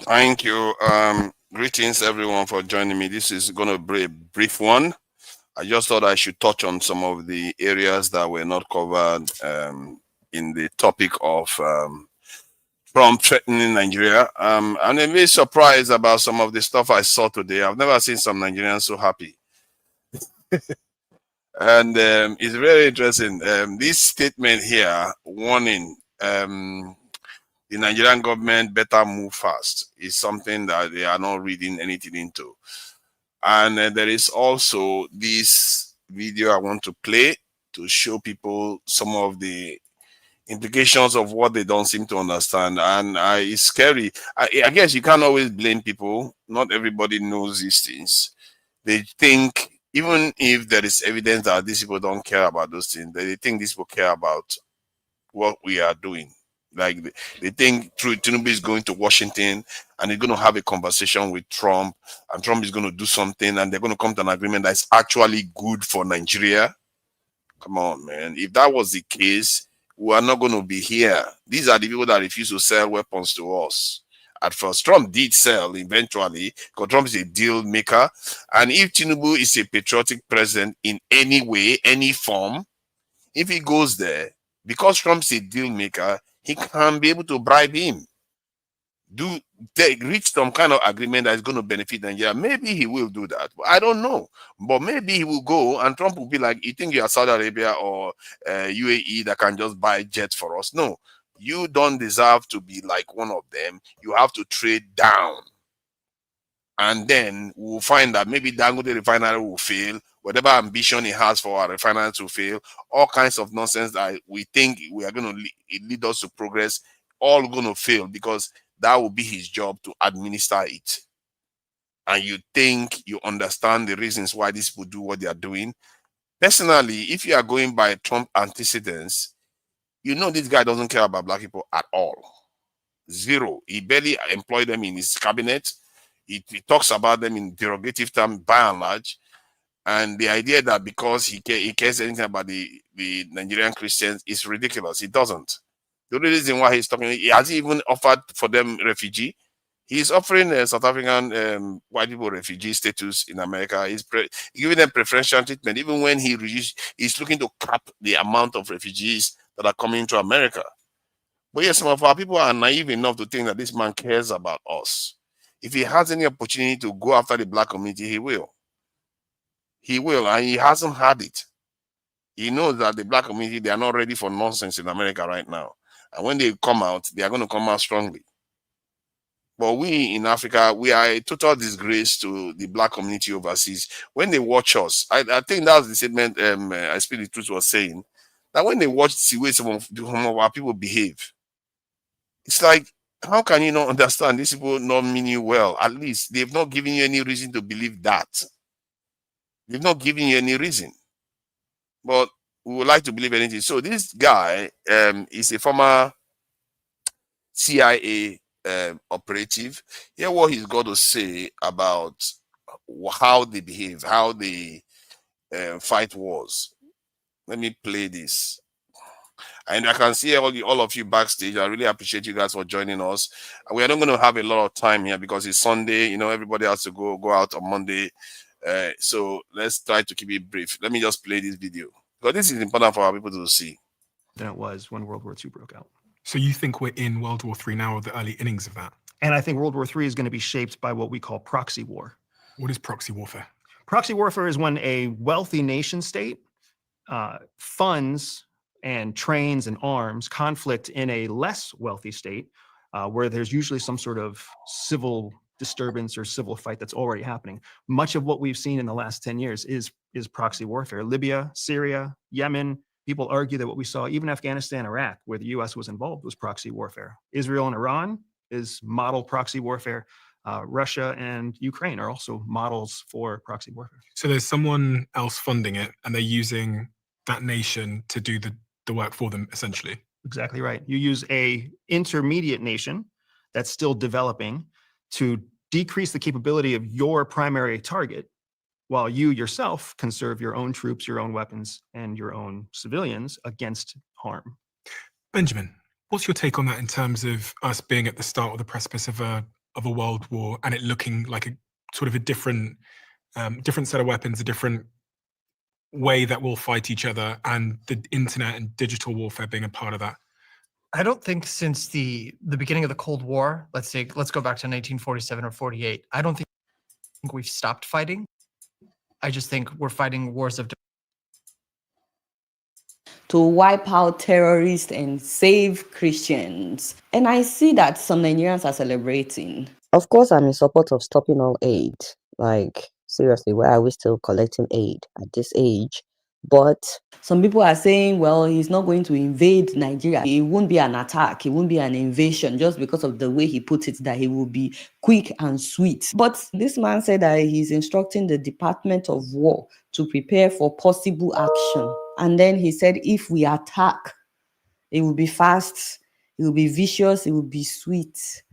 Thank you. Greetings, everyone, for joining me. This is going to be a brief one. I just thought I should touch on some of the areas that were not covered in the topic of Trump threatening Nigeria. I'm a bit surprised about some of the stuff I saw today. I've never seen some Nigerians so happy. And it's very interesting. This statement here, warning the Nigerian government better move fast, is something that they are not reading anything into. And there is also this video I want to play to show people some of the implications of what they don't seem to understand. And it's scary. I guess you can't always blame people. Not everybody knows these things. They think, even if there is evidence that these people don't care about those things, they think these people care about what we are doing. Like they think Tinubu is going to Washington and he's going to have a conversation with Trump, and Trump is going to do something, and they're going to come to an agreement that's actually good for Nigeria. Come on, man. If that was the case, we are not going to be here. These are the people that refuse to sell weapons to us. At first, Trump did sell eventually, because Trump is a deal maker. And if Tinubu is a patriotic president in any way, any form, if he goes there, because Trump's a deal maker, he can be able to bribe him. Reach some kind of agreement that is going to benefit Nigeria. Maybe he will do that. I don't know. But maybe he will go and Trump will be like, you think you are Saudi Arabia or UAE that can just buy jets for us? No. You don't deserve to be like one of them. You have to trade down. And then we'll find that maybe Dangote refinery will fail. Whatever ambition he has for our refinery to fail. All kinds of nonsense that we think we are going to lead us to progress. All going to fail because that will be his job to administer it. And you think you understand the reasons why these people do what they are doing. Personally, if you are going by Trump antecedents, you know this guy doesn't care about black people at all. Zero. He barely employed them in his cabinet. He talks about them in derogative terms by and large. And the idea that because he cares anything about the Nigerian Christians is ridiculous. He doesn't. The only reason why he's talking, he hasn't even offered for them refugee. He's offering South African white people refugee status in America. He's giving them preferential treatment, even when he's looking to cap the amount of refugees that are coming to America. But yes, some of our people are naive enough to think that this man cares about us. If he has any opportunity to go after the black community, he will. He will, and he hasn't had it. He knows that the black community, they are not ready for nonsense in America right now. And when they come out, they are going to come out strongly. But we in Africa, we are a total disgrace to the black community overseas. When they watch us, I think that's the statement I Speak the Truth was saying, that when they watch the way some of our people behave, it's like, how can you not understand these people not mean you well? At least they've not given you any reason to believe that. They've not given you any reason. But we would like to believe anything. So this guy is a former CIA operative. Hear what he's got to say about how they behave, how they fight wars. Let me play this. And I can see all of you backstage. I really appreciate you guys for joining us. We are not going to have a lot of time here because it's Sunday. You know, everybody has to go out on Monday. So let's try to keep it brief. Let me just play this video because this is important for our people to see. Than it was when World War II broke out. So you think we're in World War III now, or the early innings of that? And I think World War III is going to be shaped by what we call proxy war. What is proxy warfare? Proxy warfare is when a wealthy nation state funds and trains and arms conflict in a less wealthy state, where there's usually some sort of civil disturbance or civil fight that's already happening. Much of what we've seen in the last 10 years is proxy warfare. Libya, Syria, Yemen. People argue that what we saw, even Afghanistan, Iraq, where the US was involved, was proxy warfare. Israel and Iran is model proxy warfare. Russia and Ukraine are also models for proxy warfare. So there's someone else funding it, and they're using that nation to do the work for them, essentially. Exactly right. You use a intermediate nation that's still developing to decrease the capability of your primary target, while you yourself conserve your own troops, your own weapons, and your own civilians against harm. Benjamin, what's your take on that in terms of us being at the start of the precipice of a world war, and it looking like a sort of a different set of weapons, a different way that we'll fight each other, and the internet and digital warfare being a part of that? I don't think since the beginning of the Cold War, let's go back to 1947 or 48, I don't think we've stopped fighting. I just think we're fighting wars of to wipe out terrorists and save Christians. And I see that some Nigerians are celebrating. Of course, I'm in support of stopping all aid. Like, seriously, why are we still collecting aid at this age? But some people are saying, well, he's not going to invade Nigeria. It won't be an attack. It won't be an invasion, just because of the way he put it, that he will be quick and sweet. But this man said that he's instructing the Department of War to prepare for possible action. And then he said, if we attack, it will be fast, it will be vicious, it will be sweet.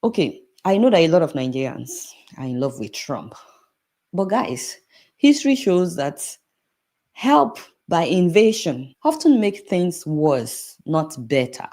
Okay, I know that a lot of Nigerians are in love with Trump. But guys, history shows that help by invasion often make things worse, not better.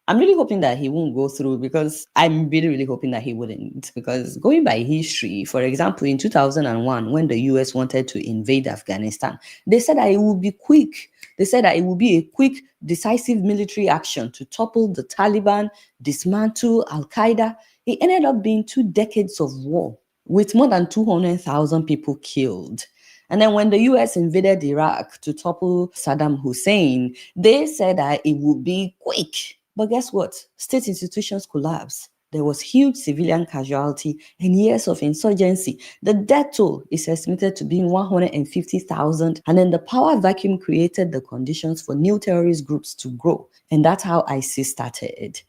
I'm really hoping that he won't go through, because I'm really hoping that he wouldn't. Because going by history, for example, in 2001, when the US wanted to invade Afghanistan, they said that it would be quick. They said that it would be a quick, decisive military action to topple the Taliban, dismantle Al-Qaeda. It ended up being 2 decades of war with more than 200,000 people killed. And then when the US invaded Iraq to topple Saddam Hussein, they said that it would be quick. But guess what? State institutions collapsed. There was huge civilian casualty and years of insurgency. The death toll is estimated to be 150,000. And then the power vacuum created the conditions for new terrorist groups to grow. And that's how ISIS started.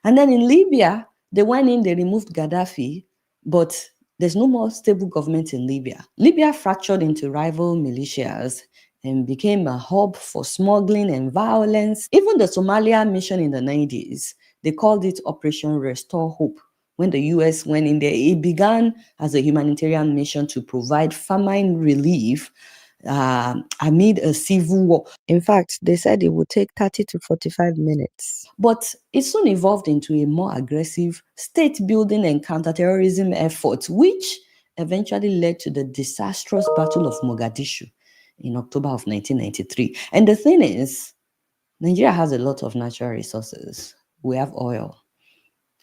And then in Libya, they went in, they removed Gaddafi, but there's no more stable government in Libya. Libya fractured into rival militias and became a hub for smuggling and violence. Even the Somalia mission in the 90s, they called it Operation Restore Hope. When the US went in there, it began as a humanitarian mission to provide famine relief amid a civil war. in fact, they said it would take 30 to 45 minutes. But it soon evolved into a more aggressive state-building and counterterrorism effort, which eventually led to the disastrous Battle of Mogadishu in October of 1993. And the thing is, Nigeria has a lot of natural resources. We have oil.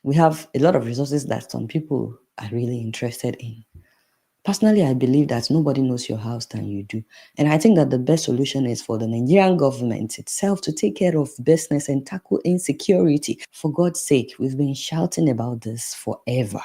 We have a lot of resources that some people are really interested in. Personally, I believe that nobody knows your house than you do. And I think that the best solution is for the Nigerian government itself to take care of business and tackle insecurity. For God's sake, we've been shouting about this forever.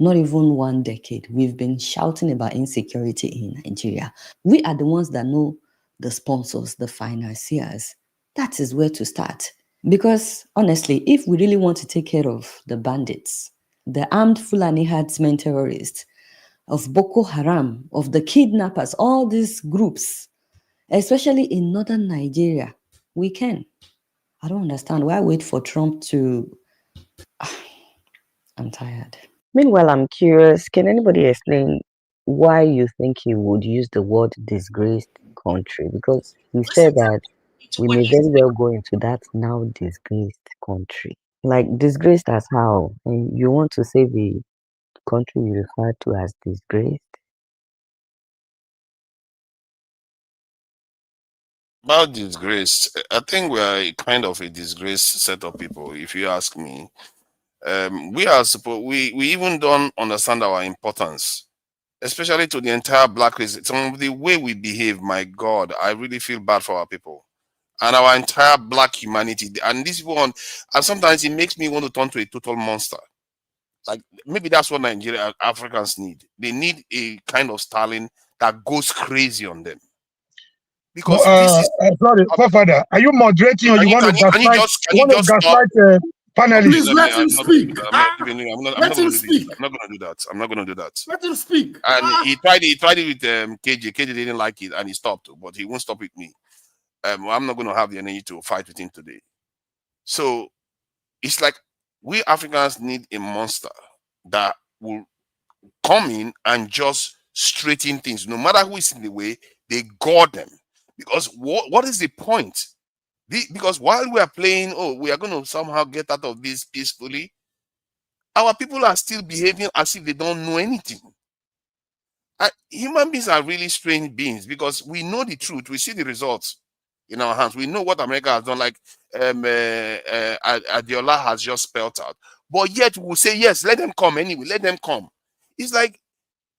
Not even 1 decade. We've been shouting about insecurity in Nigeria. We are the ones that know the sponsors, the financiers. That is where to start. Because honestly, if we really want to take care of the bandits, the armed Fulani herdsmen terrorists, of Boko Haram, of the kidnappers, all these groups, especially in northern Nigeria, we can. I don't understand. Why wait for Trump to... I'm tired. Meanwhile, I'm curious, can anybody explain why you think he would use the word disgraced country? Because he said that we may very well go into that now disgraced country. Like, disgraced as how? And you want to say the country you refer to as disgraced? About disgrace, I think we are kind of a disgraced set of people, if you ask me. We are supposed, we even don't understand our importance, especially to the entire black race. Some of the way we behave, my God, I really feel bad for our people. and our entire black humanity. And this one, and sometimes it makes me want to turn to a total monster. Like maybe that's what Nigeria Africans need. They need a kind of Stalin that goes crazy on them. Because this is sorry, Father, are you moderating or you want to gaslight? You want to gaslight panelists? Please let him speak. I'm not going to do that. I'm not going to do that. Let him speak. And he tried it with KJ. KJ didn't like it and he stopped, but he won't stop with me. I'm not going to have the energy to fight with him today. So it's like we Africans need a monster that will come in and just straighten things. No matter who is in the way, they guard them. Because what is the point? Because while we are playing, we are going to somehow get out of this peacefully, our people are still behaving as if they don't know anything. Human beings are really strange beings because we know the truth. We see the results in our hands. We know what America has done, like Adiola has just spelled out. But yet we'll say, yes, let them come anyway. Let them come. It's like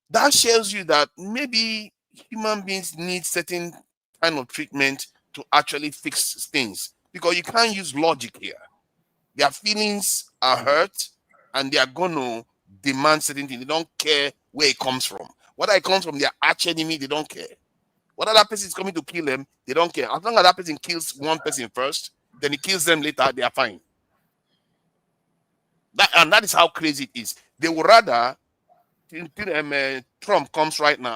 that shows you that maybe human beings need certain kind of treatment to actually fix things, because you can't use logic here. Their feelings are hurt and they are going to demand certain things. They don't care where it comes from. Whether it comes from their arch enemy, they don't care. Whether that person is coming to kill them, they don't care. As long as that person kills one person first, then he kills them later, they are fine. That is how crazy it is. They would rather Trump comes right now.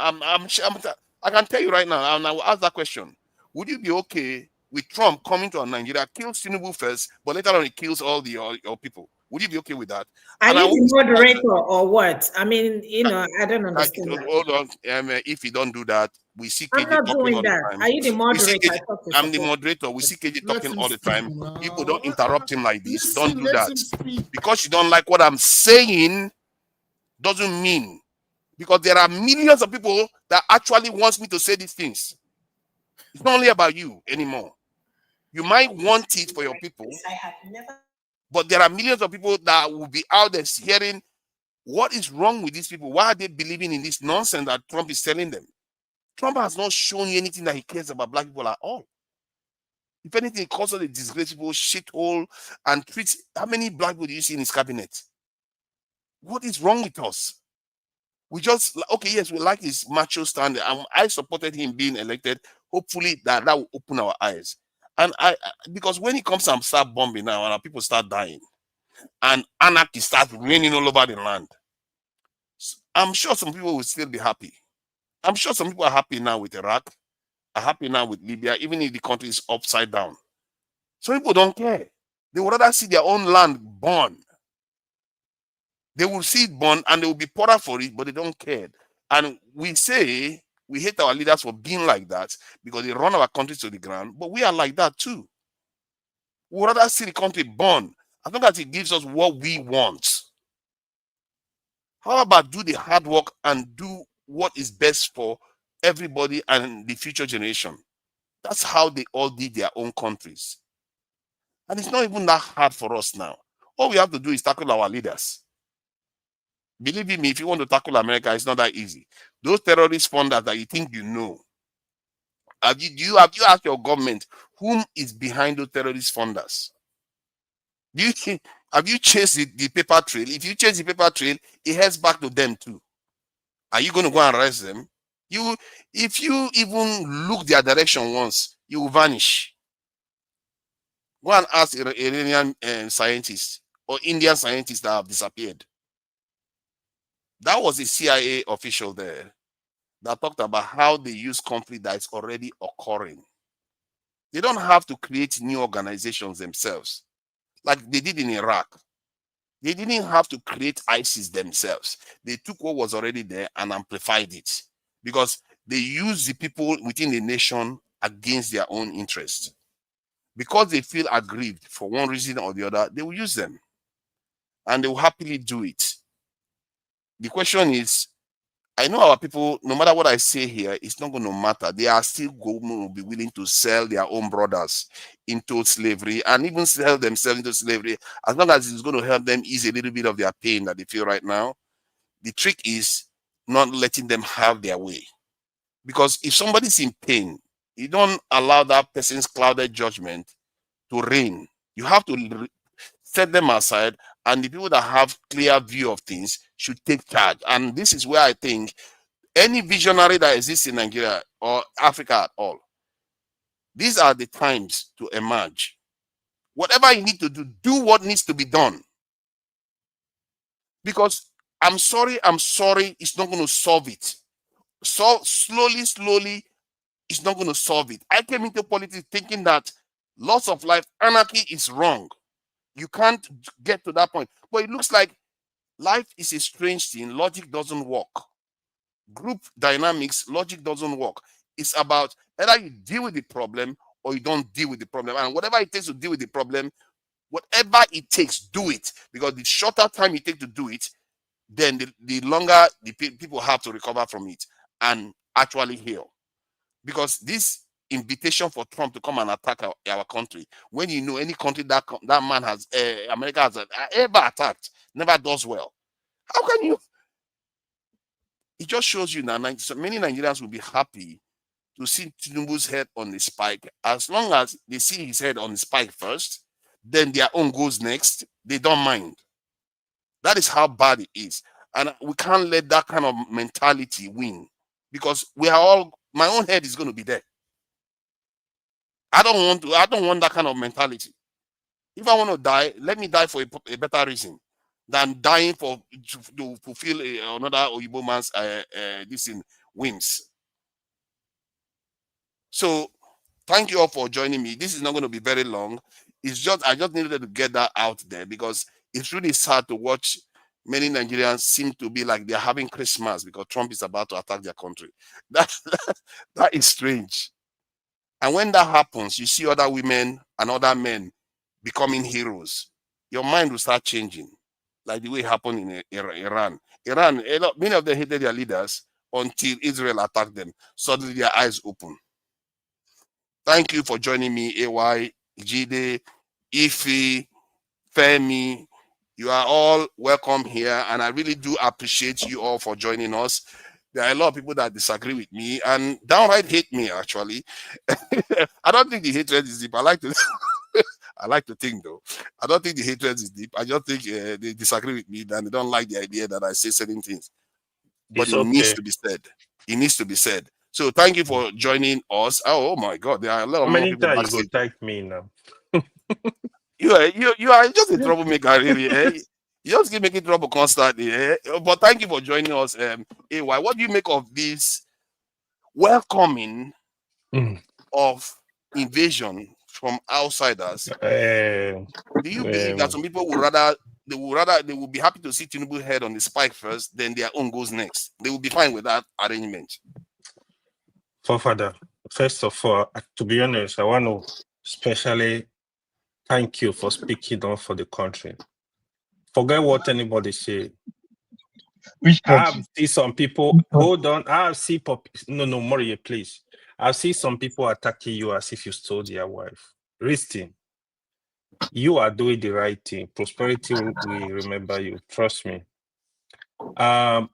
I can tell you right now, and I will ask that question. Would you be okay with Trump coming to Nigeria, kills Tinubu first, but later on he kills all your people? Would you be okay with that? Are you the moderator or what? I mean, I don't understand. Hold on. If you don't do that, we see KJ I'm not talking doing all that. the time. Are you the moderator? I'm the moderator. We see KJ talking all the time. People don't interrupt him like this. Don't do that. Because you don't like what I'm saying doesn't mean, because there are millions of people that actually wants me to say these things. It's not only about you anymore. You might want it for your people, but there are millions of people that will be out there hearing what is wrong with these people. Why are they believing in this nonsense that Trump is telling them? Trump has not shown you anything that he cares about black people at all. If anything, he calls us a disgraceful shithole and treats. How many black people do you see in his cabinet? What is wrong with us? We just, okay, yes, we like his macho stand. I supported him being elected. Hopefully that will open our eyes. And because when he comes and start bombing now, and our people start dying, and anarchy starts raining all over the land, I'm sure some people will still be happy. I'm sure some people are happy now with Iraq, are happy now with Libya, even if the country is upside down. Some people don't care. They would rather see their own land burn. They will see it burn and they will be poorer for it, but they don't care. And we say we hate our leaders for being like that because they run our country to the ground, but we are like that too. We would rather see the country burn as long as it gives us what we want. How about do the hard work and do what is best for everybody and the future generation? That's how they all did their own countries. And it's not even that hard for us now. All we have to do is tackle our leaders. Believe me, if you want to tackle America, it's not that easy. Those terrorist funders that you think you know, have you asked your government whom is behind those terrorist funders? Have you chased the paper trail? If you chase the paper trail, it heads back to them too. Are you going to go and arrest them? If you even look their direction once, you will vanish. Go and ask Iranian scientists or Indian scientists that have disappeared. That was a CIA official there that talked about how they use conflict that is already occurring. They don't have to create new organizations themselves, like they did in Iraq. They didn't have to create ISIS themselves. They took what was already there and amplified it because they use the people within the nation against their own interests. Because they feel aggrieved for one reason or the other, they will use them and they will happily do it. The question is, I know our people, no matter what I say here, it's not going to matter. They are still going to be willing to sell their own brothers into slavery and even sell themselves into slavery as long as it's going to help them ease a little bit of their pain that they feel right now. The trick is not letting them have their way. Because if somebody's in pain, You don't allow that person's clouded judgment to reign. You have to set them aside, and the people that have clear view of things should take charge. And this is where I think any visionary that exists in Nigeria or Africa at all, these are the times to emerge. Whatever you need to do what needs to be done. Because I'm sorry, it's not going to solve it. So slowly, it's not going to solve it. I came into politics thinking that loss of life, anarchy is wrong. You can't get to that point. But it looks like life is a strange thing. Logic doesn't work. Group dynamics, logic doesn't work. It's about either you deal with the problem or you don't deal with the problem. And whatever it takes to deal with the problem, whatever it takes, do it. Because the shorter time it takes to do it, then the longer the people have to recover from it and actually heal. Because this invitation for Trump to come and attack our country, when you know any country that man has, America has ever attacked, never does well. How can you? It just shows you that so many Nigerians will be happy to see Tinubu's head on the spike. As long as they see his head on the spike first, then their own goes next. They don't mind. That is how bad it is. And we can't let that kind of mentality win, because we are all, my own head is going to be there. I don't want that kind of mentality. If I want to die, let me die for a better reason than dying to fulfill another Oyibo man's whims. So thank you all for joining me. This is not going to be very long. It's just, I just needed to get that out there, because it's really sad to watch many Nigerians seem to be like they're having Christmas because Trump is about to attack their country. That is strange. And when that happens, you see other women and other men becoming heroes. Your mind will start changing, like the way it happened in Iran. Many of them hated their leaders until Israel attacked them. Suddenly their eyes open. Thank you for joining me, AY, Jide, Ife, Femi. You are all welcome here, and I really do appreciate you all for joining us. There are a lot of people that disagree with me and downright hate me, actually. I don't think the hatred is deep. I like to think, though. I don't think the hatred is deep. I just think they disagree with me and they don't like the idea that I say certain things. But it needs to be said. It needs to be said. So thank you for joining us. Oh my God, there are a lot of many people. Times you go thank me now? You are just a troublemaker, really. Eh? You just keep making trouble constantly. Eh? But thank you for joining us. AY, what do you make of this welcoming of invasion from outsiders? Do you believe that some people they will be happy to see Tinubu head on the spike first, then their own goes next? They will be fine with that arrangement. Father, first of all, to be honest, I want to especially thank you for speaking on for the country. Forget what anybody say. Which I country? see some people, hold on, I see, no, Moriye, please. I see some people attacking you as if you stole their wife. Listen, you are doing the right thing. Prosperity will remember you, trust me.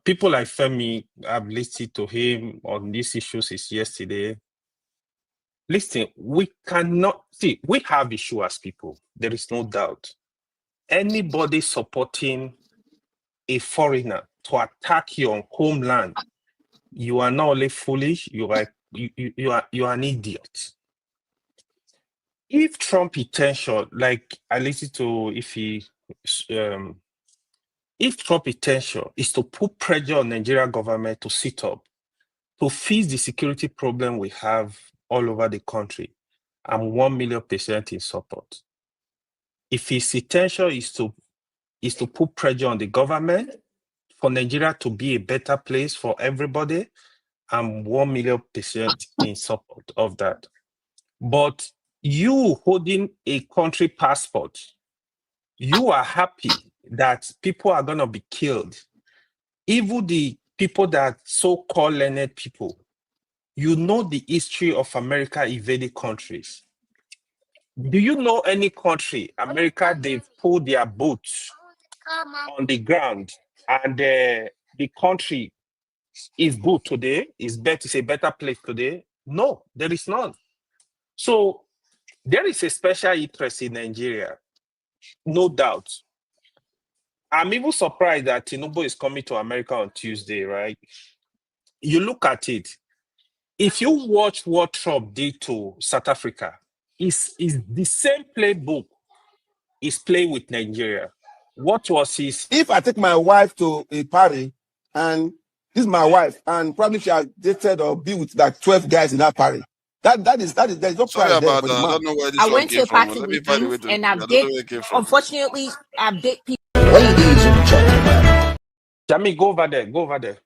People like Femi, I've listened to him on these issues since yesterday. Listen, we cannot, see, we have issues as people, there is no doubt. Anybody supporting a foreigner to attack your homeland, you are not only foolish, you are an idiot. If Trump intention, like I listened to, if Trump intention is to put pressure on Nigerian government to sit up, to fix the security problem we have all over the country, I'm 1,000,000% in support. If his intention is to put pressure on the government for Nigeria to be a better place for everybody, I'm 1,000,000% in support of that. But you holding a country passport, you are happy that people are going to be killed. Even the people that so-called learned people, you know the history of America invading countries. Do you know any country, America, they've pulled their boots on the ground and the country is good today, is better, it's a better place today? No, there is none. So there is a special interest in Nigeria, no doubt. I'm even surprised that Tinubu is coming to America on Tuesday, right? You look at it. If you watch what Trump did to South Africa, it's the same playbook is playing with Nigeria. What was his? If I take my wife to a party and this is my wife, and probably she has dated or be with like 12 guys in that party, there's no Sorry price there about for that. the I man. don't know where this I one went to came a from. party Let me with find a him, way to. and I don't know where it came from. unfortunately, I've dated people. Ladies and gentlemen. Jamie, go over there. Go over there.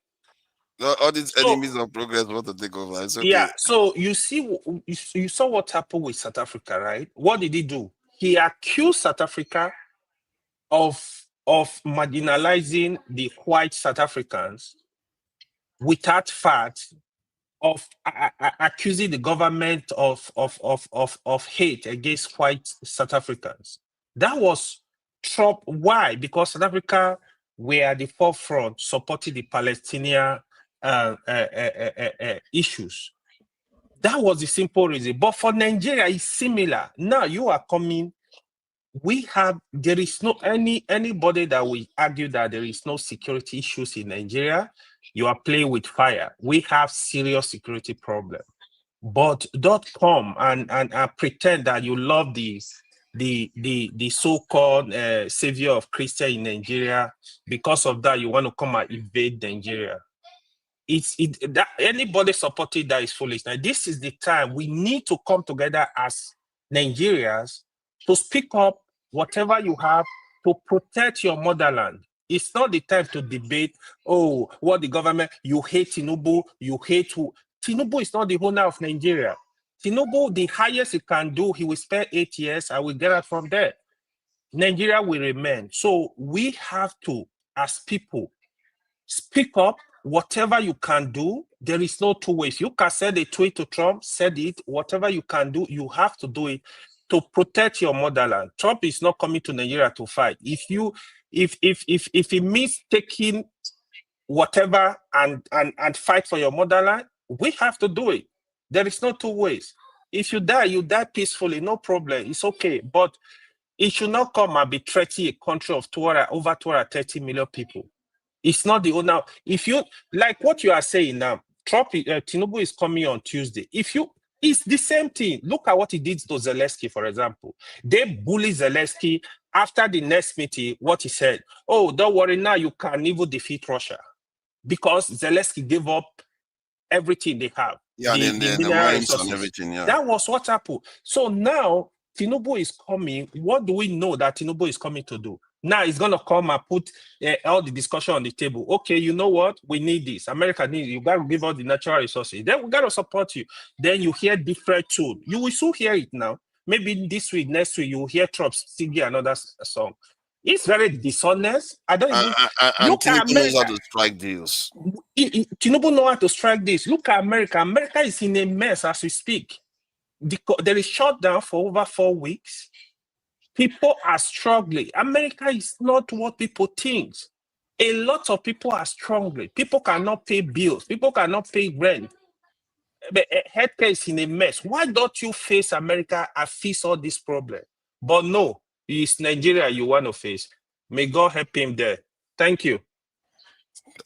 All these So, enemies of progress want to take over. It's okay. yeah. So you see, you saw what happened with South Africa, right? What did he do? He accused South Africa of marginalizing the white South Africans without fact, of accusing the government of hate against white South Africans. That was Trump. Why? Because South Africa were at the forefront supporting the Palestinian issues. That was the simple reason. But for Nigeria, it's similar. Now you are coming. There is no anybody that will argue that there is no security issues in Nigeria. You are playing with fire. We have serious security problem. But don't come and pretend that you love the so-called savior of Christian in Nigeria. Because of that, you want to come and invade Nigeria. That anybody supporting that is foolish. Now, this is the time we need to come together as Nigerians to speak up whatever you have to protect your motherland. It's not the time to debate, oh, what the government, you hate Tinubu, you hate who. Tinubu is not the owner of Nigeria. Tinubu, the highest he can do, he will spend 8 years, I will get it from there. Nigeria will remain. So we have to, as people, speak up, whatever you can do. There is no two ways. You can send a tweet to Trump, said it, whatever you can do, you have to do it to protect your motherland. Trump is not coming to Nigeria to fight. If he means taking whatever and fight for your motherland, we have to do it. There is no two ways. If you die peacefully, no problem. It's okay. But it should not come and be threatening a country of over 230 million people. It's not the owner. If you like what you are saying now, Tinubu is coming on Tuesday. It's the same thing. Look at what he did to Zelensky, for example. They bully Zelensky after the next meeting. What he said, oh, don't worry, now you can even defeat Russia because Zelensky gave up everything they have. Yeah, the mines and everything. Yeah, that was what happened. So now Tinubu is coming. What do we know that Tinubu is coming to do? Now he's going to come and put all the discussion on the table. Okay, you know what? We need this. America needs it. You got to give us the natural resources. Then we got to support you. Then you hear different tune. You will soon hear it now. Maybe this week, next week, you will hear Trump singing another song. It's very dishonest. I don't even look at America. Knows how to strike deals. Tinubu knows how to strike deals. Look at America. America is in a mess as we speak. There is shutdown for over 4 weeks. People are struggling. America is not what people think. A lot of people are struggling. People cannot pay bills. People cannot pay rent. Healthcare is in a mess. Why don't you face America and face all this problem? But no, it's Nigeria you want to face. May God help him there. Thank you.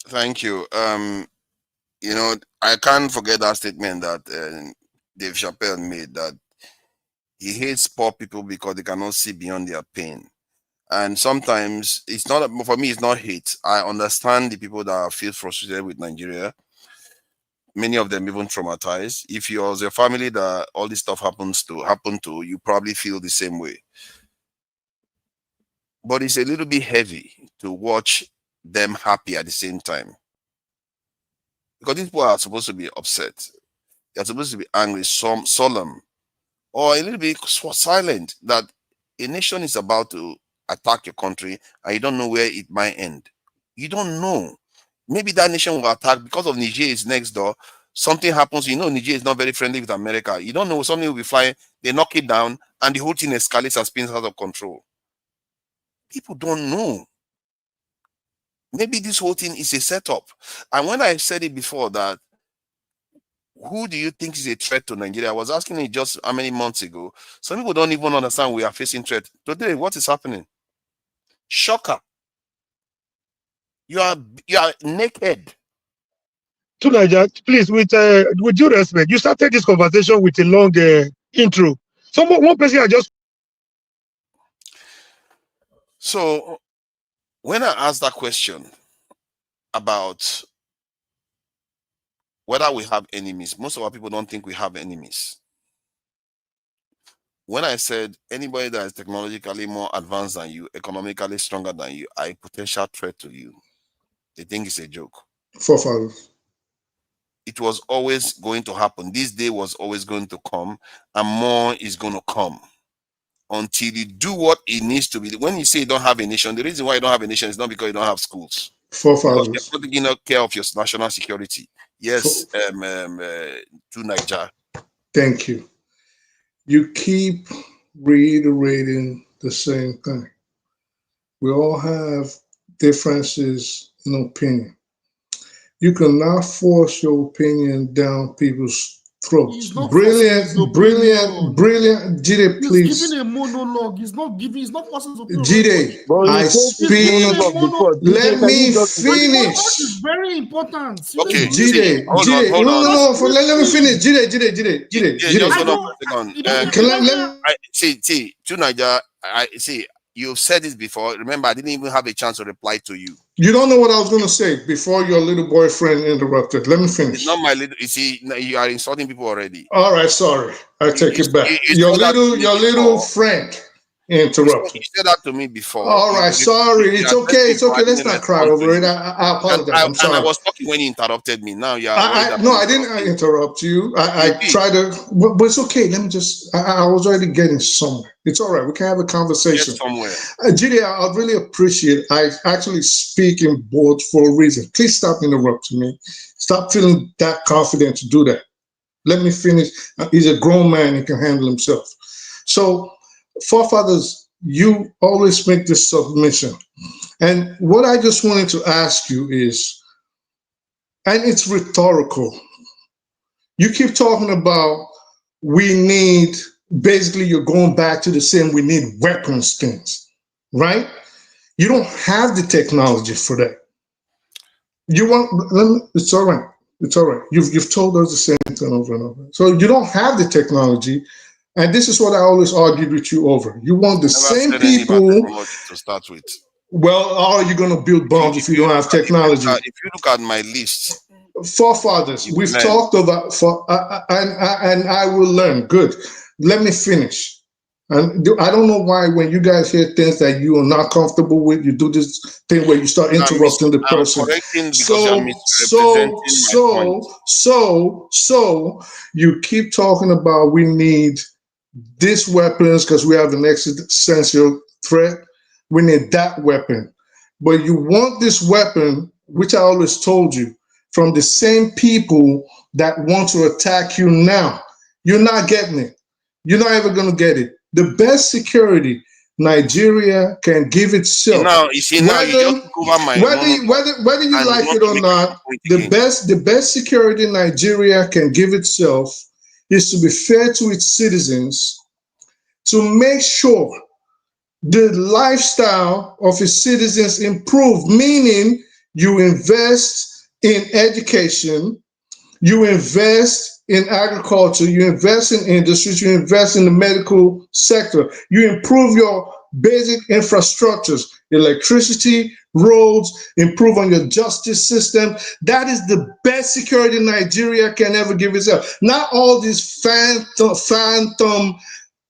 Thank you. You know, I can't forget that statement that Dave Chappelle made, that he hates poor people because they cannot see beyond their pain. And sometimes it's not, for me, it's not hate. I understand the people that feel frustrated with Nigeria. Many of them even traumatized. If you're a family that all this stuff happened to, you probably feel the same way. But it's a little bit heavy to watch them happy at the same time. Because these people are supposed to be upset. They're supposed to be angry, solemn, or a little bit silent, that a nation is about to attack your country and you don't know where it might end. You don't know. Maybe that nation will attack because of Niger is next door. Something happens, you know, Niger is not very friendly with America. You don't know, something will be flying, they knock it down, and the whole thing escalates and spins out of control. People don't know. Maybe this whole thing is a setup. And when I said it before that who do you think is a threat to Nigeria? I was asking it just how many months ago. Some people don't even understand we are facing threat. Today, what is happening? Shocker. You are naked. To Nigeria, please, with due respect, you started this conversation with a long intro. So one person I just. So when I asked that question about whether we have enemies, most of our people don't think we have enemies. When I said anybody that is technologically more advanced than you, economically stronger than you, are a potential threat to you, they think it's a joke. Forefathers. It was always going to happen. This day was always going to come, and more is going to come until you do what it needs to be. When you say you don't have a nation, the reason why you don't have a nation is not because you don't have schools. Forefathers. Because you're not taking care of your national security. Yes, to Nigeria. Thank you. You keep reiterating the same thing. We all have differences in opinion. You cannot force your opinion down people's throats. Brilliant. Jide, please. He's giving a monologue. He's not forcing his opinion. Jide, I speak. Let me finish. It's very important. Okay, Jide, hold on. No, let me finish. Jide. Just hold on for a second. See, to Nigeria, I see. You've said this before. Remember, I didn't even have a chance to reply to you. You don't know what I was going to say before your little boyfriend interrupted. Let me finish. It's not my little. You see, you are insulting people already. All right, sorry. I take it back. Your little friend interrupted. You said that to me before. All right, sorry. It's okay. Let's not cry over it. I apologize. I'm sorry. And I was talking when you interrupted me. Now you are. I didn't interrupt you. I tried to, but it's okay. Let me just. I was already getting somewhere. It's all right. We can have a conversation. Somewhere. Jide, I'd really appreciate. I actually speak in boards for a reason. Please stop interrupting me. Stop feeling that confident to do that. Let me finish. He's a grown man. He can handle himself. So, forefathers, you always make this submission. And what I just wanted to ask you is, and it's rhetorical, you keep talking about we need, basically you're going back to the same we need weapons things, right? You don't have the technology for that. It's all right. It's all right. You've told us the same thing over and over. So you don't have the technology. And this is what I always argued with you over. You want the same people to start with. Well, how are you going to build bombs if you don't have technology? If you look at my list, forefathers, we've talked about and I will learn. Good. Let me finish. And I don't know why when you guys hear things that you are not comfortable with, you do this thing where you start interrupting the person. So you keep talking about we need this weapons because we have an existential threat. We need that weapon. But you want this weapon, which I always told you, from the same people that want to attack you now. You're not getting it. You're not ever going to get it. The best security Nigeria can give itself. Now, you see, now you just cover my whether you like it or not, the best security Nigeria can give itself is to be fair to its citizens, to make sure the lifestyle of its citizens improve, meaning you invest in education, you invest in agriculture, you invest in industries, you invest in the medical sector, you improve your basic infrastructures, electricity, roads, improve on your justice system. That is the best security Nigeria can ever give itself. Not all these phantom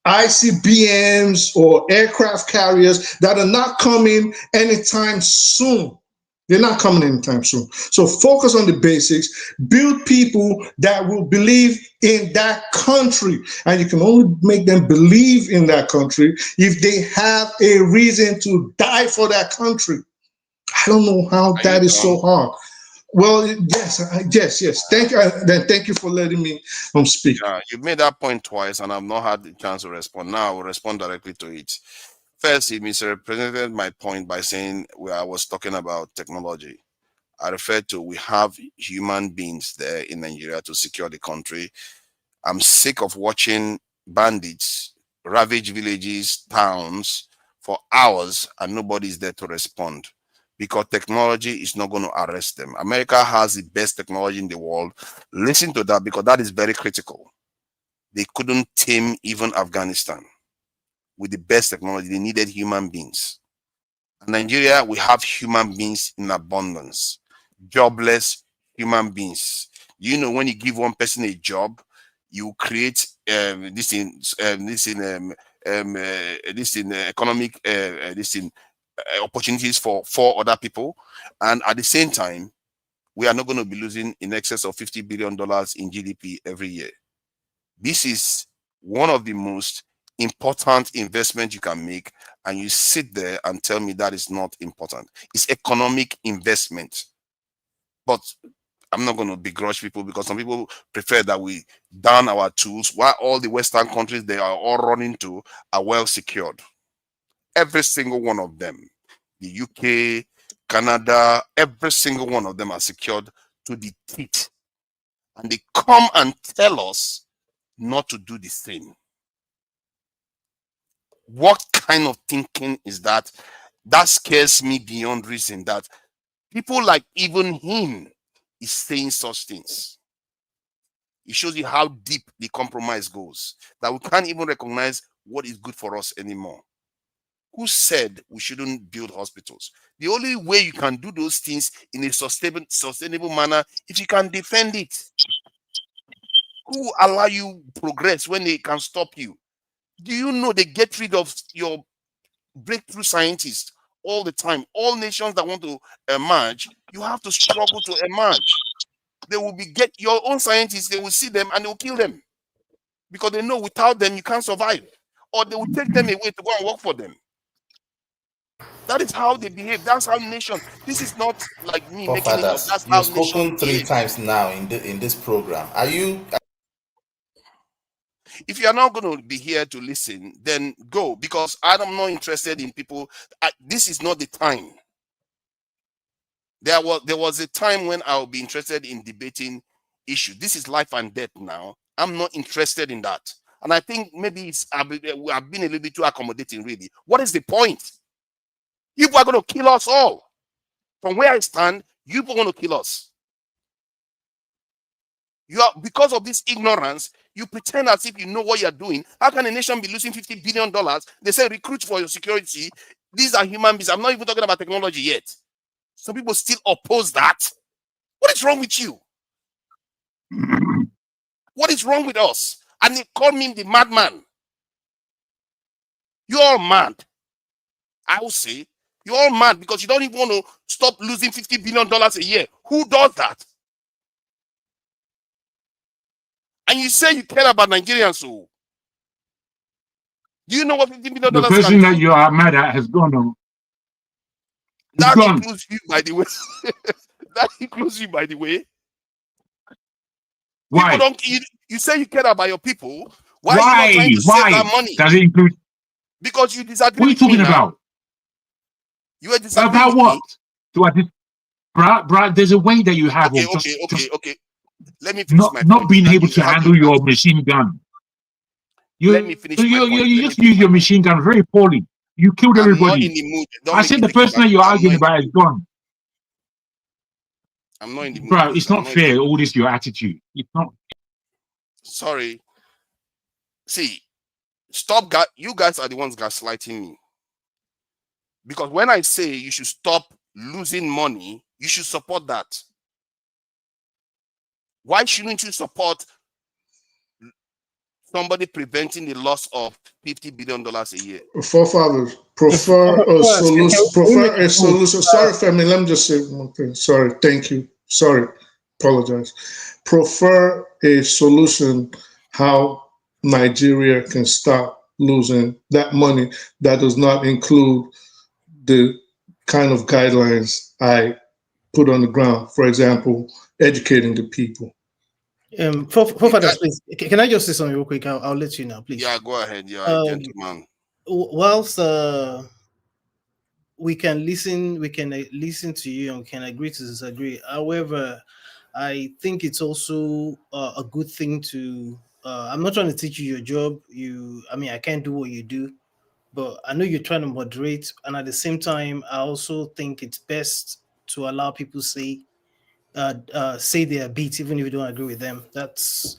ICBMs or aircraft carriers that are not coming anytime soon. They're not coming anytime soon. So focus on the basics, build people that will believe in that country. And you can only make them believe in that country if they have a reason to die for that country. I don't know how that is so hard. Well, yes. Thank you. Then thank you for letting me speak. You've made that point twice, and I've not had the chance to respond. Now I will respond directly to it. First, he misrepresented my point by saying I was talking about technology. I refer to we have human beings there in Nigeria to secure the country. I'm sick of watching bandits ravage villages, towns for hours and nobody's there to respond because technology is not going to arrest them. America has the best technology in the world. Listen to that because that is very critical. They couldn't tame even Afghanistan with the best technology. They needed human beings. In Nigeria, we have human beings in abundance, jobless human beings. You know, when you give one person a job, you create economic opportunities for 4 other people, and at the same time, we are not going to be losing in excess of $50 billion in GDP every year. This is one of the most important investments you can make, and you sit there and tell me that is not important. It's economic investment. But I'm not going to begrudge people because some people prefer that we down our tools while all the Western countries they are all running to are well secured. Every single one of them, the UK, Canada, every single one of them are secured to the teeth. And they come and tell us not to do the same. What kind of thinking is that? That scares me beyond reason, that people like even him is saying such things. It shows you how deep the compromise goes, that we can't even recognize what is good for us anymore. Who said we shouldn't build hospitals? The only way you can do those things in a sustainable manner if you can defend it. Who allow you progress when they can stop you? Do you know they get rid of your breakthrough scientists all the time? All nations that want to emerge, you have to struggle to emerge. They will get your own scientists, they will see them and they will kill them because they know without them you can't survive, or they will take them away to go and work for them. That is how they behave. That's how nations. This is not like me making it up. That's how You've spoken nations 3 behave. times now in this program. Are you? If you are not going to be here to listen, then go, because I'm not interested in people. This is not the time. There was a time when I'll be interested in debating issues. This is life and death now. I'm not interested in that. And I think maybe I've been a little bit too accommodating, really. What is the point? You are going to kill us all. From where I stand, you are going to kill us. Because of this ignorance, you pretend as if you know what you're doing. How can a nation be losing $50 billion? They say recruit for your security. These are human beings. I'm not even talking about technology yet. Some people still oppose that. What is wrong with you? What is wrong with us? And they call me the madman. You're all mad. I will say, you're all mad because you don't even want to stop losing $50 billion a year. Who does that? And you say you care about Nigerians, so do you know what $50 billion The person that you are mad at has gone on. That includes you, by the way. That includes you, by the way. Why? People don't. You say you care about your people. Why are you not trying to save that money? Does it include? Because you disagree. What are you talking about? You were disagreeing about with what? me. Do I Brad, there's a way that you have Okay, of okay. Let me finish my not point. being able to handle your machine gun. Let me finish my point. You just use your machine gun very poorly. You killed everybody. I'm not in the mood. I said the person that you're arguing about is gone. I'm not in the mood. Bro, it's not fair. All this your attitude. It's not. Sorry. See, stop. You guys are the ones gaslighting me. Because when I say you should stop losing money, you should support that. Why shouldn't you support somebody preventing the loss of $50 billion a year? Forefathers prefer a solution. Sorry, family. Let me just say one thing. Sorry. Thank you. Sorry. Apologize. Prefer a solution how Nigeria can stop losing that money that does not include the kind of guidelines I put on the ground. For example, educating the people. Forefathers, please. Can I just say something real quick? I'll let you know, please. Yeah, go ahead. You're a gentleman. Whilst we can listen to you and we can agree to disagree. However, I think it's also a good thing to. I'm not trying to teach you your job. I can't do what you do, but I know you're trying to moderate, and at the same time, I also think it's best to allow people say their beats, even if you don't agree with them. That's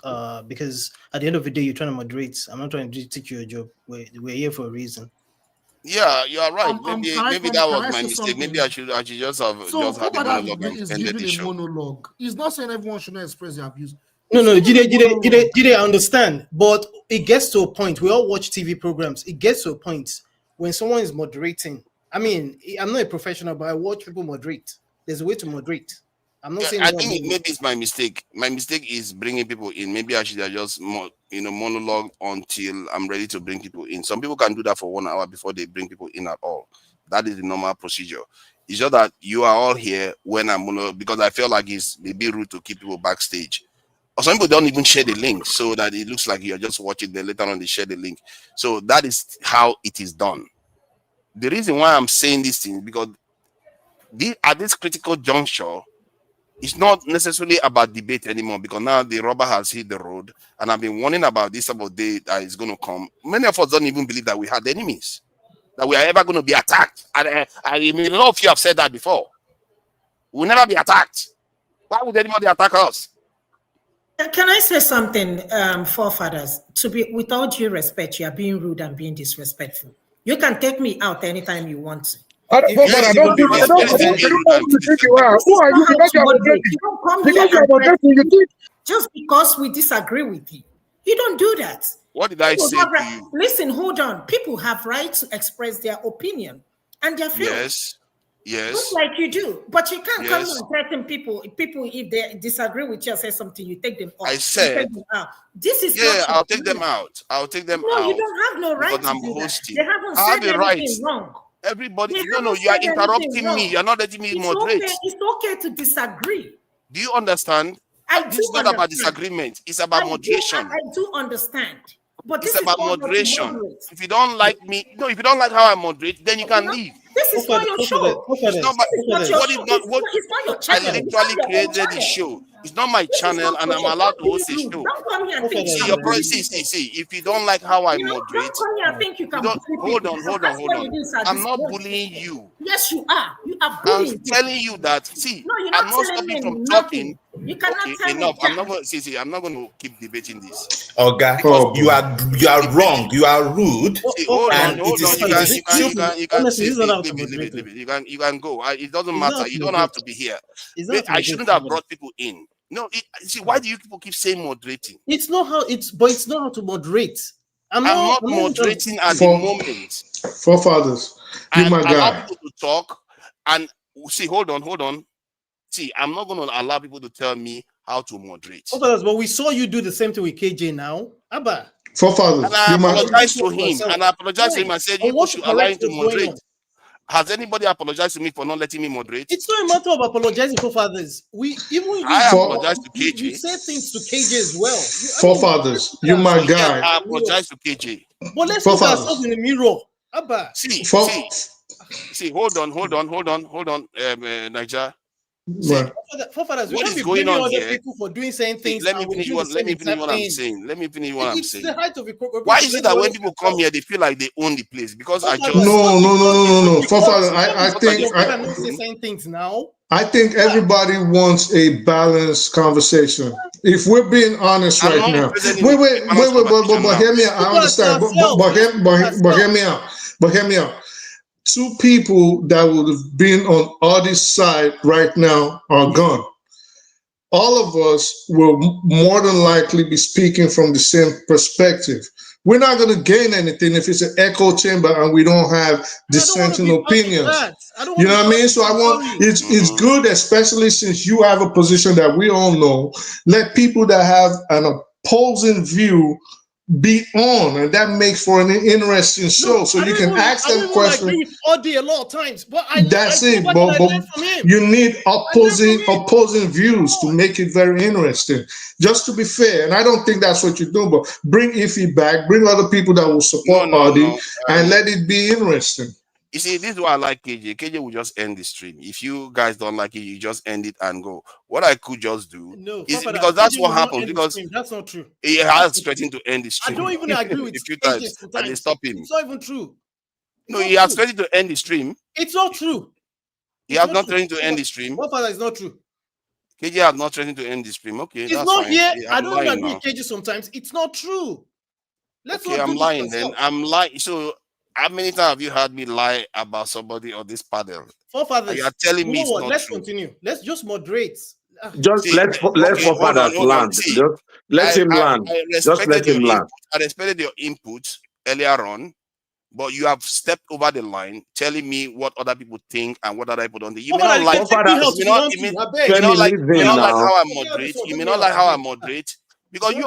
because at the end of the day, you're trying to moderate. I'm not trying to teach you a job. We're here for a reason. Yeah, you are right. Can Maybe I that was my say mistake. something? Maybe I should just have So had the Fofadas monologue and is ended the giving a show. monologue. He's not saying everyone should not express their views. No, Jide, I understand, but it gets to a point. We all watch TV programs. It gets to a point when someone is moderating. I mean, I'm not a professional, but I watch people moderate. There's a way to moderate. I'm not saying. I think maybe it's my mistake. My mistake is bringing people in. Maybe I should have just monologue until I'm ready to bring people in. Some people can do that for 1 hour before they bring people in at all. That is the normal procedure. It's just that you are all here when I'm monologue, because I feel like it's maybe rude to keep people backstage. Or some people don't even share the link so that it looks like you're just watching. Then later on they share the link. So that is how it is done. The reason why I'm saying this thing, because at this critical juncture, it's not necessarily about debate anymore, because now the rubber has hit the road, and I've been warning about this about day that is going to come. Many of us don't even believe that we had enemies, that we are ever going to be attacked. And I mean, a lot of you have said that before. We'll never be attacked. Why would anybody attack us? Can I say something, forefathers? To be, with all due respect, you are being rude and being disrespectful. You can take me out anytime you want to. Who are you? Because you are moderating. You think just because we disagree with you, you don't do that. What did I say to you? Listen, hold on. People have right to express their opinion and their feelings. Yes. Just like you do, but you can't come and threaten people. People, if they disagree with you or say something, you take them off. I said, this is I'll take them out. I'll take them out. No, you don't have no right because I'm to do hosting. That. They haven't I have said a right. anything wrong. Everybody, no, you are interrupting me. You're not letting me moderate. It's okay to disagree. Do you understand? This is not about disagreement. It's about moderation. I do understand. But it's about moderation. If you don't like me, if you don't like how I moderate, then you can leave. This is not your show. It's not your channel. I literally created the show. It's not my channel, and I'm allowed to host a show. Don't come here and think see. If you don't like how I moderate, don't come here and think you can. Hold on. I'm not bullying you. Yes, you are. You are bullying. I'm telling you that. See, no, you're not I'm not stopping from talking. You cannot tell enough. me. I'm not going to I'm not going to keep debating this. Okay, you are wrong. You are rude. Hold on. You can go. It doesn't matter. You don't have to be here. I shouldn't have brought people in. No, see, why do you people keep saying moderating? It's not how to moderate. I'm not moderating at the moment. Forefathers, you my guy. Allow people to talk and see. Hold on. See, I'm not going to allow people to tell me how to moderate. Forefathers, but we saw you do the same thing with KJ now. Abba. Forefathers, and I apologize to him. And I apologize to him. I said you should allow him to moderate. Has anybody apologized to me for not letting me moderate? It's not a matter of apologizing, forefathers. I apologize to KJ. You say things to KJ as well. Forefathers, you my guy. I apologize to KJ. But let's look at ourselves in the mirror. Abba. See, hold on, Niger. Forefathers, what is going on here? People for doing certain things. Let me finish what I'm saying. It's the height of why is it that when people come here, they feel like they own the place? Because I just no. Forefathers, I think I cannot say certain things now. I think everybody wants a balanced conversation. If we're being honest right now, wait, but hear me out. I understand, but hear me out. Two people that would have been on Audie's side right now are gone. All of us will more than likely be speaking from the same perspective. We're not going to gain anything if it's an echo chamber and we don't have dissenting opinions. You know what I mean? So it's good, especially since you have a position that we all know. Let people that have an opposing view be on, and that makes for an interesting show. So you can ask them questions. A lot of times, but that's it. But you need opposing views to make it very interesting. Just to be fair, and I don't think that's what you do. But bring Iffy back, bring other people that will support Audie, and let it be interesting. You see, this is why I like KJ. KJ will just end the stream. If you guys don't like it, you just end it and go. What I could just do is because that's what happens. Because that's not true. He has threatened to end the stream. I don't even agree with a few KJ times, sometimes. and they stop him. It's not even true. No, he has threatened to end the stream. It's not true. He has not threatened to end the stream. Forefather is not true. KJ has not threatened to end the stream. Okay, It's that's not fine. here. Yeah, I I'm don't even lying agree now. with KJ sometimes. It's not true. Let's Okay, not do I'm this lying yourself. then. I'm lying. So, how many times have you heard me lie about somebody on this panel? Forefathers, You are telling me you know it's what? not Let's true. continue. Let's just moderate. Just See, let hold on, forefathers hold on. land. See, Just let him land. I Just respected let your him land. input. I respected your input earlier on, but you have stepped over the line, telling me what other people think and what other people don't think. You may not like. You may not like how I moderate. You may not like how I moderate because you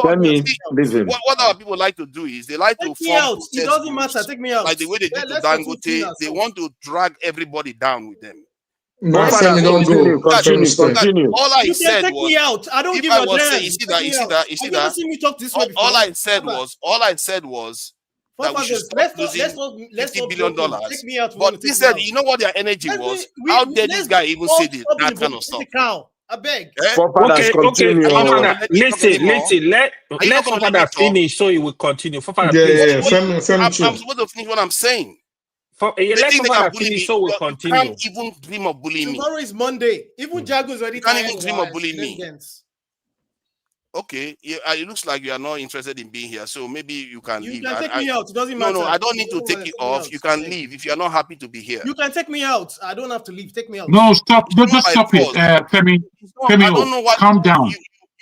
what our people like to do is they like to Take me form out. It doesn't matter. Take me out. like the way they do to Let's continue Dangote. They want to drag everybody down with them. No, Femi, don't go. Continue. All I You said can take was, me out. I don't if give I a was damn. saying, you see that, Have you ever seen me talk this way before? all I said was that we should stop losing $50 billion. Take me out. But he said, you know what their energy was? How dare this guy even say that kind of stuff? I beg. Forefathers continue. Listen. Let Forefather finish so he will continue. Forefather, please. I'm supposed to finish what I'm saying. Let Forefather finish so we'll continue. You can't even dream of bullying me. Tomorrow is Monday. Even Jago is already You can't tired even dream of bullying me. shenanigans. Okay, it looks like you are not interested in being here, so maybe you can leave. You can take me out. It doesn't No, matter. I don't need to take you off. You can leave if you are not happy to be here. You can take me out. I don't have to leave. Take me out. No, stop. No, just stop it. Femi, I don't know what. calm down.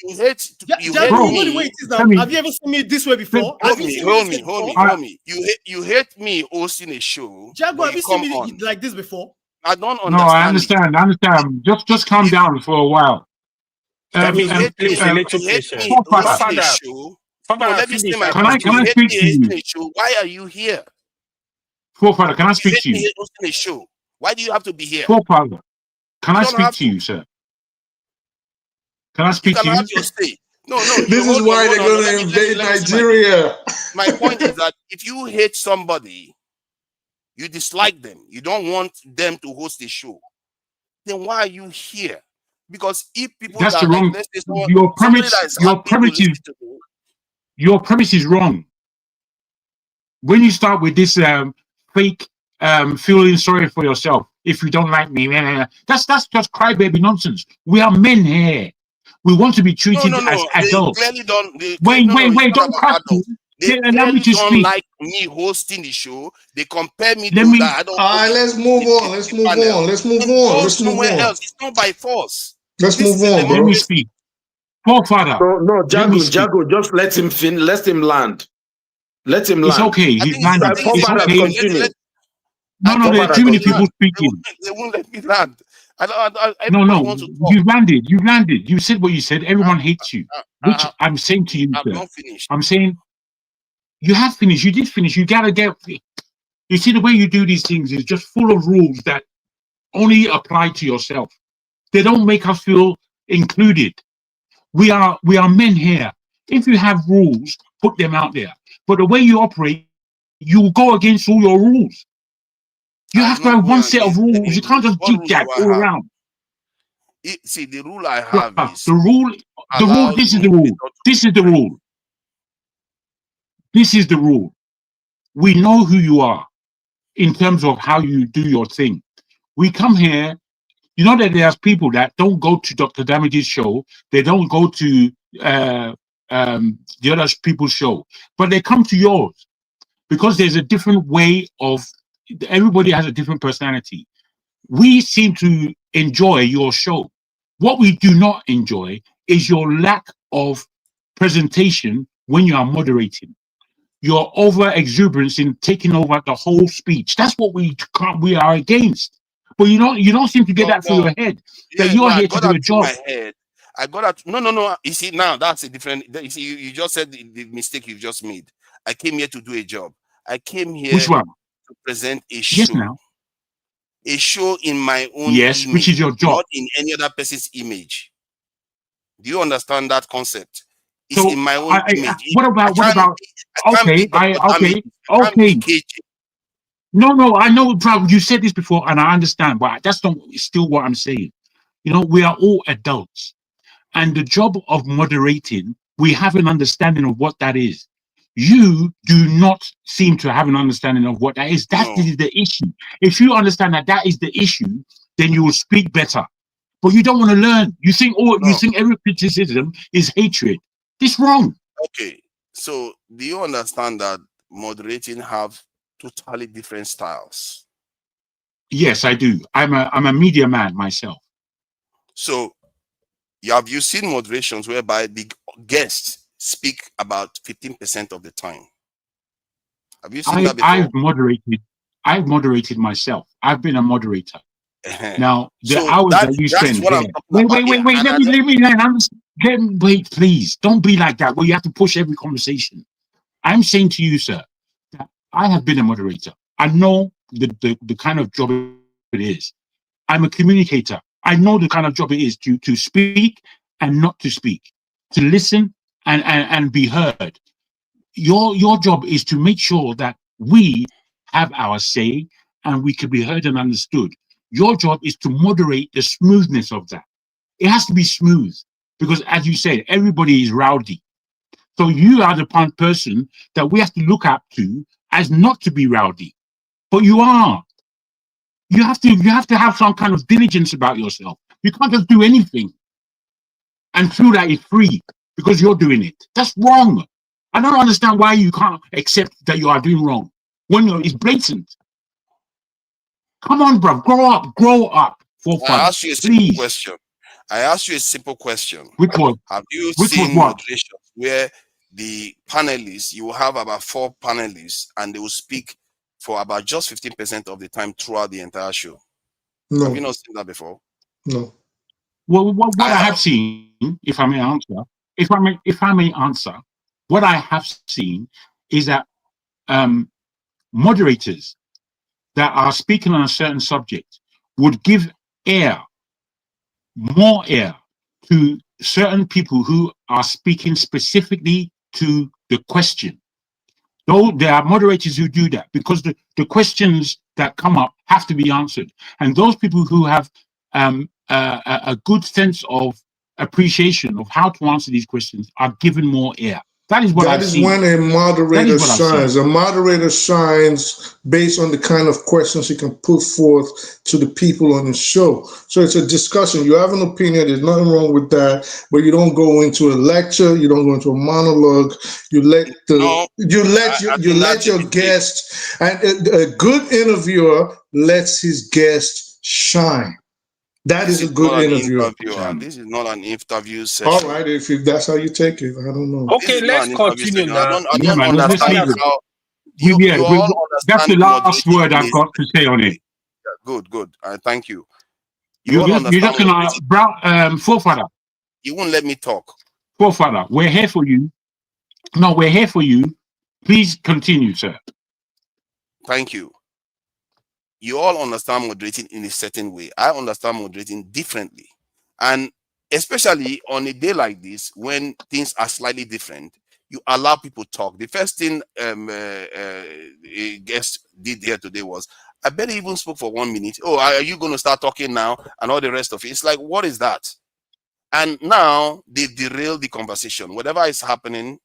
You hate You hate know me. the way it is now. Femi. Have you ever seen me this way before? Hold me. You hate me hosting a show. Jago, but have you come seen me on. like this before? I don't No, I understand. understand. Just calm down for a while. Please, a little patience. Forefather, finish. Can I speak to you? Why are you here? Forefather, can I speak to You you? hate me hosting a show. Why do you have to be here? Forefather, can I You don't speak have to you, sir? Can I speak You to can you? have your say. No. This is why they're going to invade Nigeria. My point is that if you hate somebody, you dislike them, you don't want them to host a show, then why are you here? Because if people That's that the wrong. let's say someone, Your somebody premise. that is Your happy to premise is. listen to me, Your premise is wrong. When you start with this fake feeling sorry for yourself if you don't like me, that's just crybaby nonsense. We are men here. We want to be treated as they adults. clearly don't. Wait! Don't cut me. They Allow me clearly to don't speak. like me hosting the show. They compare me Let to me- that. I don't. All right, let's move on. Let's move on. Let's move Go on. Let's move somewhere on. else. It's not by force. Let's This move is a on, bro. Let me speak. Forefather. No, Let me Jago, speak. just let him let him land. Let him It's land. okay. He's landed. It's Forefathers okay. continue. No, there are too many people speaking. They won't let me land. No, everybody wants to talk. you've landed. You said what you said. Everyone hates you. Which I'm saying to you, I've sir. not finished. I'm saying you have finished. You did finish. You gotta get. You see, the way you do these things is just full of rules that only apply to yourself. They don't make us feel included. We are men here. If you have rules, put them out there. But the way you operate, you will go against all your rules. You have to have one set of rules. You can't just What keep rules that do I all have? around. See, the rule I have is The rule. This is the rule. This is the rule. This is the rule. We know who you are in terms of how you do your thing. We come here. You know that there's people that don't go to Dr. Damage's show. They don't go to the other people's show, but they come to yours because there's a different way of. Everybody has a different personality. We seem to enjoy your show. What we do not enjoy is your lack of presentation when you are moderating. Your over exuberance in taking over the whole speech. That's what we are against. But you don't seem to get that through your head. That you're here to do a job. I got that. No. You see, now that's a different. You see, you just said the mistake you just made. I came here to do a job. I came here Which one? to present a show. Yes, now. A show in my own Yes, image, which is your job. not in any other person's image. Do you understand that concept? It's So in my own image. What about? Okay. No, I know, bro. You said this before, and I understand, but that's not still what I'm saying. You know, we are all adults, and the job of moderating, we have an understanding of what that is. You do not seem to have an understanding of what that is. That is the issue. If you understand that that is the issue, then you will speak better. But you don't want to learn. You think you think every criticism is hatred. This wrong. Okay, so do you understand that moderating have totally different styles? Yes, I do. I'm a media man myself. So have you seen moderations whereby the guests speak about 15% of the time? Have you seen that before? I've moderated myself. I've been a moderator. Now, the hours that you spend there. Wait, please. Don't be like that where you have to push every conversation. I'm saying to you, sir, that I have been a moderator. I know the kind of job it is. I'm a communicator. I know the kind of job it is to speak and not to speak, to listen and be heard. Your job is to make sure that we have our say and we can be heard and understood. Your job is to moderate the smoothness of that. It has to be smooth because, as you said, everybody is rowdy. So you are the person that we have to look up to as not to be rowdy, but you are. You have to have some kind of diligence about yourself. You can't just do anything and feel that it's free because you're doing it. That's wrong. I don't understand why you can't accept that you are doing wrong when it's blatant. Come on, bro. Grow up. I asked you a simple question. I asked you a simple question. Which one? Have you seen moderation where the panelists, you will have about 4 panelists and they will speak for about just 15% of the time throughout the entire show? No. Have you not seen that before? No. Well, what I have seen, if I may answer, what I have seen is that moderators that are speaking on a certain subject would give more air to certain people who are speaking specifically to the question. Though there are moderators who do that because the questions that come up have to be answered. And those people who have a good sense of appreciation of how to answer these questions are given more air. That is what That is when a moderator shines. A moderator shines based on the kind of questions he can put forth to the people on the show. So it's a discussion. You have an opinion. There's nothing wrong with that. But you don't go into a lecture. You don't go into a monologue. You let your guest, and a good interviewer lets his guest shine. That is a good interview. This is not an interview session. All right, if that's how you take it, I don't know. Okay, let's continue now. I don't understand how that's the last word I've got to say on it. Good. Thank you. You're just gonna, forefather. You won't let me talk. Forefather, we're here for you. No, we're here for you. Please continue, sir. Thank you. You all understand moderating in a certain way. I understand moderating differently. And especially on a day like this, when things are slightly different, you allow people to talk. The first thing a guest did here today was, I bet he even spoke for 1 minute. Oh, are you going to start talking now? And all the rest of it. It's like, what is that? And now they've derailed the conversation. Whatever is happening,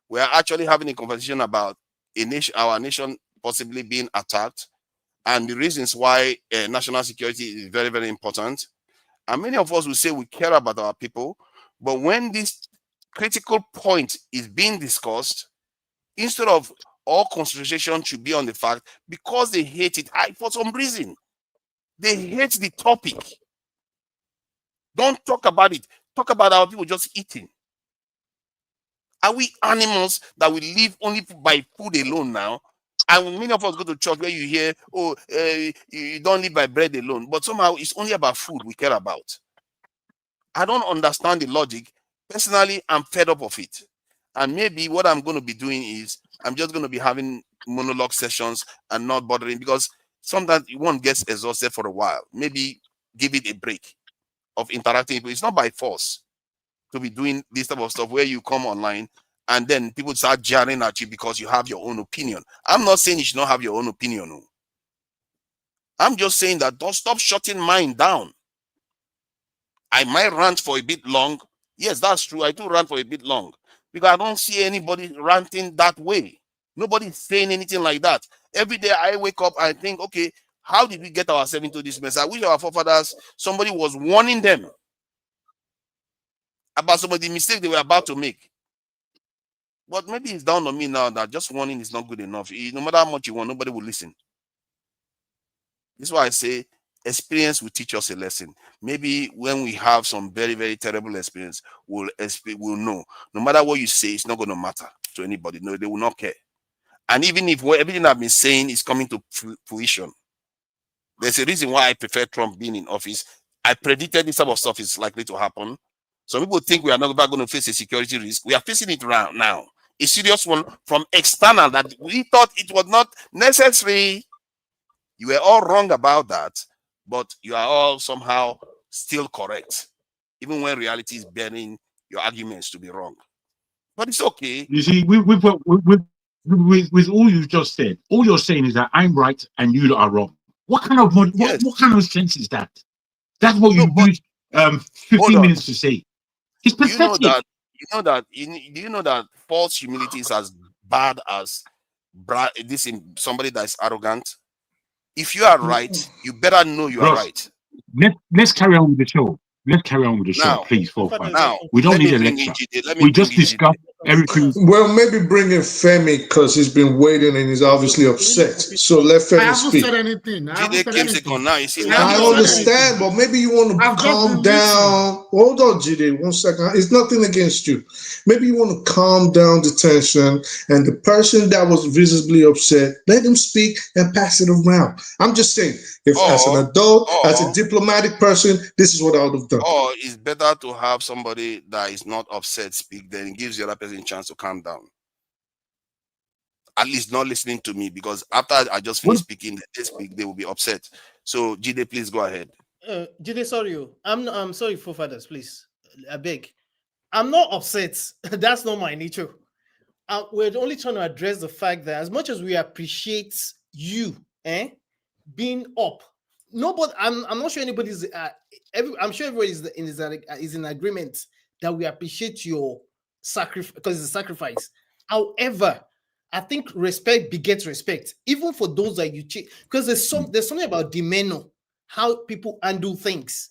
we're actually having a conversation about our nation possibly being attacked, and the reasons why national security is very, very important. And many of us will say we care about our people, but when this critical point is being discussed, instead of all concentration should be on the fact, because they hate it, for some reason, they hate the topic. Don't talk about it. Talk about our people just eating. Are we animals that we live only by food alone now? And when many of us go to church where you hear, oh, you don't live by bread alone. But somehow it's only about food we care about. I don't understand the logic. Personally, I'm fed up of it. And maybe what I'm going to be doing is I'm just going to be having monologue sessions and not bothering, because sometimes one gets exhausted for a while. Maybe give it a break of interacting. It's not by force to be doing this type of stuff where you come online and then people start jarring at you because you have your own opinion. I'm not saying you should not have your own opinion. I'm just saying that don't stop shutting mine down. I might rant for a bit long. Yes, that's true. I do rant for a bit long because I don't see anybody ranting that way. Nobody's saying anything like that. Every day I wake up, I think, okay, how did we get ourselves into this mess? I wish our forefathers, somebody was warning them about some of the mistakes they were about to make. But maybe it's down on me now that just warning is not good enough. No matter how much you want, nobody will listen. This is why I say experience will teach us a lesson. Maybe when we have some very, very terrible experience, we'll know. No matter what you say, it's not going to matter to anybody. No, they will not care. And even if everything I've been saying is coming to fruition, there's a reason why I prefer Trump being in office. I predicted this type of stuff is likely to happen. Some people think we are not going to face a security risk. We are facing it right now. A serious one from external that we thought it was not necessary. You were all wrong about that, but you are all somehow still correct, even when reality is bearing your arguments to be wrong. But it's okay. You see, with all you just said, all you're saying is that I'm right and you are wrong. What kind of what kind of sense is that? That's what you used 15 minutes to say. It's pathetic. Do you know that false humility is as bad as somebody that is arrogant? If you are right, you better know you are right. Let's carry on with the show. Let's carry on with the show, please. Now, we don't need a lecture. We just discuss everything. Well, maybe bring in Femi because he's been waiting and he's obviously upset. So let Femi speak. I haven't said anything. I understand, but maybe you want to calm down. Hold on, Jide, 1 second. It's nothing against you. Maybe you want to calm down the tension, and the person that was visibly upset, let him speak and pass it around. I'm just saying, if as an adult, as a diplomatic person, this is what I would have done. Or it's better to have somebody that is not upset speak, then it gives the other person a chance to calm down. At least not listening to me, because after I just finish speaking, they will be upset. So Jide, please go ahead. Jide, sorry, I'm sorry, forefathers, please. I beg. I'm not upset. That's not my nature. We're only trying to address the fact that as much as we appreciate you being up, nobody, I'm not sure anybody's I'm sure everybody is in agreement that we appreciate your sacrifice, because it's a sacrifice. However, I think respect begets respect, even for those that you cheat, because there's something about demeanor, how people handle things,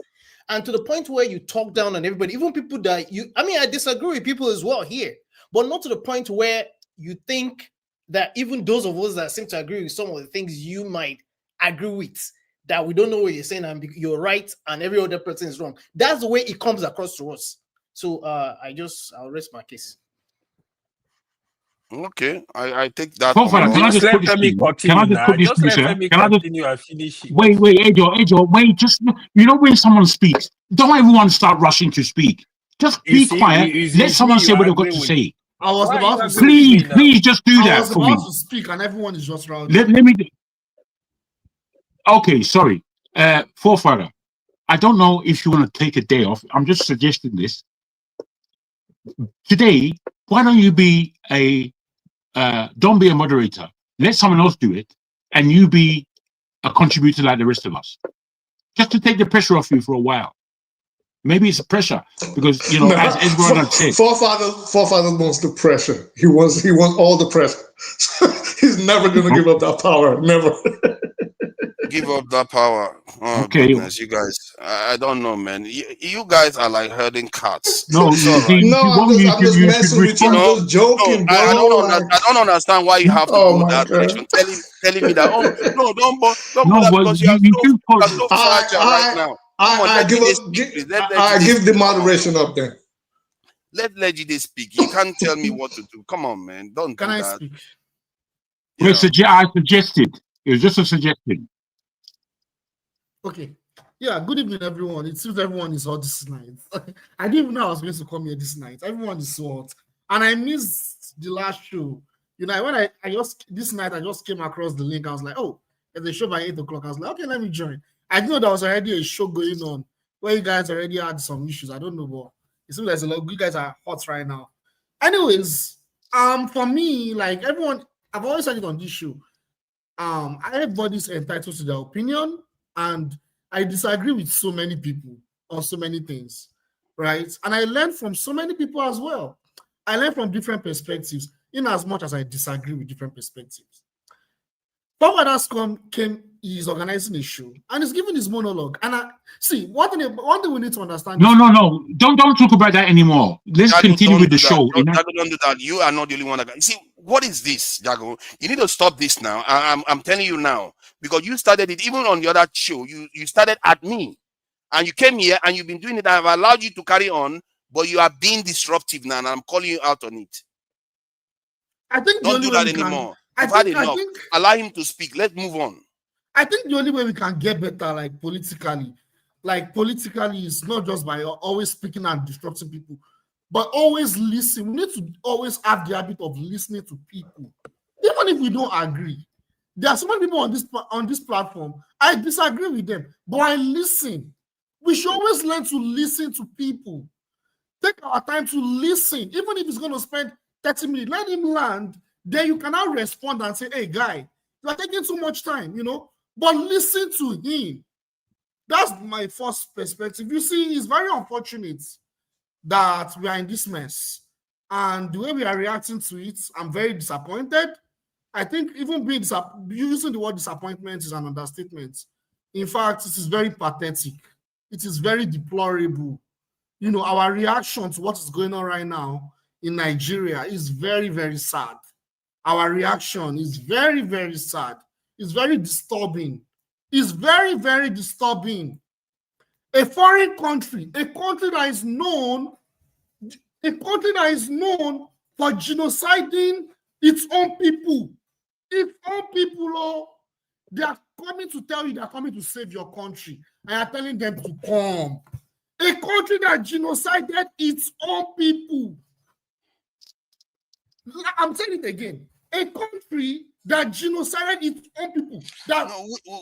and to the point where you talk down on everybody, even people that I disagree with people as well here, but not to the point where you think that even those of us that seem to agree with some of the things you might agree with, that we don't know what you're saying and you're right and every other person is wrong. That's the way it comes across to us. So I'll rest my case. Okay, I take that. Can I just put this through? Wait, Ejo, wait, just, when someone speaks, don't everyone start rushing to speak. Just be quiet. Let someone say what they've got to say. I was about to please just do that for me. I was about to speak and everyone is just around. Let me. Okay, sorry. Forefather, I don't know if you want to take a day off. I'm just suggesting this. Today, why don't you be don't be a moderator. Let someone else do it, and you be a contributor like the rest of us. Just to take the pressure off you for a while. Maybe it's a pressure because as everyone had said, forefather wants the pressure. He wants all the pressure. He's never going to give up that power. Never. Give up that power. Oh, okay, goodness, you guys. I don't know, man. You guys are like herding cats. No, I'm just messing with you. I'm just joking, bro. I don't understand why you have to go that direction. Telling me that. Oh no, don't because you are so fragile right now. I give the moderation up there. Let Jide speak. You can't tell me what to do. Come on, man. Don't do that. Speak? I suggested. It was just a suggestion. Okay. Yeah, good evening, everyone. It seems everyone is hot this night. I didn't even know I was going to come here this night. Everyone is so hot. And I missed the last show. When this night I just came across the link. I was like, oh, there's a show by 8 o'clock. I was like, okay, let me join. I didn't know there was already a show going on where you guys already had some issues. I don't know, but it seems like a lot. You guys are hot right now. Anyways, for me, like everyone, I've always said it on this show. Everybody's entitled to their opinion, and I disagree with so many people on so many things, right? And I learned from so many people as well. I learned from different perspectives, in as much as I disagree with different perspectives. Forwarders came, he's organizing a show, and he's giving his monologue. And I see one thing we need to understand. No. Don't talk about that anymore. Let's Jago, continue with the show. Jago, don't do that. You are not the only one. You see, what is this, Jago? You need to stop this now. I'm telling you now, because you started it even on the other show. You started at me, and you came here and you've been doing it. I've allowed you to carry on, but you are being disruptive now, and I'm calling you out on it. I think don't do that anymore. I've had enough. Allow him to speak. Let's move on. I think the only way we can get better, like politically is not just by always speaking and disrupting people, but always listen. We need to always have the habit of listening to people, even if we don't agree. There are so many people on this platform. I disagree with them, but I listen. We should always learn to listen to people. Take our time to listen, even if it's going to spend 30 minutes. Let him land. Then you can now respond and say, hey, guy, you are taking too much time, but listen to him. That's my first perspective. You see, it's very unfortunate that we are in this mess. And the way we are reacting to it, I'm very disappointed. I think even using the word disappointment is an understatement. In fact, it is very pathetic. It is very deplorable. Our reaction to what is going on right now in Nigeria is very, very sad. Our reaction is very, very sad. It's very disturbing. It's very, very disturbing. A foreign country, a country that is known for genociding its own people. Its own people, they are coming to tell you they are coming to save your country. And you are telling them to come. A country that genocided its own people. I'm saying it again. A country that genocided its own people.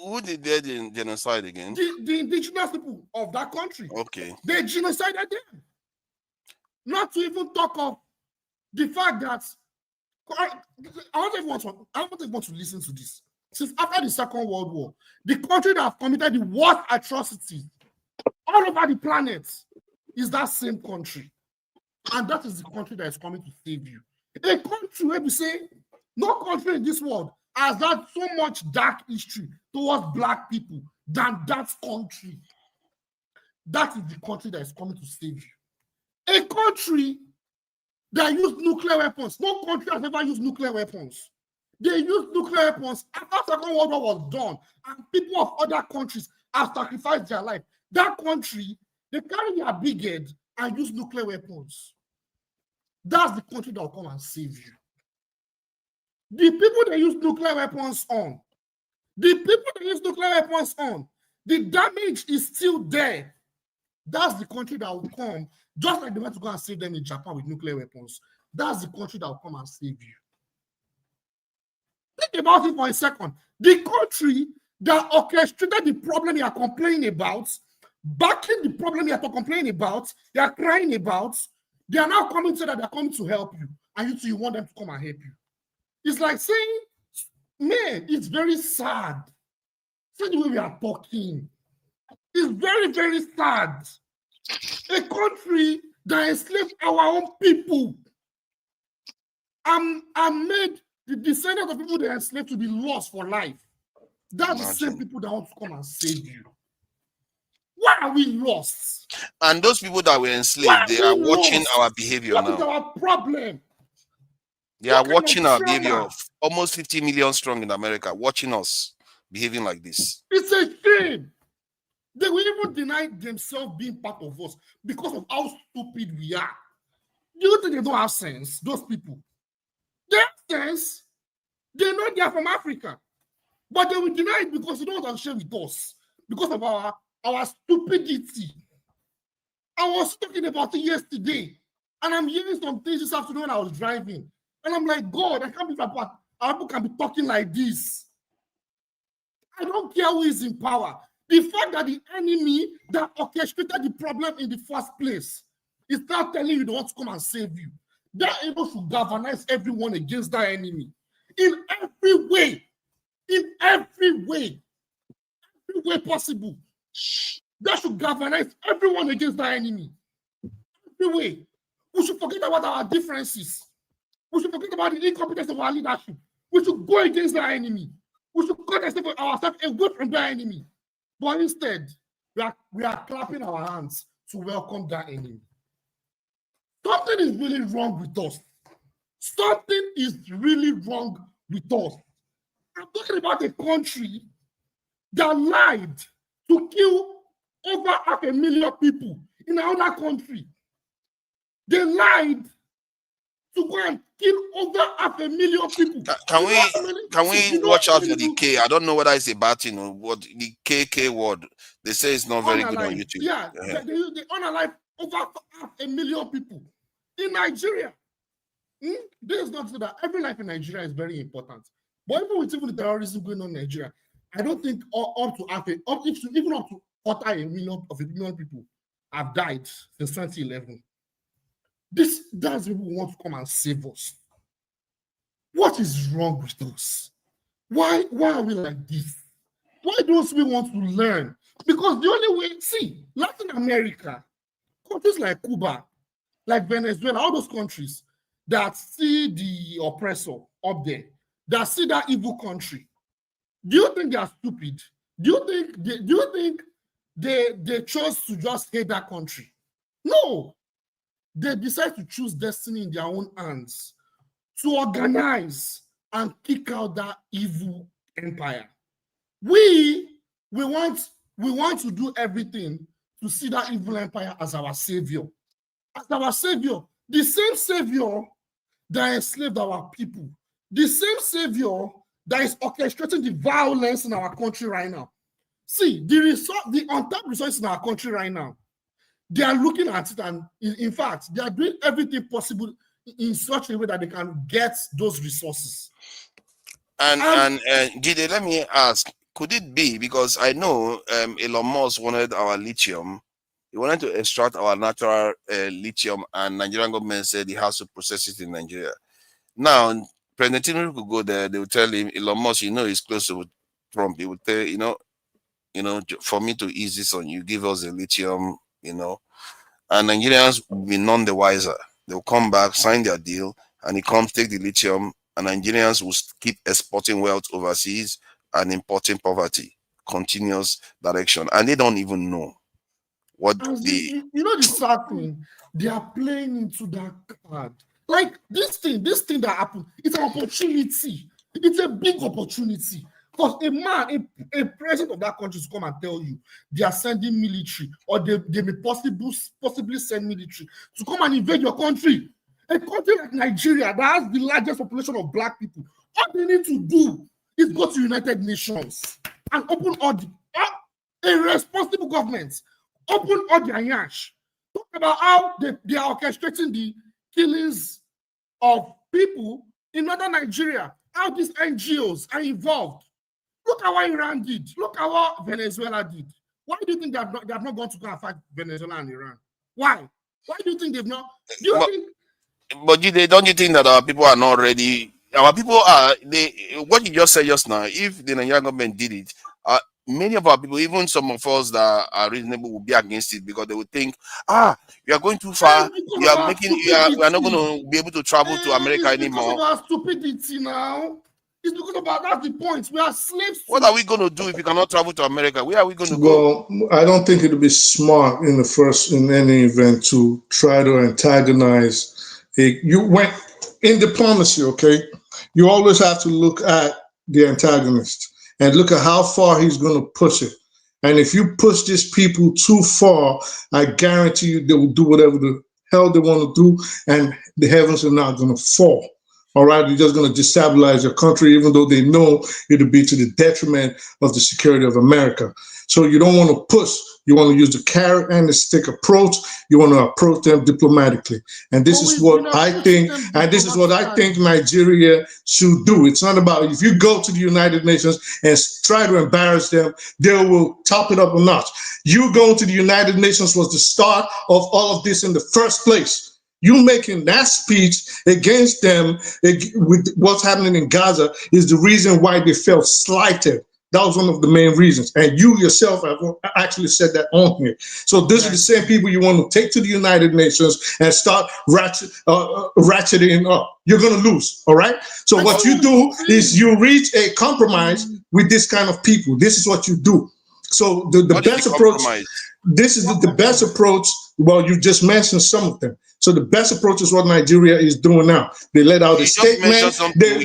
Who did they genocide again? The indigenous people of that country. Okay. They genocided them. Not to even talk of the fact that I want everyone to listen to this. Since after the Second World War, the country that have committed the worst atrocities all over the planet is that same country. And that is the country that is coming to save you. A country where we say, no country in this world has had so much dark history towards black people than that country. That is the country that is coming to save you. A country that used nuclear weapons. No country has ever used nuclear weapons. They used nuclear weapons after the Second World War was done, and people of other countries have sacrificed their life. That country, they carry their big head and use nuclear weapons. That's the country that will come and save you. The people they use nuclear weapons on, the damage is still there. That's the country that will come, just like they went to go and save them in Japan with nuclear weapons. That's the country that will come and save you. Think about it for a second. The country that orchestrated the problem you are complaining about, backing the problem you are complaining about, they are crying about, they are now coming to say that they are coming to help you, and you want them to come and help you. It's like saying, man, it's very sad. See the way we are talking. It's very, very sad. A country that enslaved our own people and made the descendants of people that enslaved to be lost for life. That's the same people that want to come and save you. Why are we lost? And those people that were enslaved, they are watching our behavior now. What is our problem? They are watching our behavior. Almost 50 million strong in America, watching us behaving like this. It's a shame. They will even deny themselves being part of us because of how stupid we are. Do you think they don't have sense, those people? They have sense. They know they are from Africa. But they will deny it because they don't want to share with us. Because of our stupidity. I was talking about it yesterday. And I'm hearing some things this afternoon when I was driving. And I'm like, God, I can't believe our people can be talking like this. I don't care who is in power. The fact that the enemy that orchestrated the problem in the first place is now telling you they want to come and save you. They're able to galvanize everyone against that enemy in every way. in every way possible. That should galvanize everyone against that enemy. Every way. We should forget about our differences. We should forget about the incompetence of our leadership. We should go against that enemy. We should cut ourselves away from that enemy. But instead, we are clapping our hands to welcome that enemy. Something is really wrong with us. Something is really wrong with us. I'm talking about a country that lied to kill over 500,000 people in another country. They lied to go and kill over 500,000 people. Can we watch out for the K? I don't know whether it's a bad thing or what. The KK word, they say it's not very good on YouTube. Yeah, they unalive over 500,000 people in Nigeria. This is not so that every life in Nigeria is very important. But even the terrorism going on in Nigeria, I don't think up to 250,000 people have died since 2011. That's people who want to come and save us. What is wrong with us? Why are we like this? Why don't we want to learn? Because the only way, see, Latin America, countries like Cuba, like Venezuela, all those countries that see the oppressor up there, that see that evil country, do you think they are stupid? Do you think they chose to just hate that country? No. They decide to choose destiny in their own hands to organize and kick out that evil empire. We want to do everything to see that evil empire as our savior. As our savior. The same savior that enslaved our people. The same savior that is orchestrating the violence in our country right now. See, the untapped resources in our country right now, they are looking at it, and in fact, they are doing everything possible in such a way that they can get those resources. And Jide, let me ask, could it be, because I know Elon Musk wanted our lithium, he wanted to extract our natural lithium, and Nigerian government said he has to process it in Nigeria. Now, President Tinubu could go there, they will tell him, Elon Musk, he's close to Trump, he would tell, for me to ease this on you, give us the lithium, and Nigerians will be none the wiser. They'll come back, sign their deal, and he comes, take the lithium, and Nigerians will keep exporting wealth overseas and importing poverty, continuous direction, and they don't even know what the sad thing, they are playing into that card. Like this thing that happened, it's an opportunity. It's a big opportunity. Because a president of that country to come and tell you they are sending military, or they may possibly send military to come and invade your country. A country like Nigeria that has the largest population of black people, all they need to do is go to United Nations and open a responsible government, open all their yash, talk about how they are orchestrating the killings of people in northern Nigeria, how these NGOs are involved. Look at what Iran did. Look at what Venezuela did. Why do you think they have not gone to go and fight Venezuela and Iran? Why? Why do you think they've not? But don't you think that our people are not ready? Our people are, what you just said just now, if the Nigerian government did it, many of our people, even some of us that are reasonable, will be against it, because they would think, you are going too far. We are not going to be able to travel to America anymore. Because of our stupidity now. It's because about that's the point. We are slaves. What are we going to do if we cannot travel to America? Where are we going to go? Well, I don't think it would be smart in any event to try to antagonize. You went in diplomacy, okay? You always have to look at the antagonist and look at how far he's going to push it. And if you push these people too far, I guarantee you they will do whatever the hell they want to do, and the heavens are not going to fall. All right, you're just going to destabilize your country, even though they know it'll be to the detriment of the security of America. So you don't want to push. You want to use the carrot and the stick approach. You want to approach them diplomatically. And this is what I think, Nigeria should do. It's not about, if you go to the United Nations and try to embarrass them, they will top it up a notch. You going to the United Nations was the start of all of this in the first place. You making that speech against them with what's happening in Gaza is the reason why they felt slighted. That was one of the main reasons. And you yourself have actually said that on here. So these are the same people you want to take to the United Nations and start ratcheting up. You're going to lose, all right? So what you do is you reach a compromise with this kind of people. This is what you do. So the best approach, this is the best approach. Well, you just mentioned some of them. So the best approach is what Nigeria is doing now. They let out a statement. They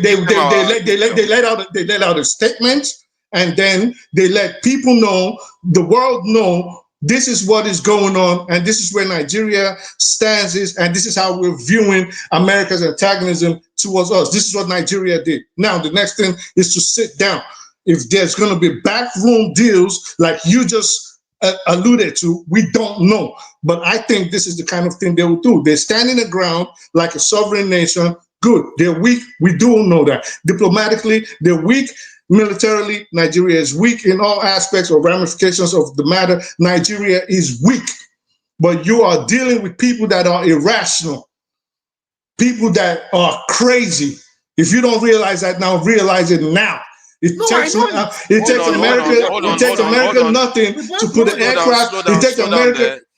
let out a statement, and then they let people know, the world know, this is what is going on, and this is where Nigeria stands, and this is how we're viewing America's antagonism towards us. This is what Nigeria did. Now, the next thing is to sit down. If there's going to be backroom deals like you just alluded to, we don't know. But I think this is the kind of thing they will do. They're standing the ground like a sovereign nation. Good. They're weak. We do know that. Diplomatically, they're weak. Militarily, Nigeria is weak in all aspects or ramifications of the matter. Nigeria is weak. But you are dealing with people that are irrational, people that are crazy. If you don't realize that now, realize it now. It takes America nothing to put an aircraft.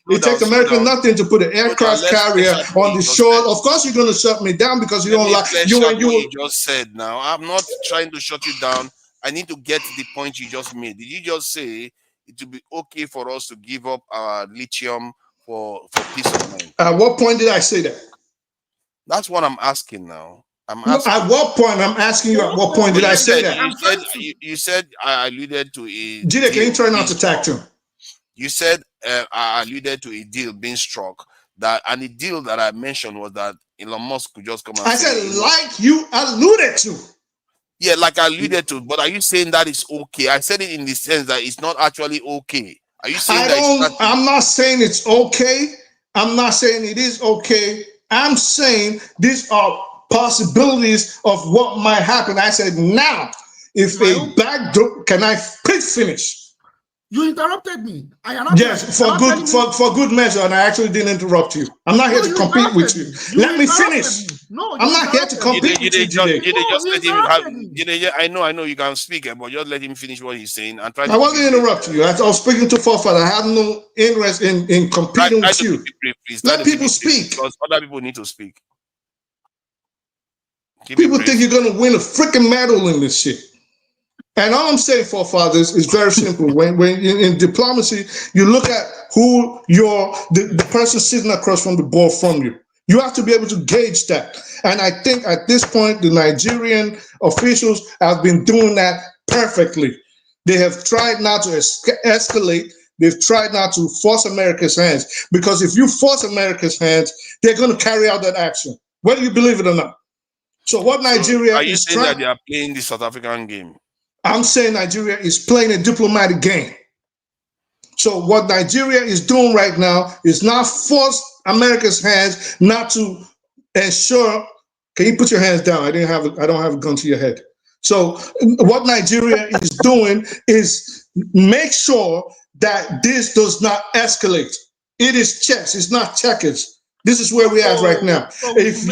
It takes America nothing to put an aircraft carrier on the shore. Of course, you're going to shut me down because you don't like you just said. Now, I'm not trying to shut you down. I need to get the point you just made. Did you just say it would be okay for us to give up our lithium for peace of mind? At what point did I say that? That's what I'm asking now. At what point? I'm asking you. At what point did I say that? You said I alluded to a. Jide, can you try not to attack him? You said I alluded to a deal being struck. And the deal that I mentioned was that Elon Musk could just come and I said, like you alluded to. Yeah, like I alluded to. But are you saying that is okay? I said it in the sense that it's not actually okay. Are you saying I'm not saying it's okay. I'm not saying it is okay. I'm saying these are possibilities of what might happen. I said, now, if a backdoor, can I please finish? You interrupted me. Yes, for good measure, and I actually didn't interrupt you. I'm not here to compete with you. Let me finish. No, I'm not here to compete with you today. I know you can speak, but just let him finish what he's saying and try. I wasn't interrupting you. I was speaking to Forefather. I have no interest in competing with you. Let people speak. Because other people need to speak. People think you're going to win a freaking medal in this shit. And all I'm saying, Forefathers, is very simple. When in diplomacy, you look at who the person sitting across from the board from you. You have to be able to gauge that. And I think at this point, the Nigerian officials have been doing that perfectly. They have tried not to escalate. They've tried not to force America's hands. Because if you force America's hands, they're going to carry out that action, whether you believe it or not. So what Nigeria are you is saying trying, that they are playing the South African game? I'm saying Nigeria is playing a diplomatic game. So what Nigeria is doing right now is not force America's hands, not to ensure. Can you put your hands down? I don't have a gun to your head. So what Nigeria is doing is make sure that this does not escalate. It is chess. It's not checkers. This is where we're at right now. If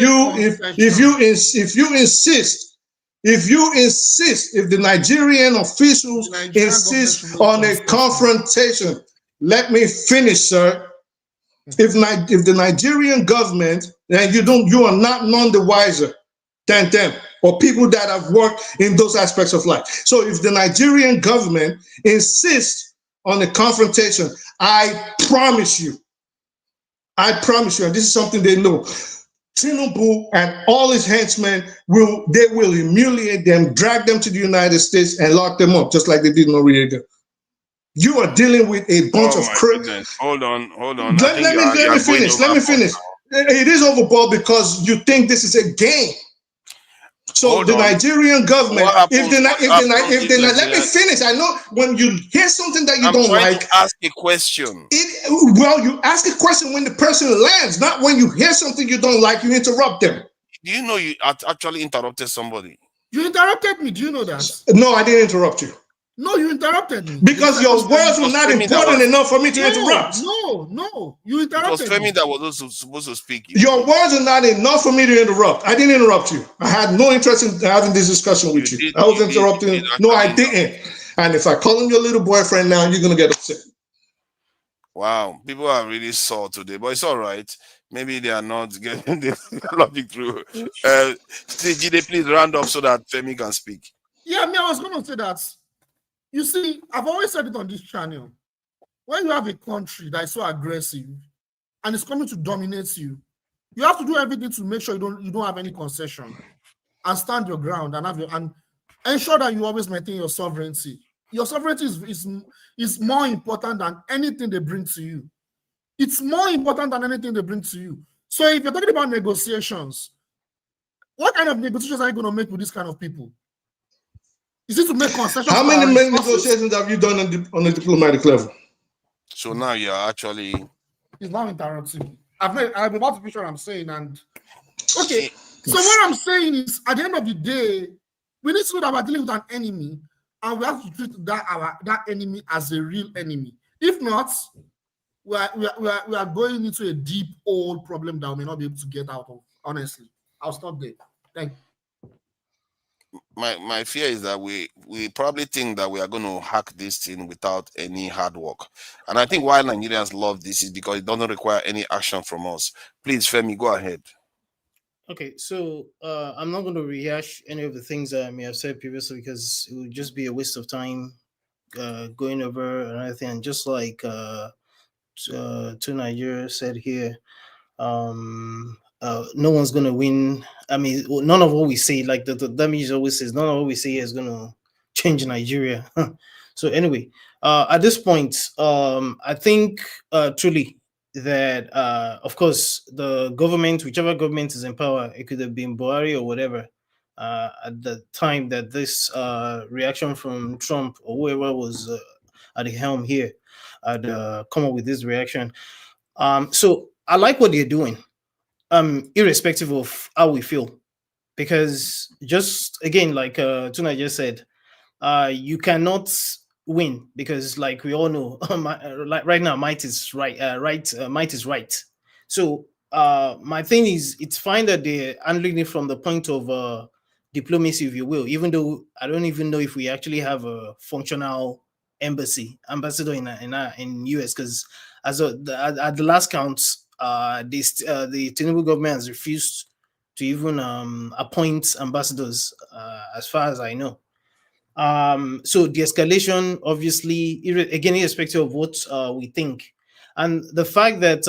the Nigerian officials insist on a confrontation, let me finish, sir. If the Nigerian government, and you are not none the wiser than them or people that have worked in those aspects of life. So if the Nigerian government insists on a confrontation, I promise you, and this is something they know, Tinubu and all his henchmen will humiliate them, drag them to the United States and lock them up, just like they did Noriega. You are dealing with a bunch of crazy. Hold on. Let me finish. It is overboard because you think this is a game. So the Nigerian government, let me finish. I know when you hear something that you don't like, ask a question. You ask a question when the person lands, not when you hear something you don't like, you interrupt them. Do you know you actually interrupted somebody? You interrupted me. Do you know that? No, I didn't interrupt you. No, you interrupted me. Because your words were not important enough for me to interrupt. No, you It was interrupted Femi me. that was also supposed to speak. Your words are not enough for me to interrupt. I didn't interrupt you. I had no interest in having this discussion with you. I was interrupting. No, I didn't. And if I call him your little boyfriend now, you're going to get upset. Wow, people are really sore today, but it's all right. Maybe they are not getting the logic through. Jide, please round up so that Femi can speak. Yeah, I was going to say that. You see, I've always said it on this channel. When you have a country that is so aggressive and it's coming to dominate you, you have to do everything to make sure you don't have any concession and stand your ground and ensure that you always maintain your sovereignty. Your sovereignty is more important than anything they bring to you. It's more important than anything they bring to you. So if you're talking about negotiations, what kind of negotiations are you going to make with this kind of people? Is it to make concessions? How many negotiations have you done on the diplomatic level? So now you're actually... He's now interrupting. I'm about to finish what I'm saying. And okay, so what I'm saying is, at the end of the day, we need to know that we're dealing with an enemy, and we have to treat that enemy as a real enemy. If not, we are going into a deep old problem that we may not be able to get out of. Honestly, I'll stop there. Thank you. My fear is that we probably think that we are going to hack this thing without any hard work. And I think why Nigerians love this is because it doesn't require any action from us. Please, Femi, go ahead. Okay, so I'm not going to rehash any of the things that I may have said previously because it would just be a waste of time going over another thing. And just like to Nigeria said here, no one's gonna win. I mean, none of what we say, like the damage always says, none of what we say is gonna change Nigeria. So anyway, at this point, I think truly that of course the government, whichever government is in power, it could have been Buhari or whatever, at the time that this reaction from Trump or whoever was at the helm here had come up with this reaction. So I like what they're doing. Irrespective of how we feel, because just again, like Tuna just said, you cannot win because, like we all know, like right now, might is right. Might is right. So my thing is, it's fine that they're handling it from the point of diplomacy, if you will. Even though I don't even know if we actually have a functional ambassador in US, because at the last count. The Tinubu government has refused to even appoint ambassadors, as far as I know. So the escalation, obviously, again, irrespective of what we think, and the fact that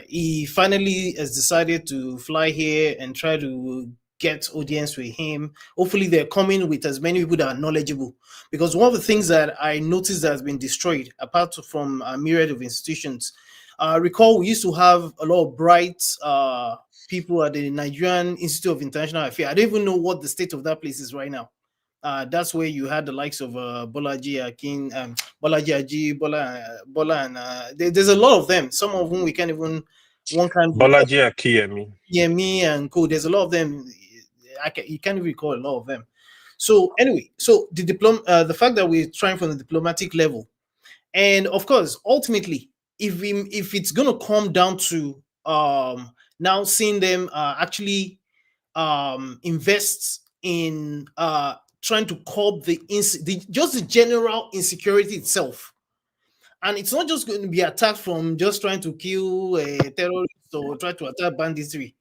he finally has decided to fly here and try to get audience with him. Hopefully, they're coming with as many people that are knowledgeable. Because one of the things that I noticed that has been destroyed, apart from a myriad of institutions. Recall we used to have a lot of bright people at the Nigerian Institute of International Affairs. I don't even know what the state of that place is right now. That's where you had the likes of Bolaji Akin, Bolaji Aji, Bola, and there's a lot of them. Some of whom we can't even Bolaji Akiyemi. Yemi and co. There's a lot of them. You can't even recall a lot of them. So anyway, so the fact that we're trying from the diplomatic level, and of course, ultimately. If it's gonna come down to now seeing them actually invest in trying to curb just the general insecurity itself, and it's not just going to be attacked from just trying to kill terrorists or try to attack banditry.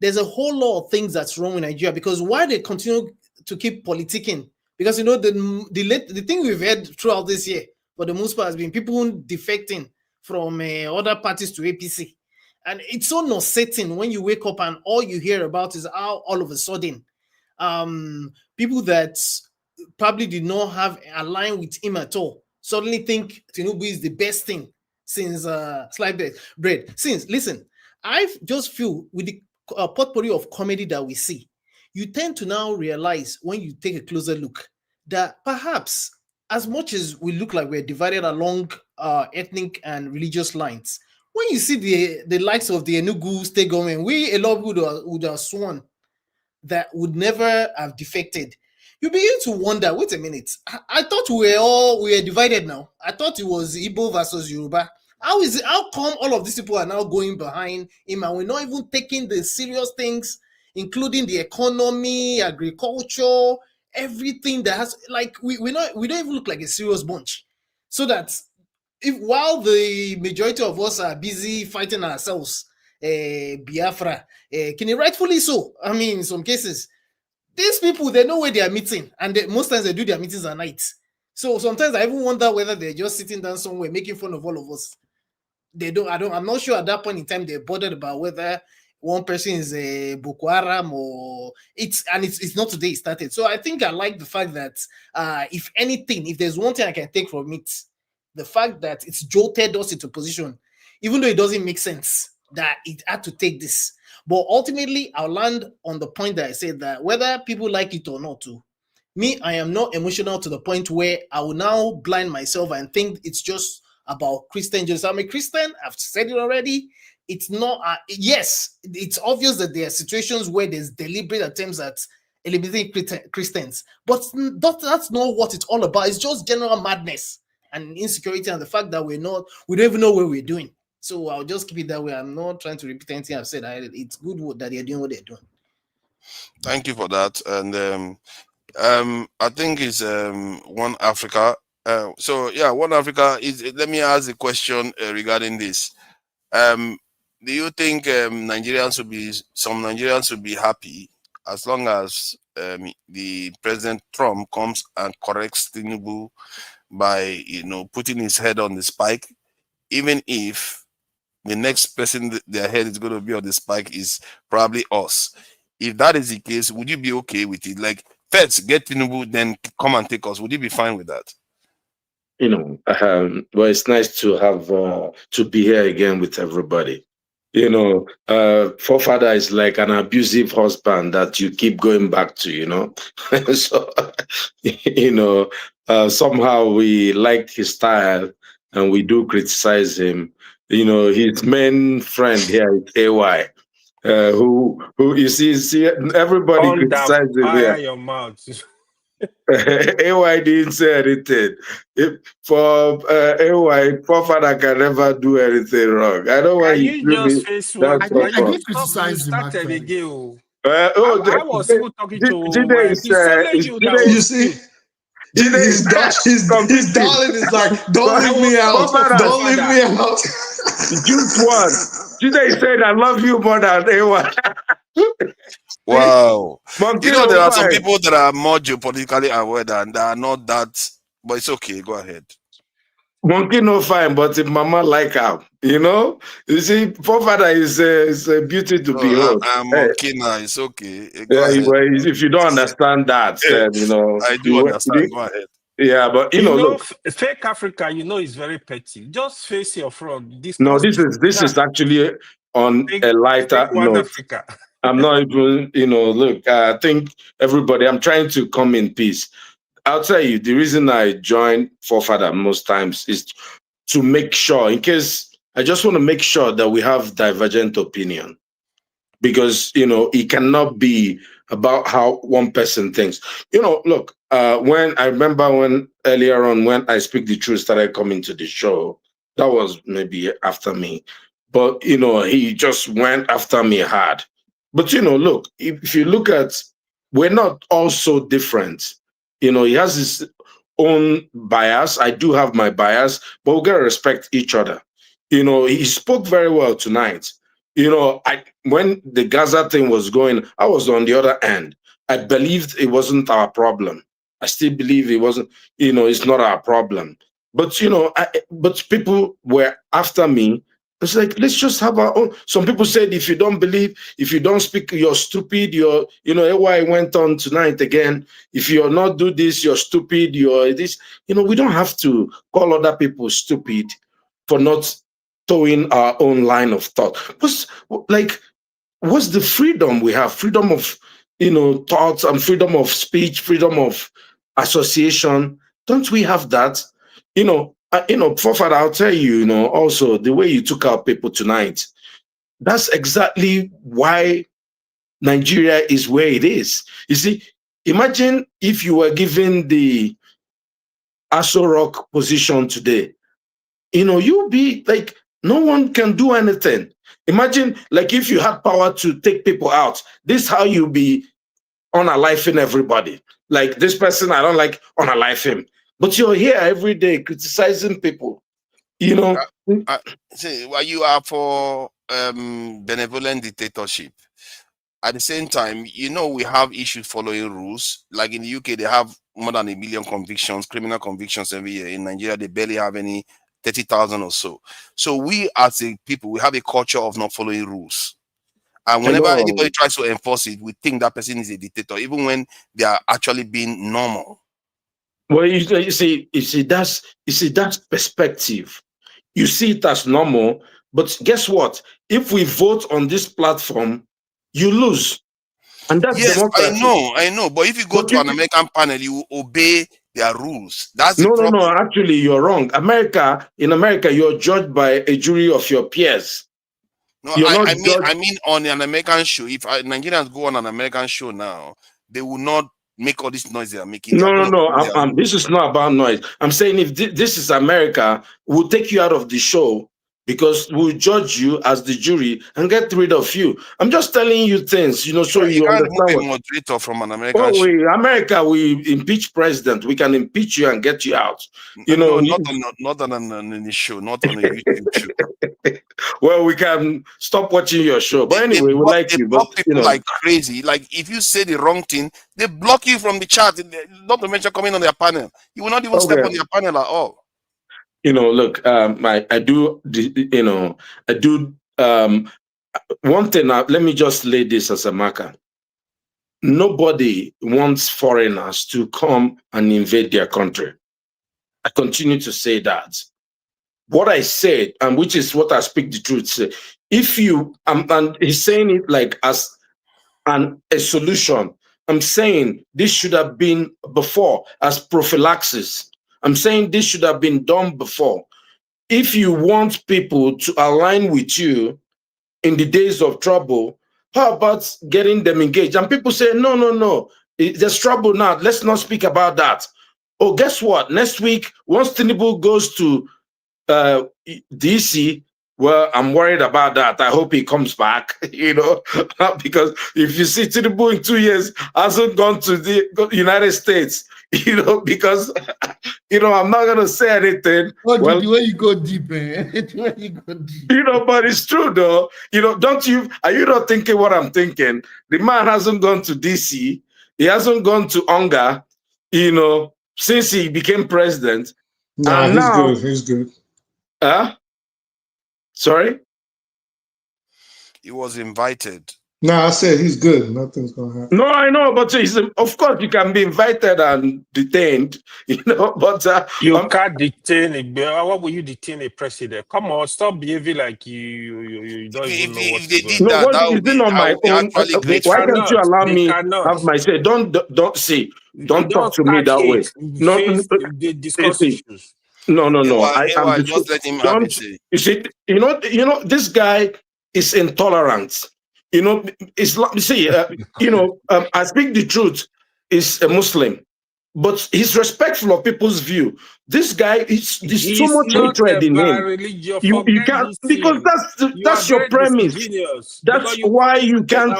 There's a whole lot of things that's wrong with Nigeria because why they continue to keep politicking, because you know the thing we've heard throughout this year for the most part has been people defecting from other parties to APC. And it's so unsettling when you wake up and all you hear about is how all of a sudden people that probably did not have aligned with him at all suddenly think Tinubu is the best thing since sliced bread. Listen, I just feel with the potpourri of comedy that we see, you tend to now realize when you take a closer look that perhaps as much as we look like we're divided along ethnic and religious lines, when you see the likes of the Enugu state government, a lot of people would have sworn that would never have defected. you begin to wonder, wait a minute, I thought we were divided now. I thought it was Igbo versus Yoruba. How is it? How come all of these people are now going behind him and we're not even taking the serious things, including the economy, agriculture, everything that has, like, we don't even look like a serious bunch. So that while the majority of us are busy fighting ourselves, Biafra, rightfully so. I mean, in some cases, these people, they know where they are meeting, and most times they do their meetings at night. So sometimes I even wonder whether they're just sitting down somewhere making fun of all of us. I'm not sure at that point in time they're bothered about whether one person is a Boko Haram or it's not today it started. So I think I like the fact that if anything, if there's one thing I can take from it, the fact that it's jolted us into position, even though it doesn't make sense that it had to take this. But ultimately, I'll land on the point that I said that whether people like it or not, me, I am not emotional to the point where I will now blind myself and think it's just about Christian genocide. I'm a Christian. I've said it already. It's not. Yes, it's obvious that there are situations where there's deliberate attempts at eliminating Christians, but that's not what it's all about. It's just general madness and insecurity, and the fact that we don't even know what we're doing. So I'll just keep it that way. I'm not trying to repeat anything I've said. It's good that they're doing what they're doing. Thank you for that. And I think it's One Africa. So yeah, One Africa is. Let me ask a question regarding this. Do you think some Nigerians will be happy as long as the President Trump comes and corrects Tinubu by putting his head on the spike, even if the next person their head is going to be on the spike is probably us? If that is the case, would you be okay with it? Like, first get Tinubu, then come and take us. Would you be fine with that? Well, it's nice to have to be here again with everybody. Forefather is like an abusive husband that you keep going back to. So somehow we like his style and we do criticize him. His main friend here is AY, who you see everybody criticizes him here. Your mouth. AY didn't say anything. For AY, Forefather can never do anything wrong. I don't know why you just face what I didn't criticize him. started again. I was even talking to you see. His darling is like, don't leave me out. Don't leave me out. Just one. Jide said, I love you more than anyone. Wow. There are some people that are more geopolitically aware than that are not that, but it's okay. Go ahead. Monkey no fine, but if mama like her, you see, Forefather is a beauty to behold. Monkey now, it's okay. If you don't understand that, I do understand. Go ahead. Yeah, but look, fake Africa, is very petty. Just face your front. This is actually on a lighter note. I'm not even, look, I think everybody, I'm trying to come in peace. I'll tell you, the reason I join Forefather most times is to make sure, I just want to make sure that we have divergent opinion. Because, it cannot be about how one person thinks. Look, when I remember when earlier on, when I Speak the Truth started coming to the show, that was maybe after me. But, he just went after me hard. But, look, if you look at, we're not all so different. He has his own bias. I do have my bias, but we're going to respect each other. He spoke very well tonight. When the Gaza thing was going, I was on the other end. I believed it wasn't our problem. I still believe it wasn't, it's not our problem. But, but people were after me. It's like, let's just have our own. Some people said, if you don't believe, if you don't speak, you're stupid. AY went on tonight again. If you're not do this, you're stupid. You're this. We don't have to call other people stupid for not towing our own line of thought. What's the freedom we have? Freedom of, thoughts and freedom of speech, freedom of association. Don't we have that? Forefather, I'll tell you, also the way you took out people tonight, that's exactly why Nigeria is where it is. You see, Imagine if you were given the Aso Rock position today. You'll be like, no one can do anything. Imagine, like, if you had power to take people out, this is how you'll be unaliving everybody. Like, this person, I don't like, unalive him. But you're here every day criticizing people. See, well, you are for benevolent dictatorship. At the same time, we have issues following rules. Like in the UK, they have more than 1 million convictions, criminal convictions every year. In Nigeria, they barely have any, 30,000 or so. So we as a people, we have a culture of not following rules. And whenever anybody tries to enforce it, we think that person is a dictator, even when they are actually being normal. Well, you see, that's perspective. You see it as normal, but guess what? If we vote on this platform, you lose. And that's democracy. I know. But if you go to an American panel, you obey their rules. That's the problem. No, actually, you're wrong. In America, you're judged by a jury of your peers. No, I mean on an American show. If Nigerians go on an American show now, they will not make all this noise they are making. No. This is not about noise. I'm saying if this is America, we'll take you out of the show because we'll judge you as the jury and get rid of you. I'm just telling you things, so you can't understand. Move a moderator from an American show. America, we impeach president. We can impeach you and get you out. Not on any show, not on a YouTube show. Well, we can stop watching your show. But anyway, we like you. Block people like crazy. Like if you say the wrong thing, they block you from the chat. Not to mention coming on their panel. You will not even step on their panel at all. Look, I do one thing. Let me just lay this as a marker. Nobody wants foreigners to come and invade their country. I continue to say that. What I said, and which is what I speak the truth, if you, and he's saying it like as a solution. I'm saying this should have been before as prophylaxis. I'm saying this should have been done before. If you want people to align with you in the days of trouble, how about getting them engaged? And people say, no, there's trouble now. Let's not speak about that. Oh, guess what? Next week, once Tinubu goes to DC, well, I'm worried about that. I hope he comes back, because if you see Tinubu in 2 years hasn't gone to the United States, because, I'm not going to say anything. The way you go deep, the way you go deep. But it's true, though. Are you not thinking what I'm thinking? The man hasn't gone to DC. He hasn't gone to UNGA, since he became president. No, he's good. Sorry? He was invited. No, I said he's good. Nothing's going to happen. No, I know, but of course you can be invited and detained, but... you can't detain why would you detain a president? Come on, stop behaving like you don't even know what they did that would be on my own. Why can't you allow me have my say? Don't talk to me that way. No, they discuss issues. No. I'm just let him have it. You see, this guy is intolerant. It's like, I speak the truth. Is a Muslim, but he's respectful of people's view. This guy there's so much hatred in him. You can't, because that's your premise. That's why you can't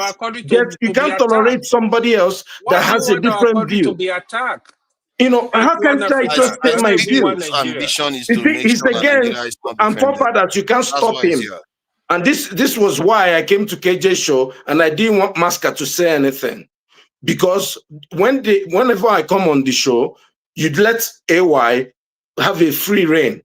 tolerate somebody else that has a different view. How can I just say my view? He's again, and forefathers, you can't stop him. And this was why I came to KJ show, and I didn't want Masca to say anything. Because whenever I come on the show, you'd let AY have a free reign.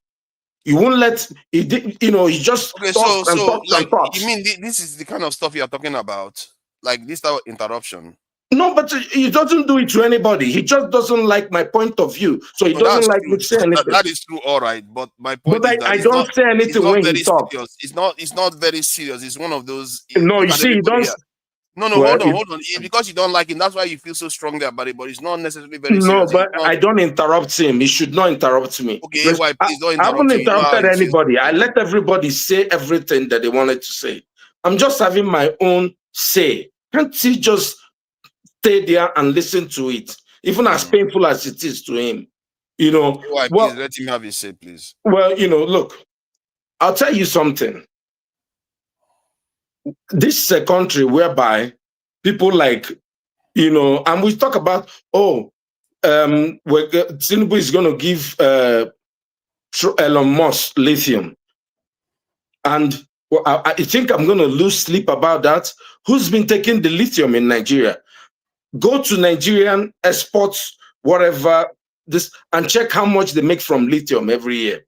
You won't let he just talks and talks. You mean this is the kind of stuff you're talking about? Like this type of interruption? No, but he doesn't do it to anybody. He just doesn't like my point of view. So he doesn't like me say anything. That is true, all right. But my point is that I don't say anything when he talks. It's not very serious. It's one of those. No, you see, he don't. No, hold on. Because you don't like him, that's why you feel so strongly about it. But it's not necessarily very serious. No, but I don't interrupt him. He should not interrupt me. Okay, please don't interrupt. I haven't interrupted anybody. I let everybody say everything that they wanted to say. I'm just having my own say. Can't he just stay there and listen to it, even as painful as it is to him. You know, Why, well, please let him have his say, please. well, you know, look, I'll tell you something. This is a country whereby people like, you know, and we talk about, Tinubu is going to give Elon Musk lithium. And I think I'm going to lose sleep about that. Who's been taking the lithium in Nigeria? Go to Nigerian exports, whatever, this, and check how much they make from lithium every year.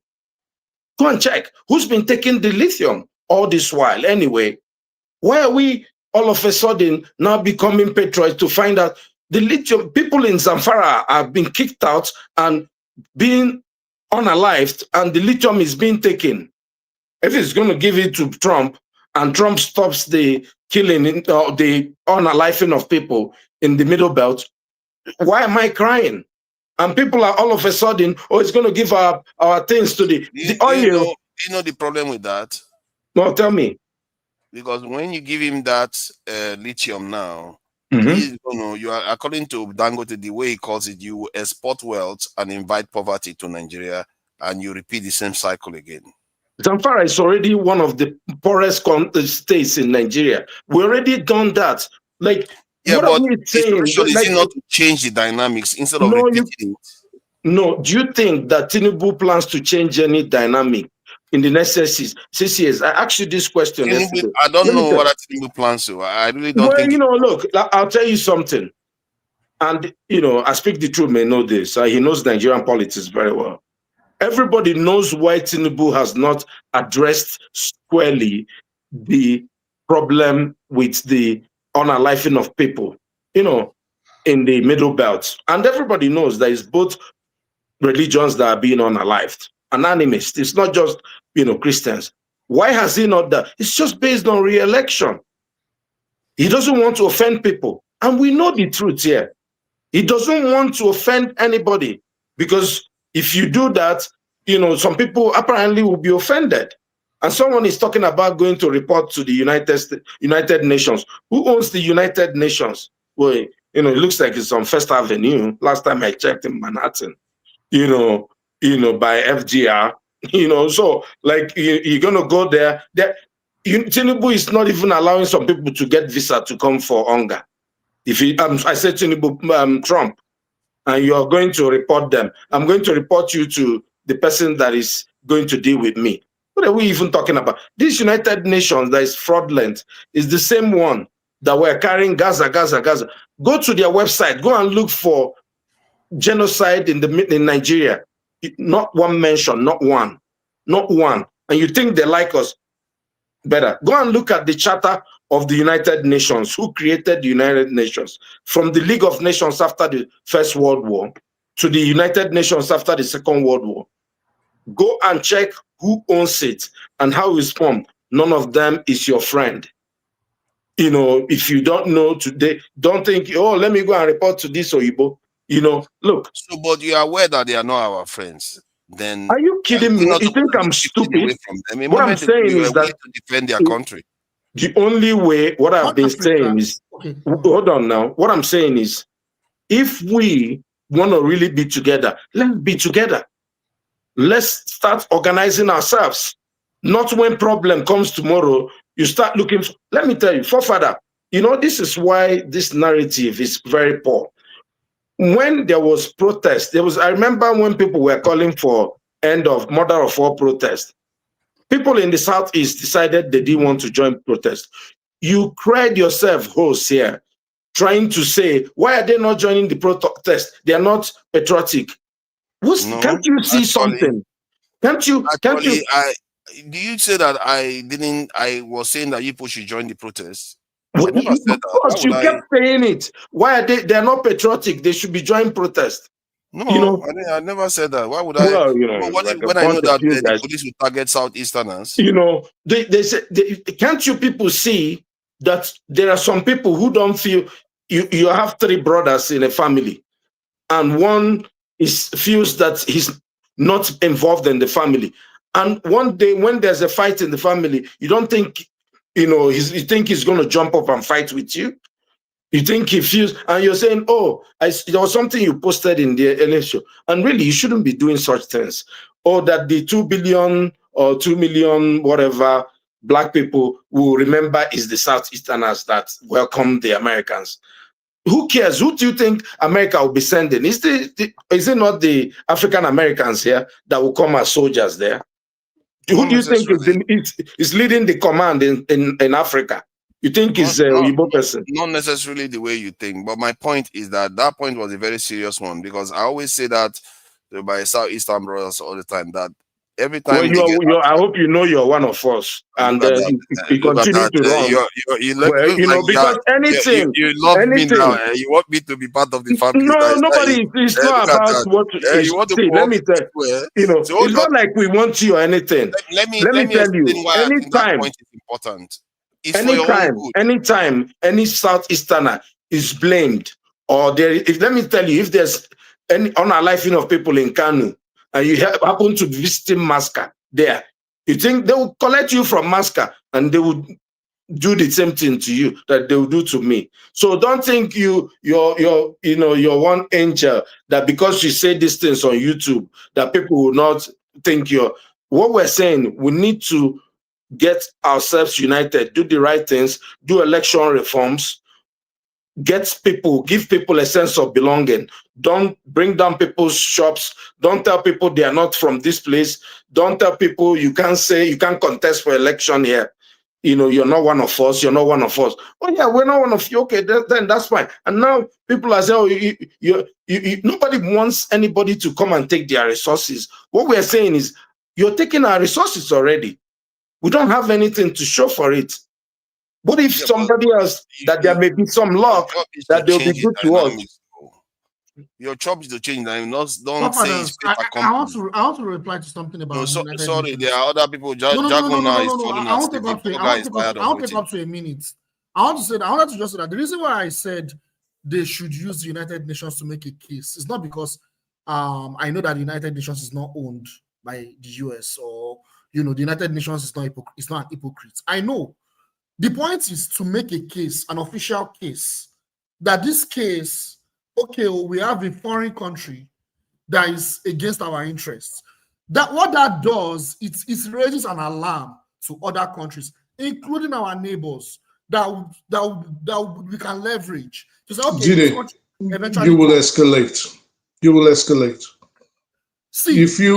Go and check. Who's been taking the lithium all this while? Anyway, why are we all of a sudden now becoming patriots to find out the lithium? People in Zamfara have been kicked out and being unalived, and the lithium is being taken. If it's going to give it to Trump, and Trump stops the killing, the unaliving of people in the Middle Belt, why am I crying? And people are all of a sudden, it's going to give our things to the oil. You know the problem with that? No, tell me. Because when you give him that lithium now, Mm-hmm. you are, according to Dangote, the way he calls it, you export wealth and invite poverty to Nigeria, and you repeat the same cycle again. Zamfara is already one of the poorest states in Nigeria. We already done that. Like, yeah, what but are we saying? is it not to change the dynamics instead of repeating it? No, do you think that Tinubu plans to change any dynamic in the next 6 years? I asked you this question yesterday. I don't know what Tinubu plans to. I really don't think. Well, you know, look, I'll tell you something. And, you know, I speak the truth, may know this. He knows Nigerian politics very well. Everybody knows why Tinubu has not addressed squarely the problem with the unaliving of people, you know, in the Middle Belt. And everybody knows that it's both religions that are being unalived, anonymous. It's not just, you know, Christians. Why has he not done? It's just based on re-election. He doesn't want to offend people. And we know the truth here. He doesn't want to offend anybody, because if you do that, you know, some people apparently will be offended. And someone is talking about going to report to the United Nations. Who owns the United Nations? Well, you know, it looks like it's on First Avenue. Last time I checked in Manhattan, you know, by FGR, you know, so like you're going to go there. Tinubu is not even allowing some people to get visa to come for hunger. If I said Tinubu, Trump, and you are going to report them, I'm going to report you to the person that is going to deal with me. What are we even talking about? This United Nations that is fraudulent is the same one that we're carrying Gaza. Go to their website, go and look for genocide in Nigeria. Not one mention, not one. And you think they like us better. Go and look at the Charter of the United Nations. Who created the United Nations? From the League of Nations after the First World War to the United Nations after the Second World War. Go and check who owns it and how it's formed. None of them is your friend. You know, if you don't know today, don't think, let me go and report to this Oyibo. You know, look. So, but you are aware that they are not our friends. Then are you kidding me? You think I'm stupid? What I'm saying is that to defend their country. The only way, what I've been saying is, hold on now. What I'm saying is, if we want to really be together, let's be together. Let's start organizing ourselves. Not when problem comes tomorrow, you start looking. Let me tell you, forefather, you know, this is why this narrative is very poor. When there was protest, I remember when people were calling for end of murder of all protest. People in the Southeast decided they didn't want to join protest. You cried yourself hoarse here, trying to say, why are they not joining the protest? They are not patriotic. Can't you see something? Can't you? Do you say that I was saying that people should join the protest? Of course, you kept saying it. Why are they're not patriotic? They should be joining protest. No, you know, I never said that. Why would I? Well, you know, when I know that the police will target Southeasterners, you know, they say, can't you people see that there are some people who don't feel you have 3 brothers in a family, and one feels that he's not involved in the family, and one day when there's a fight in the family, you don't think, you know, you think he's going to jump up and fight with you. You think he feels, and you're saying, oh, there was something you posted in the earlier show, and really you shouldn't be doing such things. Or that the 2 billion or 2 million, whatever, black people will remember is the Southeasterners that welcomed the Americans. Who cares? Who do you think America will be sending? Is it not the African Americans here that will come as soldiers there? Who do you think is leading the command in Africa? You think it's a Igbo person? Not necessarily the way you think, but my point is that point was a very serious one, because I always say that to my Southeastern brothers all the time, that every time I hope you know you're one of us, and you continue to run. Because anything you love anything, me now. You want me to be part of the family. No, nobody. It's not about what is. See, let me tell you. So it's not like we want you or anything. Let me tell you. Anytime point is important. Anytime any Southeasterner is blamed, or let me tell you, if there's any unaliving of people in Kanu, and you happen to be visiting Masca there, you think they will collect you from Masca and they would do the same thing to you that they will do to me? So don't think you're one angel, that because you say these things on YouTube that people will not think you're. What we're saying, we need to get ourselves united, do the right things, do election reforms, give people a sense of belonging. Don't bring down people's shops. Don't tell people they are not from this place. Don't tell people you can't contest for election here. You're not one of us. You're not one of us. Oh yeah, we're not one of you. Okay, then that's fine. And now people are saying, oh, nobody wants anybody to come and take their resources. What we're saying is, you're taking our resources already. We don't have anything to show for it. What if somebody else, that there may be some luck that they'll be good to us? Your job is to change that. Don't say it's I want to reply to something about. No, sorry, there are other people. I won't take up to a minute. I wanted to just say that the reason why I said they should use the United Nations to make a case is not because I know that the United Nations is not owned by the US, or the United Nations is not an hypocrite. I know. The point is to make a case, an official case, that this case, okay, we have a foreign country that is against our interests. That what that does, it raises an alarm to other countries, including our neighbors, that we can leverage to say, okay, eventually you will escalate. You will escalate. See, if you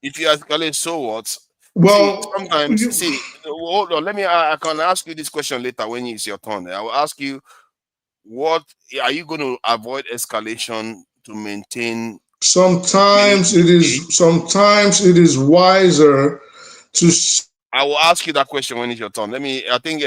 escalate, so what? Well, sometimes hold on. I can ask you this question later when it's your turn. I will ask you, what are you going to avoid escalation to maintain? Sometimes it is wiser to. I will ask you that question when it's your turn. I think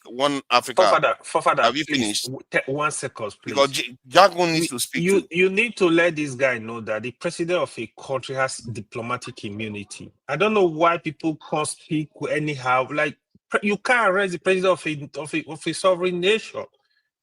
one Africa. Father, have you finished? 1 second, please. Because Jagun needs to speak. You need to let this guy know that the president of a country has diplomatic immunity. I don't know why people can't speak anyhow. Like, you can't arrest the president of a sovereign nation.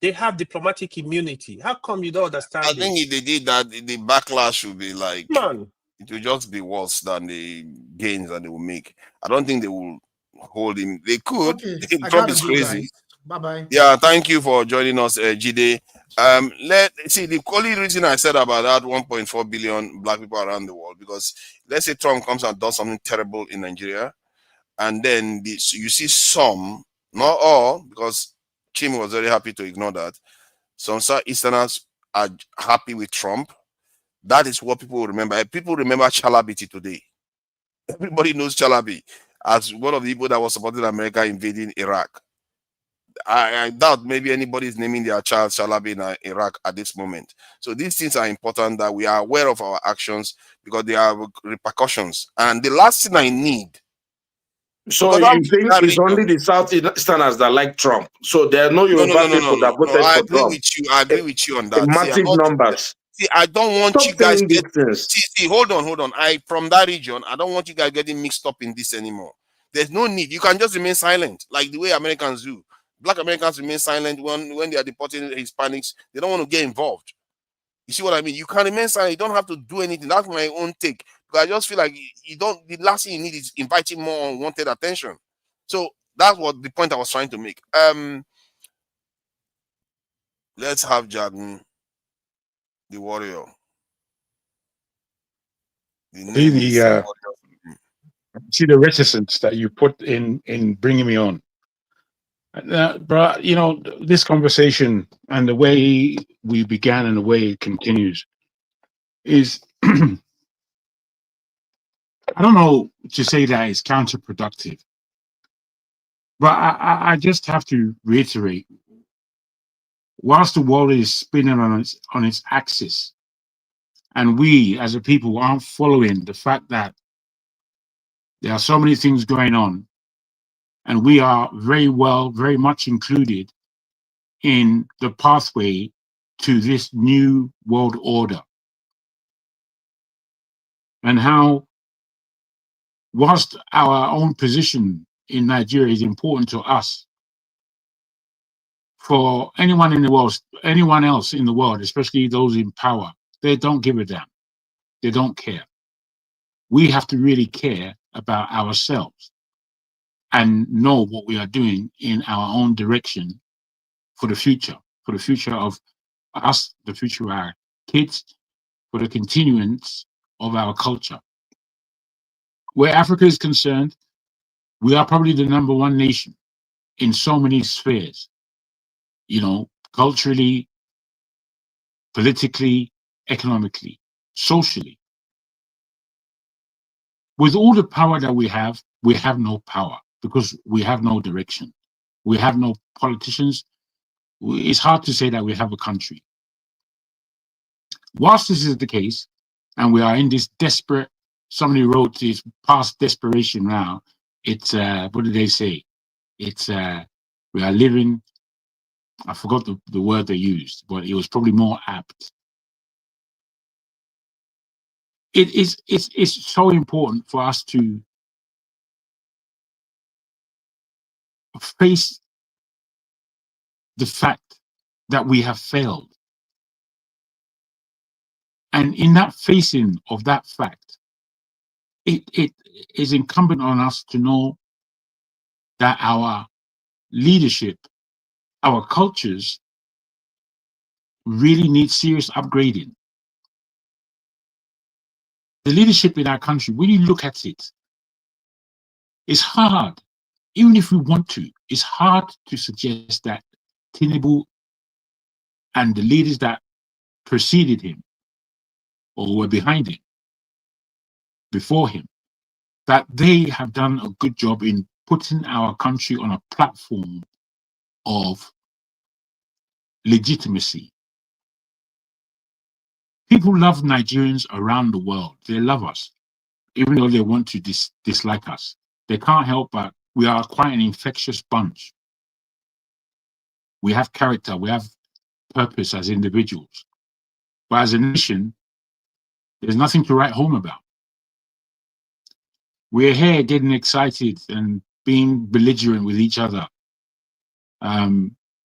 They have diplomatic immunity. How come you don't understand? I think if they did that, the backlash would be like, man, it will just be worse than the gains that they will make. I don't think they will hold him. They could. Okay, Trump is crazy. Bye bye. Yeah, thank you for joining us, Jide. Let's see, the only reason I said about that 1.4 billion black people around the world, because let's say Trump comes and does something terrible in Nigeria, and then you see some, not all, because Chim was very happy to ignore that. Some Southeasterners are happy with Trump. That is what people will remember. People remember Chalabi today. Everybody knows Chalabi as one of the people that was supporting America invading Iraq. I doubt maybe anybody is naming their child Chalabi in Iraq at this moment. So these things are important, that we are aware of our actions, because there are repercussions. And the last thing I need. So you think it's only the Southeasterners that like Trump? So there are no Yoruba people that voted for Trump. I agree with you on that. Massive numbers. See, I don't want you guys hold on. From that region, I don't want you guys getting mixed up in this anymore. There's no need. You can just remain silent, like the way Americans do. Black Americans remain silent when they are deporting Hispanics. They don't want to get involved. You see what I mean? You can remain silent. You don't have to do anything. That's my own take. Because I just feel like the last thing you need is inviting more unwanted attention. So that's what the point I was trying to make. Let's have Jagun, the warrior. The See name is the see the reticence that you put in bringing me on. But you know, this conversation and the way we began and the way it continues is I don't know to say that it's counterproductive, but I just have to reiterate: whilst the world is spinning on its axis, and we as a people aren't following the fact that there are so many things going on, and we are very much included in the pathway to this new world order, and how, whilst our own position in Nigeria is important to us, for anyone in the world, anyone else in the world, especially those in power, they don't give a damn. They don't care. We have to really care about ourselves and know what we are doing in our own direction for the future of us, the future of our kids, for the continuance of our culture. Where Africa is concerned, we are probably the #1 nation in so many spheres, you know, culturally, politically, economically, socially. With all the power that we have no power because we have no direction. We have no politicians. It's hard to say that we have a country. Whilst this is the case, and we are in this desperate, somebody wrote this past desperation now, it's, what did they say? It's, we are living, I forgot the word they used, but it was probably more apt. It's so important for us to face the fact that we have failed. And in that facing of that fact, it is incumbent on us to know that our leadership, our cultures really need serious upgrading. The leadership in our country, when you look at it, it's hard. Even if we want to, it's hard to suggest that Tinubu and the leaders that preceded him or were behind him, before him, that they have done a good job in putting our country on a platform of legitimacy. People love Nigerians around the world. They love us, even though they want to dislike us. They can't help but we are quite an infectious bunch. We have character, we have purpose as individuals. But as a nation, there's nothing to write home about. We're here getting excited and being belligerent with each other,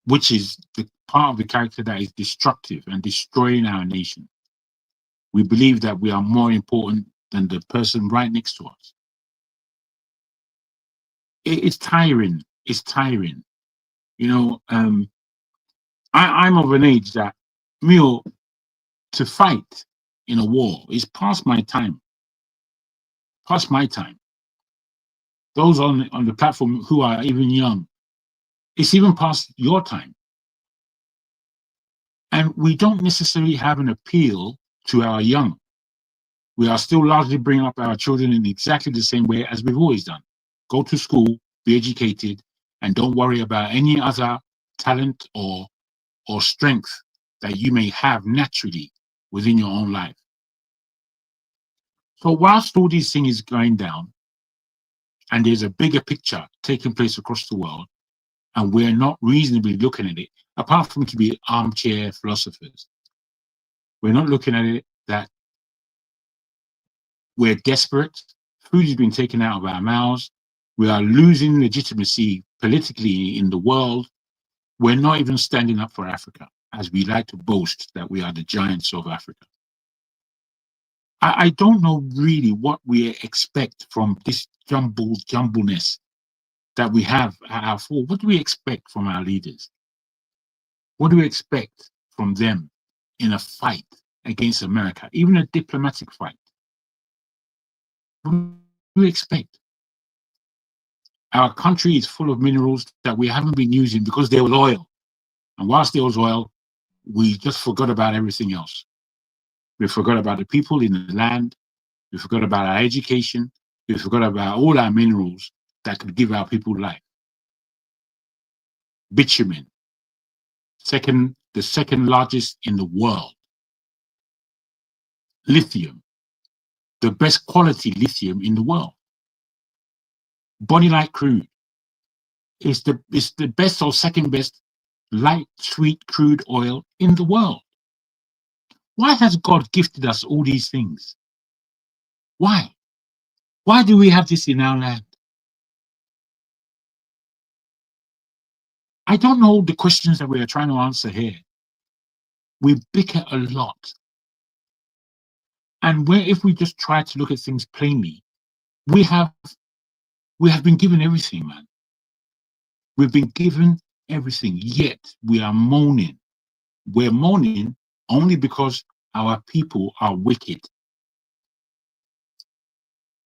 which is the part of the character that is destructive and destroying our nation. We believe that we are more important than the person right next to us. It's tiring. It's tiring. You know, I'm of an age that to fight in a war is past my time. Past my time. Those on the platform who are even young, it's even past your time. And we don't necessarily have an appeal to our young. We are still largely bringing up our children in exactly the same way as we've always done. Go to school, be educated, and don't worry about any other talent or strength that you may have naturally within your own life. So whilst all these things is going down, and there's a bigger picture taking place across the world, and we're not reasonably looking at it, apart from to be armchair philosophers, we're not looking at it that we're desperate, food has been taken out of our mouths, we are losing legitimacy politically in the world, we're not even standing up for Africa, as we like to boast that we are the giants of Africa. I don't know really what we expect from this jumbleness that we have at our fore. What do we expect from our leaders? What do we expect from them in a fight against America, even a diplomatic fight? What do we expect? Our country is full of minerals that we haven't been using because there was oil. And whilst there was oil, we just forgot about everything else. We forgot about the people in the land. We forgot about our education. We forgot about all our minerals that could give our people life. Bitumen, the second largest in the world. Lithium, the best quality lithium in the world. Bonny Light crude is the best or second best light sweet crude oil in the world. Why has God gifted us all these things? Why? Why do we have this in our land? I don't know the questions that we are trying to answer here. We bicker a lot. And if we just try to look at things plainly, we have been given everything, man. We've been given everything, yet we are moaning. We're moaning only because our people are wicked.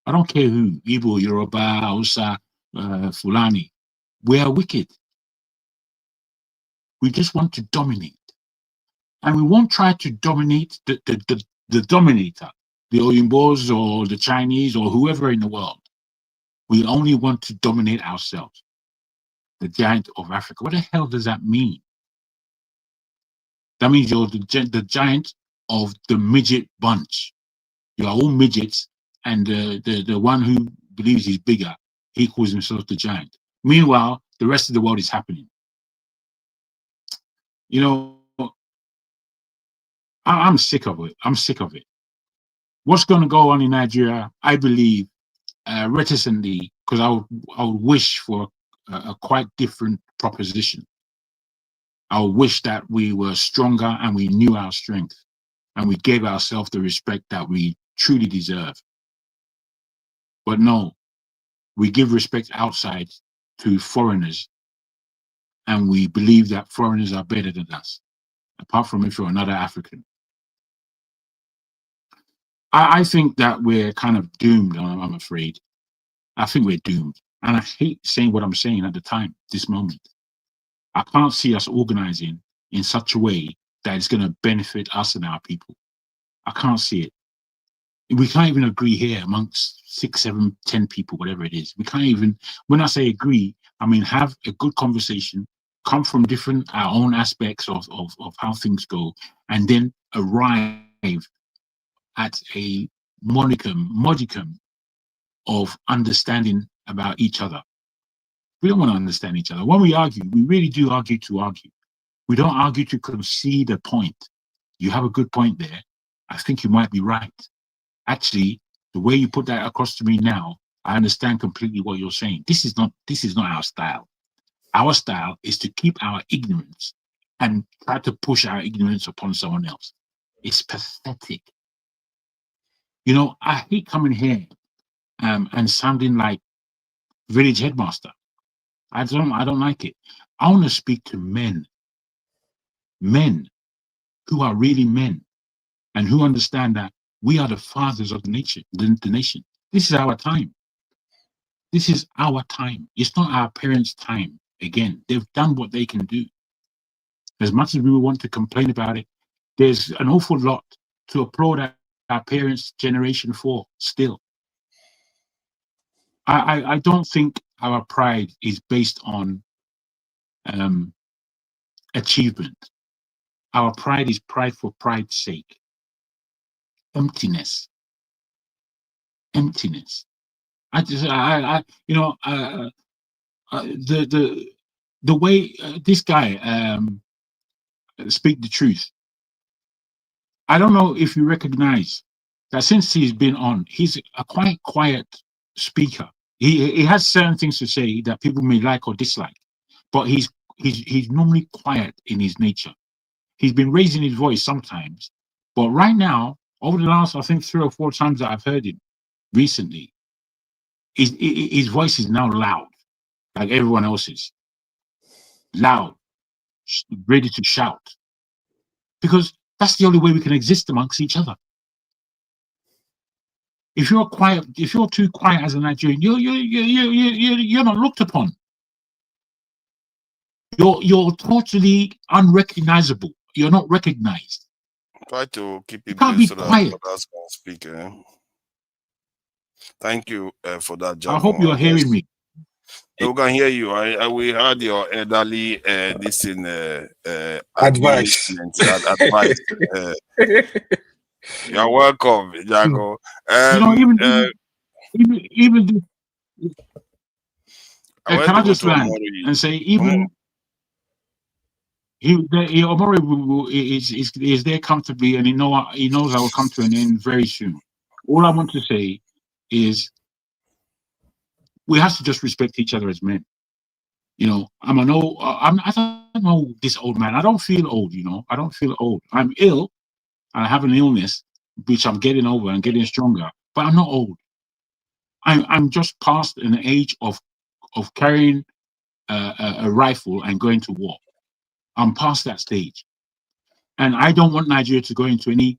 I don't care who, Igbo, Yoruba, Hausa, Fulani. We are wicked. We just want to dominate. And we won't try to dominate the dominator, the Oyimbos or the Chinese or whoever in the world. We only want to dominate ourselves. The giant of Africa. What the hell does that mean? That means you're the giant of the midget bunch. You are all midgets, and the one who believes he's bigger, he calls himself the giant. Meanwhile, the rest of the world is happening. You know, I'm sick of it. I'm sick of it. What's going to go on in Nigeria, I believe, reticently, because I would wish for a quite different proposition. I would wish that we were stronger and we knew our strength and we gave ourselves the respect that we truly deserve. But no, we give respect outside to foreigners and we believe that foreigners are better than us, apart from if you're another African. I think that we're kind of doomed, I'm afraid. I think we're doomed. And I hate saying what I'm saying at the time, this moment. I can't see us organizing in such a way that it's going to benefit us and our people. I can't see it. We can't even agree here amongst 6, 7, 10 people, whatever it is. We can't even, when I say agree, I mean have a good conversation, come from our own aspects of how things go, and then arrive at a modicum of understanding about each other. We don't want to understand each other. When we argue, we really do argue to argue. We don't argue to concede a point. You have a good point there. I think you might be right. Actually, the way you put that across to me now, I understand completely what you're saying. This is not our style. Our style is to keep our ignorance and try to push our ignorance upon someone else. It's pathetic. You know, I hate coming here and sounding like village headmaster. I don't like it. I want to speak to men who are really men and who understand that we are the fathers of the nation. This is our time. This is our time. It's not our parents' time. Again, they've done what they can do. As much as we want to complain about it, there's an awful lot to applaud our parents' generation for still. I don't think our pride is based on achievement. Our pride is pride for pride's sake. Emptiness. The way this guy speak the truth. I don't know if you recognize that since he's been on, he's a quite quiet speaker. He has certain things to say that people may like or dislike, but he's normally quiet in his nature. He's been raising his voice sometimes, but right now, over the last, I think 3 or 4 times that I've heard him recently, his voice is now loud, like everyone else's. Loud. ready to shout, because that's the only way we can exist amongst each other. If you're quiet, if you're too quiet as a Nigerian, you're not looked upon. You're totally unrecognizable. You're not recognized. Try to keep it can't brief be so quiet. that others can speak. Thank you for that, Jago. I hope you're hearing me. We can hear you. We heard your elderly advice. Advice. You're welcome, Jago. Even can I just land and say even Omori is there comfortably, and he knows I will come to an end very soon. All I want to say is we have to just respect each other as men. You know, I don't know this old man. I don't feel old, you know. I don't feel old. I'm ill. I have an illness which I'm getting over and getting stronger, but I'm not old. I'm just past an age of carrying a rifle and going to war. I'm past that stage, and I don't want Nigeria to go into any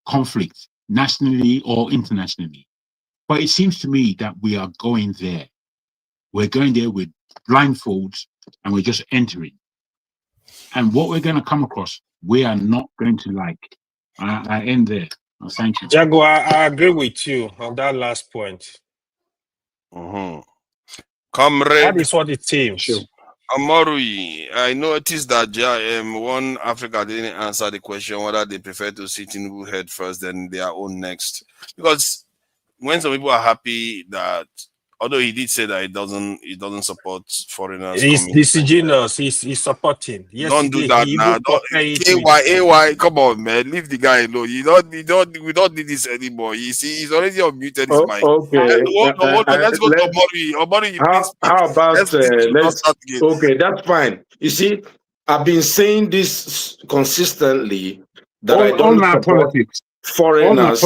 conflict nationally or internationally. But it seems to me that we are going there. We're going there with blindfolds, and we're just entering. And what we're going to come across, we are not going to like. I end there. Thank you. Jago, I agree with you on that last point. Comrade, that is what it seems. Omorui, I noticed that One Africa didn't answer the question whether they prefer to sit in who head first, then their own next. Because when some people are happy that, although he did say that he doesn't support foreigners. He's disingenuous. He's supporting. Don't do that now. AY, come on, man. Leave the guy alone. We don't need this anymore. You see, he's already unmuted his mic. Okay. Hold on. Let's go to Omori. Omori, please. How about okay, that's fine. You see, I've been saying this consistently that I don't support foreigners.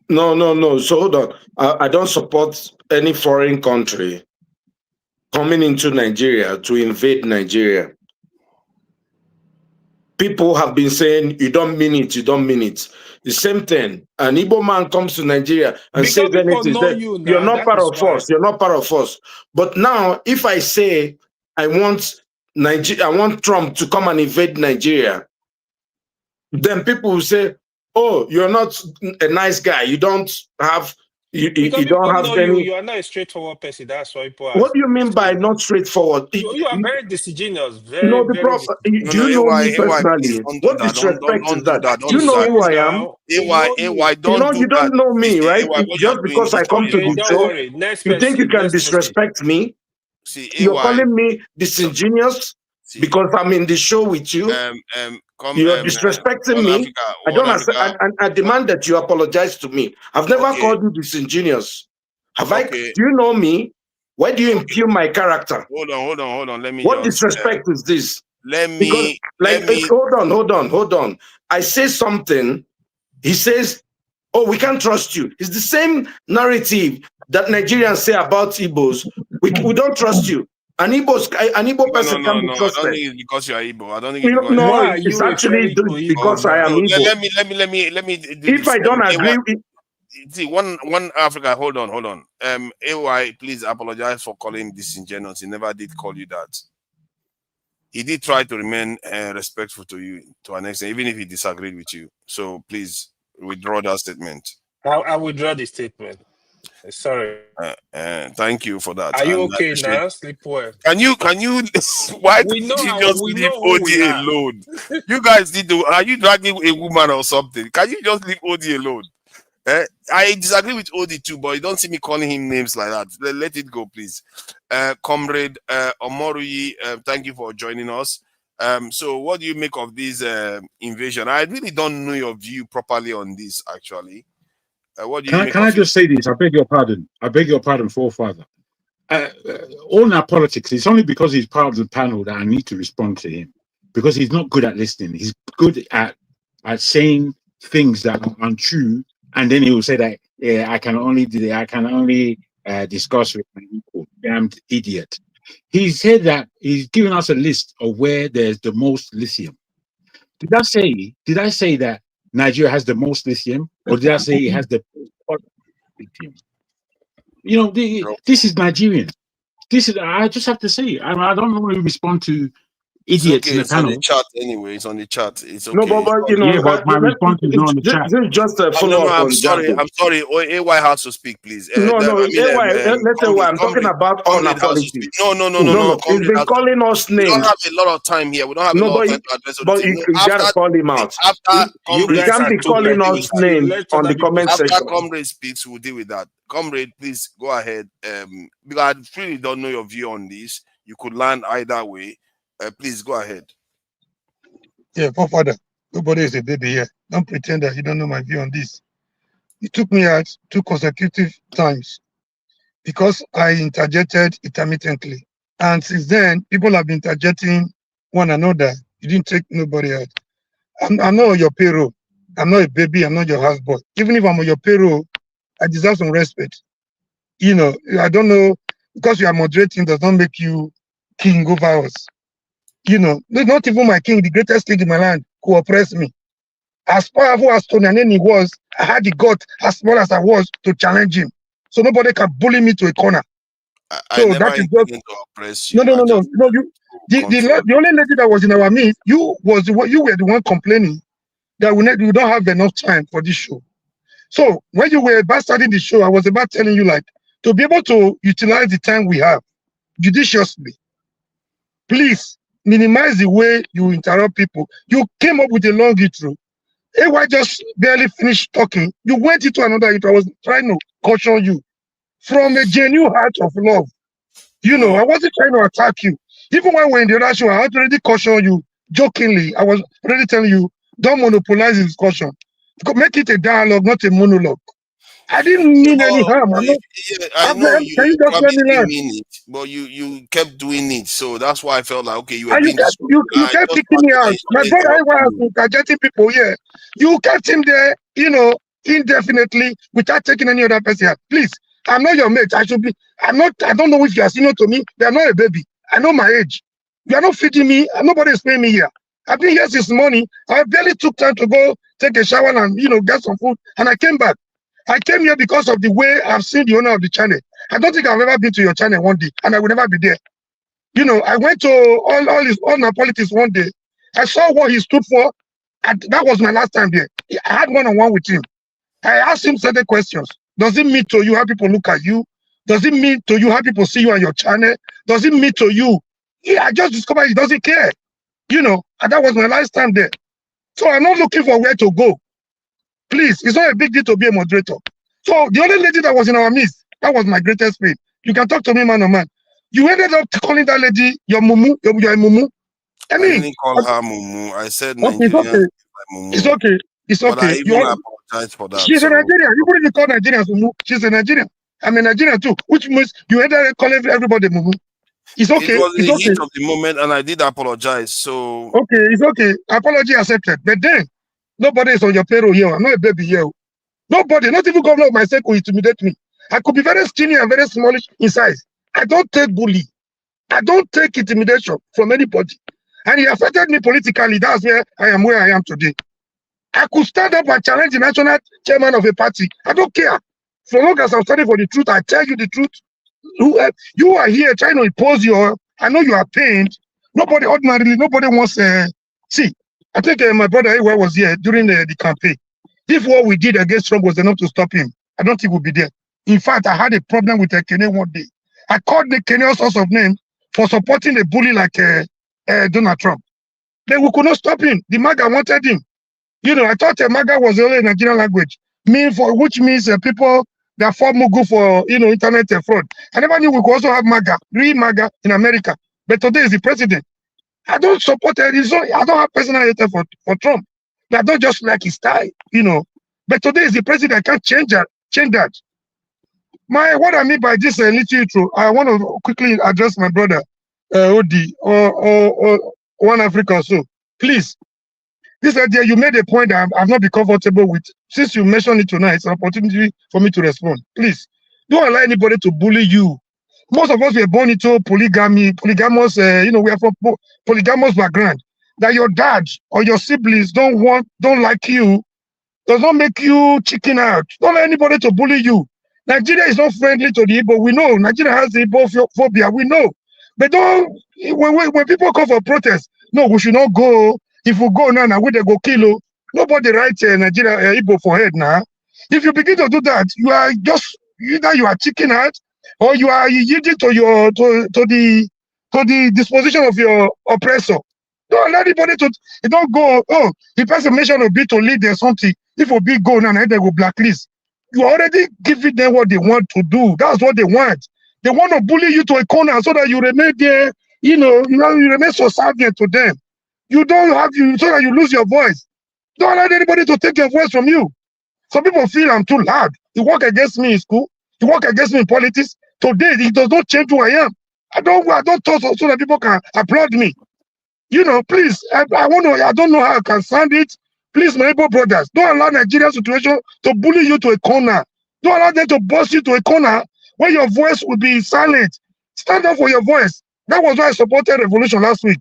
No. So hold on. I don't support any foreign country coming into Nigeria to invade Nigeria. People have been saying, you don't mean it, you don't mean it. The same thing. An Igbo man comes to Nigeria and says anything, you're not part of us, you're not part of us. But now, if I say I want Trump to come and invade Nigeria, then people will say, oh, you're not a nice guy. You don't have you don't have any. You are not a straightforward person. That's why people. What do you mean by not straightforward? You are very disingenuous. Do you know me personally? What disrespect is that? Do you know who I am? You don't know me, right? Just because I come to the show, you think you can disrespect me? You're calling me disingenuous because I'm in the show with you. You're disrespecting me. I don't understand, and I demand that you apologize to me. I've never called you disingenuous. Have I? Do you know me? Why do you impugn my character? Hold on. Let me. What disrespect is this? Hold on. I say something. He says, "Oh, we can't trust you." It's the same narrative that Nigerians say about Igbos. We don't trust you. An Igbo person can be trusted. I don't think it's because you are Igbo. I don't think it's actually because I am Igbo. Let me. If I don't agree with. See, one Africa. Hold on. AY, please apologize for calling him disingenuous. He never did call you that. He did try to remain respectful to you to an extent, even if he disagreed with you. So please withdraw that statement. I withdraw the statement. Sorry. Thank you for that. Are you okay now? Sleep well. Can you? Why did you just leave OD alone? You guys need to. Are you dragging a woman or something? Can you just leave OD alone? I disagree with OD too, but you don't see me calling him names like that. Let it go, please. Comrade Omorui, thank you for joining us. So what do you make of this invasion? I really don't know your view properly on this, actually. What do you can I just say this? I beg your pardon, forefather. All our politics, it's only because he's part of the panel that I need to respond to him, because he's not good at listening. He's good at saying things that are untrue, and then he will say that I can only discuss with my equal. Damned idiot. He said that he's giving us a list of where there's the most lithium. Did I say that Nigeria has the most lithium, or did I say it has the most lithium? You know, this is Nigerian. This is, I just have to say, I don't normally respond to idiots in the It's on panel. the chat anyway. It's on the chat. It's okay. No, but you know, Yeah, but my response is not on the chat. This is just a follow up. I'm sorry. AY has to speak, please. No, let's say why I'm talking about honor politics. No. He's been calling us names. We don't have a lot of time here. We don't have a lot of time to address. But you gotta call him out. You can't be calling us names on the comment section. After Comrade speaks, we'll deal with that. Comrade, please go ahead. Because I really don't know your view on this. You could land either way. Please go ahead. Yeah, forefather, nobody is a baby here. Don't pretend that you don't know my view on this. You took me out 2 consecutive times because I interjected intermittently. And since then, people have been interjecting one another. You didn't take nobody out. I'm not on your payroll. I'm not a baby. I'm not your houseboy. Even if I'm on your payroll, I deserve some respect. You know, I don't know, because you are moderating does not make you king over us. You know, not even my king, the greatest king in my land, who oppressed me. As powerful as Tony Aneni was, I had the gut, as small as I was, to challenge him. So nobody can bully me to a corner. So that is just no. The only lady that was in our midst, you were the one complaining that we don't have enough time for this show. So when you were about starting the show, I was about telling you, like, to be able to utilize the time we have judiciously, please minimize the way you interrupt people. You came up with a long intro. AY just barely finished talking. You went into another intro. I was trying to caution you from a genuine heart of love. You know, I wasn't trying to attack you. Even when we're in the other show, I had already cautioned you jokingly. I was already telling you, don't monopolize the discussion. Make it a dialogue, not a monologue. I didn't mean any harm. I know you probably didn't mean it, but you kept doing it, so that's why I felt like, okay, you were being you kept picking me out. My brother, I was interjecting people here. You kept him there, you know, indefinitely without taking any other person out. Please, I'm not your mate. I should be. I don't know if you are senior to me. They are not a baby. I know my age. You are not feeding me, and nobody is paying me here. I've been here since morning. I barely took time to go take a shower and, you know, get some food, and I came back. I came here because of the way I've seen the owner of the channel. I don't think I've ever been to your channel one day, and I will never be there. You know, I went to all my politics one day. I saw what he stood for, and that was my last time there. I had one-on-one with him. I asked him certain questions. Does it mean to you how people look at you? Does it mean to you how people see you on your channel? Does it mean to you? Yeah, I just discovered he doesn't care. You know, and that was my last time there. So I'm not looking for where to go. Please, it's not a big deal to be a moderator. So the only lady that was in our midst, that was my greatest faith. You can talk to me man on man. You ended up calling that lady your mumu, your mumu. I didn't call her mumu. I said okay, it's okay. It's okay. But I even apologize for that. She's a Nigerian. You wouldn't call Nigerians mumu. She's a Nigerian. I'm a Nigerian too, which means you ended up calling everybody mumu. It's okay. It was it's the okay. heat of the moment, and I did apologize. So okay, it's okay. Apology accepted. But then nobody is on your payroll here. I'm not a baby here. Nobody, not even governor of my state, will intimidate me. I could be very skinny and very smallish in size. I don't take bully. I don't take intimidation from anybody. And it affected me politically. That's where I am today. I could stand up and challenge the national chairman of a party. I don't care. So long as I'm standing for the truth, I tell you the truth. You are here trying to impose I know you are pained. Nobody ordinarily, nobody wants see, I think my brother Ewa was here during the campaign. If what we did against Trump was enough to stop him, I don't think we'll be there. In fact, I had a problem with Kenya one day. I called the Kenya all sorts of names for supporting a bully like Donald Trump. Then we could not stop him. The MAGA wanted him. You know, I thought MAGA was only a Nigerian language, which means people that fall Mugu for, you know, internet fraud. I never knew we could also have MAGA, real MAGA in America. But today is the president. I don't support it. I don't have personal hatred for Trump. I don't just like his style, you know. But today is the president. I can't change that. What I mean by this little intro, I want to quickly address my brother Odi or One Africa. So please, this idea you made a point that I've not been comfortable with. Since you mentioned it tonight, it's an opportunity for me to respond. Please don't allow anybody to bully you Most of us were born into polygamous, we are from polygamous background. That your dad or your siblings don't like you, does not make you chicken out. Don't let anybody to bully you. Nigeria is not friendly to the Igbo. We know Nigeria has the Igbo phobia. We know, but when people come for protest, no, we should not go. If we go now, we they go kill. Nobody writes Nigeria Igbo for head now. If you begin to do that, you are just either you are chicken out or you are yielding to the disposition of your oppressor. Don't let anybody don't go. Oh, the person mentioned will be to lead there something. If a big go now, they will blacklist. You already giving them what they want to do. That's what they want. They want to bully you to a corner so that you remain there. You remain so subservient to them. You don't have so that you lose your voice. Don't allow anybody to take your voice from you. Some people feel I'm too loud. You work against me in school. You work against me in politics. Today, it does not change who I am. I don't talk so that people can applaud me. Please, I don't know how I can stand it. Please, my Igbo brothers, don't allow Nigerian situation to bully you to a corner. Don't allow them to bust you to a corner where your voice will be silent. Stand up for your voice. That was why I supported revolution last week.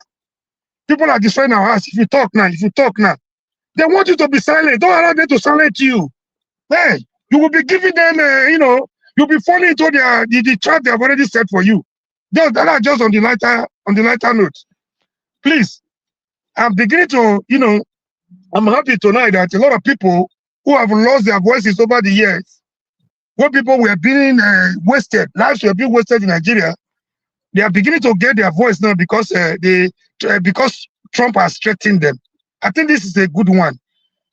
People are destroying our house. If you talk now, they want you to be silent. Don't allow them to silence you. Hey, you will be giving them, you'll be falling into the trap they have already set for you. Just on the lighter note. Please, I'm beginning to, I'm happy tonight that a lot of people who have lost their voices over the years, when people were being wasted, lives were being wasted in Nigeria, they are beginning to get their voice now because because Trump has threatened them. I think this is a good one.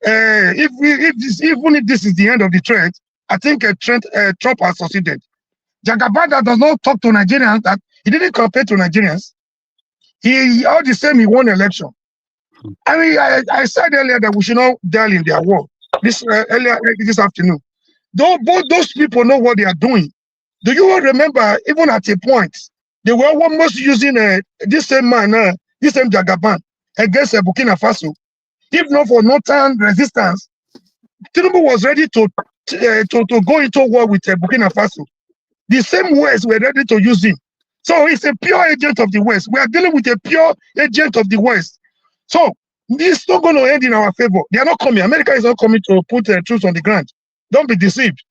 Even if this is the end of the trend, I think Trump has succeeded. Jagabanda does not talk to Nigerians. That he didn't compare to Nigerians. He all the same, he won election. I mean, I said earlier that we should not dwell in their war. Earlier this afternoon. Both those people know what they are doing. Do you remember, even at a point, they were almost using this same man, this same Jagaban, against Burkina Faso. If not for northern resistance, Tinubu was ready to go into war with Burkina Faso. The same West were ready to use him. So he's a pure agent of the West. We are dealing with a pure agent of the West. So this is not going to end in our favor. They are not coming. America is not coming to put troops on the ground. Don't be deceived.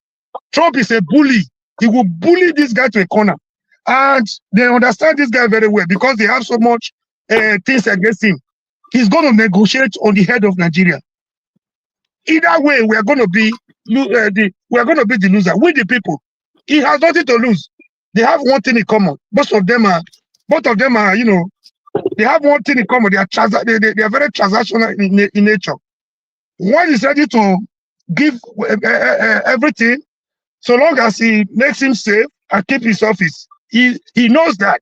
Trump is a bully. He will bully this guy to a corner. And they understand this guy very well because they have so much things against him. He's going to negotiate on the head of Nigeria. Either way, we are going to be the loser. We the people. He has nothing to lose. They have one thing in common. Both of them are, they have one thing in common. They are very transactional in nature. One is ready to give everything so long as he makes him safe and keep his office. He knows that.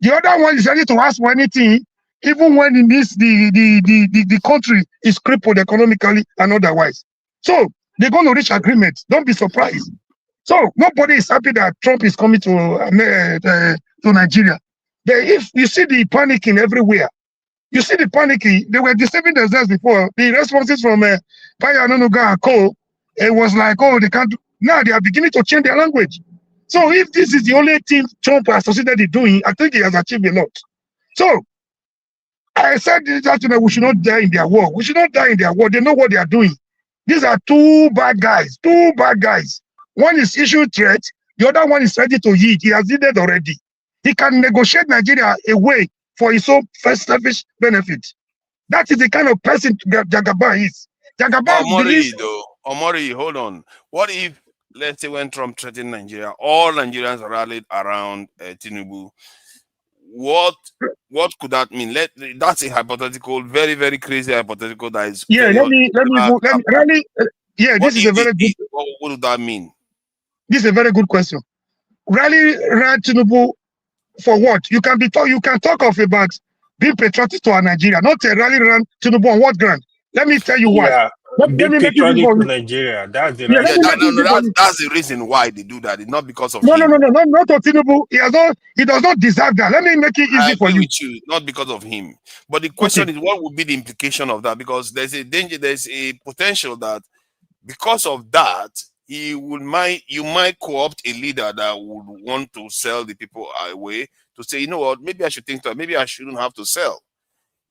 The other one is ready to ask for anything, even when he needs the country is crippled economically and otherwise. So they're going to reach agreement. Don't be surprised. So nobody is happy that Trump is coming to Nigeria. If you see the panicking everywhere, you see the panicking, they were deceiving themselves before. The responses from Paya Nonuga and Co. It was like, oh, they can't. Now they are beginning to change their language. So if this is the only thing Trump has succeeded in doing, I think he has achieved a lot. So I said that we should not die in their war. We should not die in their war. They know what they are doing. These are two bad guys. One is issuing threat. The other one is ready to yield. He has yielded already. He can negotiate Nigeria away for his own selfish benefit. That is the kind of person Jagaban is. Jagaban believes... Omori, hold on. What if, let's say, when Trump threatened Nigeria, all Nigerians rallied around Tinubu? What could that mean? That's a hypothetical, very, very crazy hypothetical. That is. Yeah, let me rally. Yeah, this is a very good. What would that mean? This is a very good question. Rally Tinubu for what? You can talk about being patriotic to our Nigeria, not a rally around Tinubu on what ground? Let me tell you why. Yeah, let me make it to Nigeria. That's the that's the reason why they do that. It's not because of not to Tinubu. He does not deserve that. Let me make it easy for you. Not because of him. But the question is, what would be the implication of that? Because there's a danger, there's a potential that because of that, you might co-opt a leader that would want to sell the people away to say, you know what, maybe I should think that maybe I shouldn't have to sell.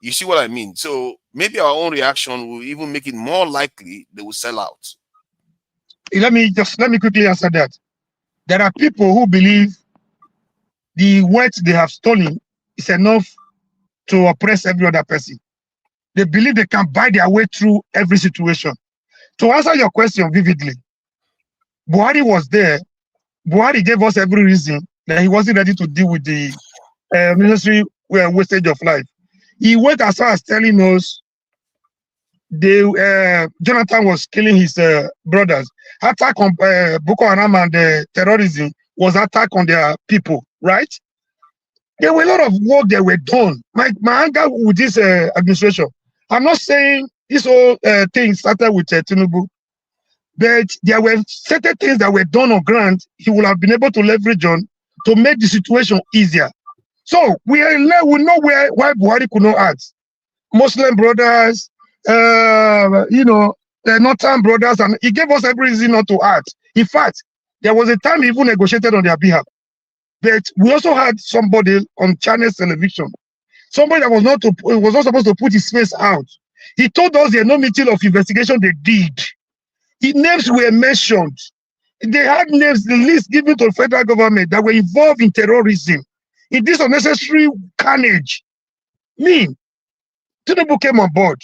You see what I mean? So maybe our own reaction will even make it more likely they will sell out. Let me quickly answer that. There are people who believe the wealth they have stolen is enough to oppress every other person. They believe they can buy their way through every situation. To answer your question vividly, Buhari was there. Buhari gave us every reason that he wasn't ready to deal with the necessary wastage of life. He went as far as telling us Jonathan was killing his brothers. Attack on Boko Haram and terrorism was attack on their people, right? There were a lot of work that were done. My anger with this administration. I'm not saying this whole thing started with Tinubu, but there were certain things that were done on ground he would have been able to leverage on to make the situation easier. So we know why Buhari could not act. Muslim brothers, the Northern brothers, and he gave us every reason not to act. In fact, there was a time he even negotiated on their behalf. But we also had somebody on Channels television, somebody that was not supposed to put his face out. He told us there no meeting of investigation they did. Names were mentioned. They had names, the list given to the federal government that were involved in terrorism, in this unnecessary carnage. Tinubu came on board.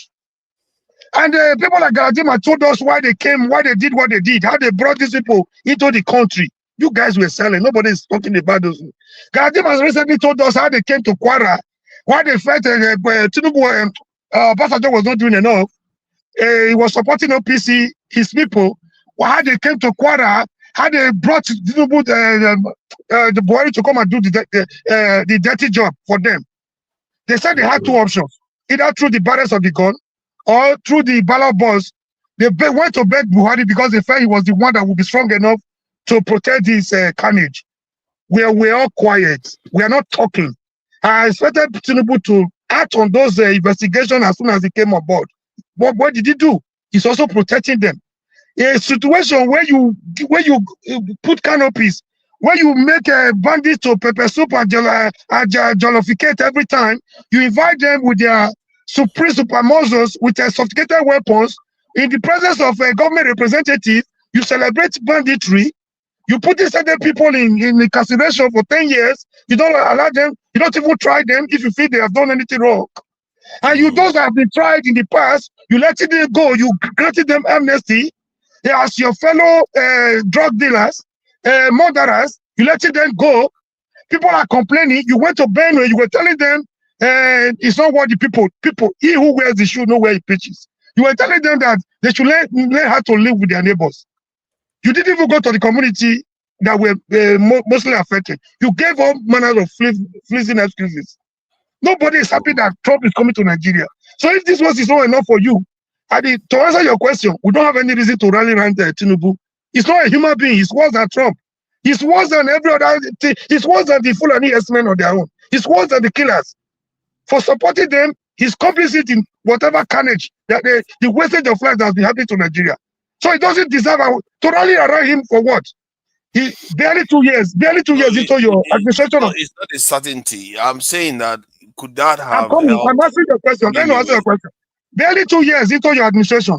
And people like Galadima told us why they came, why they did what they did, how they brought these people into the country. You guys were selling. Nobody's talking about those. Galadima recently told us how they came to Kwara, why they felt Tinubu, Obasanjo was not doing enough. He was supporting OPC, his people. How they came to Kwara, how they brought Tinubu, the Buhari to come and do the dirty job for them. They said they had two options, either through the barrels of the gun or through the ballot box. They went to beg Buhari because they felt he was the one that would be strong enough to protect this carnage. We're all quiet. We are not talking. I expected Tinubu to act on those investigations as soon as he came on board. But what did he do? He's also protecting them. A situation where you put canopies, where you make bandits to pepper soup and jollificate every time, you invite them with their super muscles with sophisticated weapons in the presence of a government representative. You celebrate banditry. You put these other people in incarceration for 10 years. You don't allow them. You don't even try them if you feel they have done anything wrong. And those that have been tried in the past, you let them go. You granted them amnesty. As your fellow drug dealers, murderers, you let them go. People are complaining. You went to Benue. You were telling them it's not what the people. He who wears the shoe know where he pitches. You were telling them that they should learn how to live with their neighbors. You didn't even go to the community that were mostly affected. You gave all manner of fleecing excuses. Nobody is happy that Trump is coming to Nigeria. So if this was not enough for you, to answer your question, we don't have any reason to rally around Tinubu. He's not a human being. He's worse than Trump. He's worse than every other. He's worse than the Fulani S-men on their own. He's worse than the killers. For supporting them, he's complicit in whatever carnage, that the wastage of life that has been happening to Nigeria. So he doesn't deserve to rally around him for what? He barely 2 years into your administration. It's not a certainty. I'm saying that could that have I'm answering your question. Let me answer your question. Barely 2 years into your administration,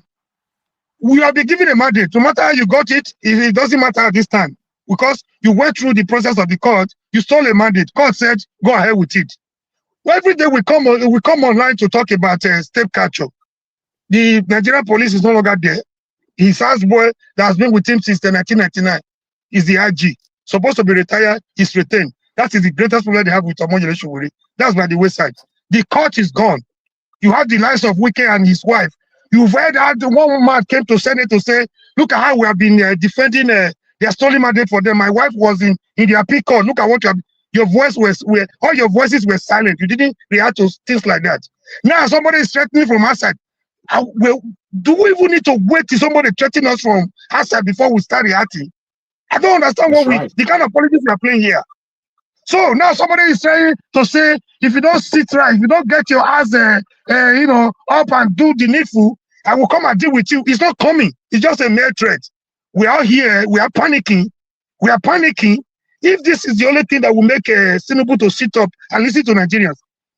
we have been given a mandate. No matter how you got it, it doesn't matter at this time. Because you went through the process of the court, you stole a mandate. Court said, go ahead with it. Every day we come online to talk about state capture. The Nigerian police is no longer there. His houseboy that has been with him since 1999 is the IG. Supposed to be retired, he's retained. That is the greatest problem they have with Omoyele Sowore. That's by the wayside. The court is gone. You have the lives of Wike and his wife. You've heard that the one man came to Senate to say, look at how we have been defending their stolen mandate for them. My wife was in the appeal court. Look at what your voice all your voices were silent. You didn't react to things like that. Now somebody is threatening from outside. Do we even need to wait till somebody threaten us from outside before we start reacting? I don't understand the kind of politics we are playing here. So now somebody is trying to say, if you don't sit right, if you don't get your ass, up and do the needful, I will come and deal with you. It's not coming. It's just a mere threat. We are here. We are panicking. We are panicking. If this is the only thing that will make Tinubu to sit up and listen to Nigerians,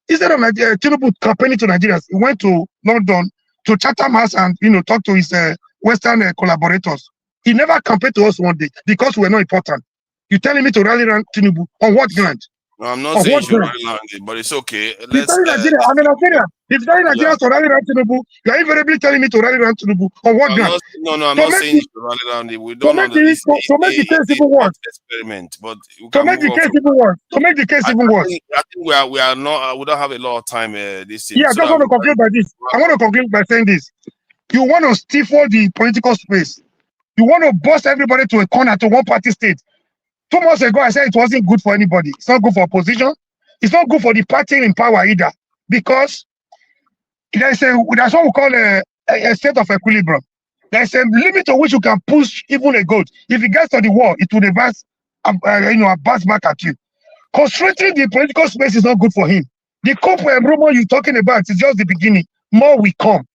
instead of Tinubu campaigning to Nigerians, he went to London to Chatham House and talk to his Western collaborators. He never campaigned to us one day because we're not important. You're telling me to rally around Tinubu on what ground? No, I'm not saying you should rally around it, but it's okay. He's telling Nigeria, I'm in Nigeria. He's telling Nigeria to rally around Tinubu. You're invariably telling me to rally around Tinubu on what ground? I'm not saying you should rally around it. We don't know to make the case even worse. Experiment, but to make the case even worse. To make the case even worse. I think we are not. We don't have a lot of time. This thing. Yeah, I just want to conclude by this. I want to conclude by saying this. You want to stifle the political space. You want to bust everybody to a corner, to one party state. 2 months ago, I said it wasn't good for anybody. It's not good for opposition. It's not good for the party in power either, because there's what we call a state of equilibrium. There's a limit to which you can push even a goat. If it gets to the wall, it will reverse, bounce back at you. Constraining the political space is not good for him. The coup rumor you're talking about is just the beginning. More will come.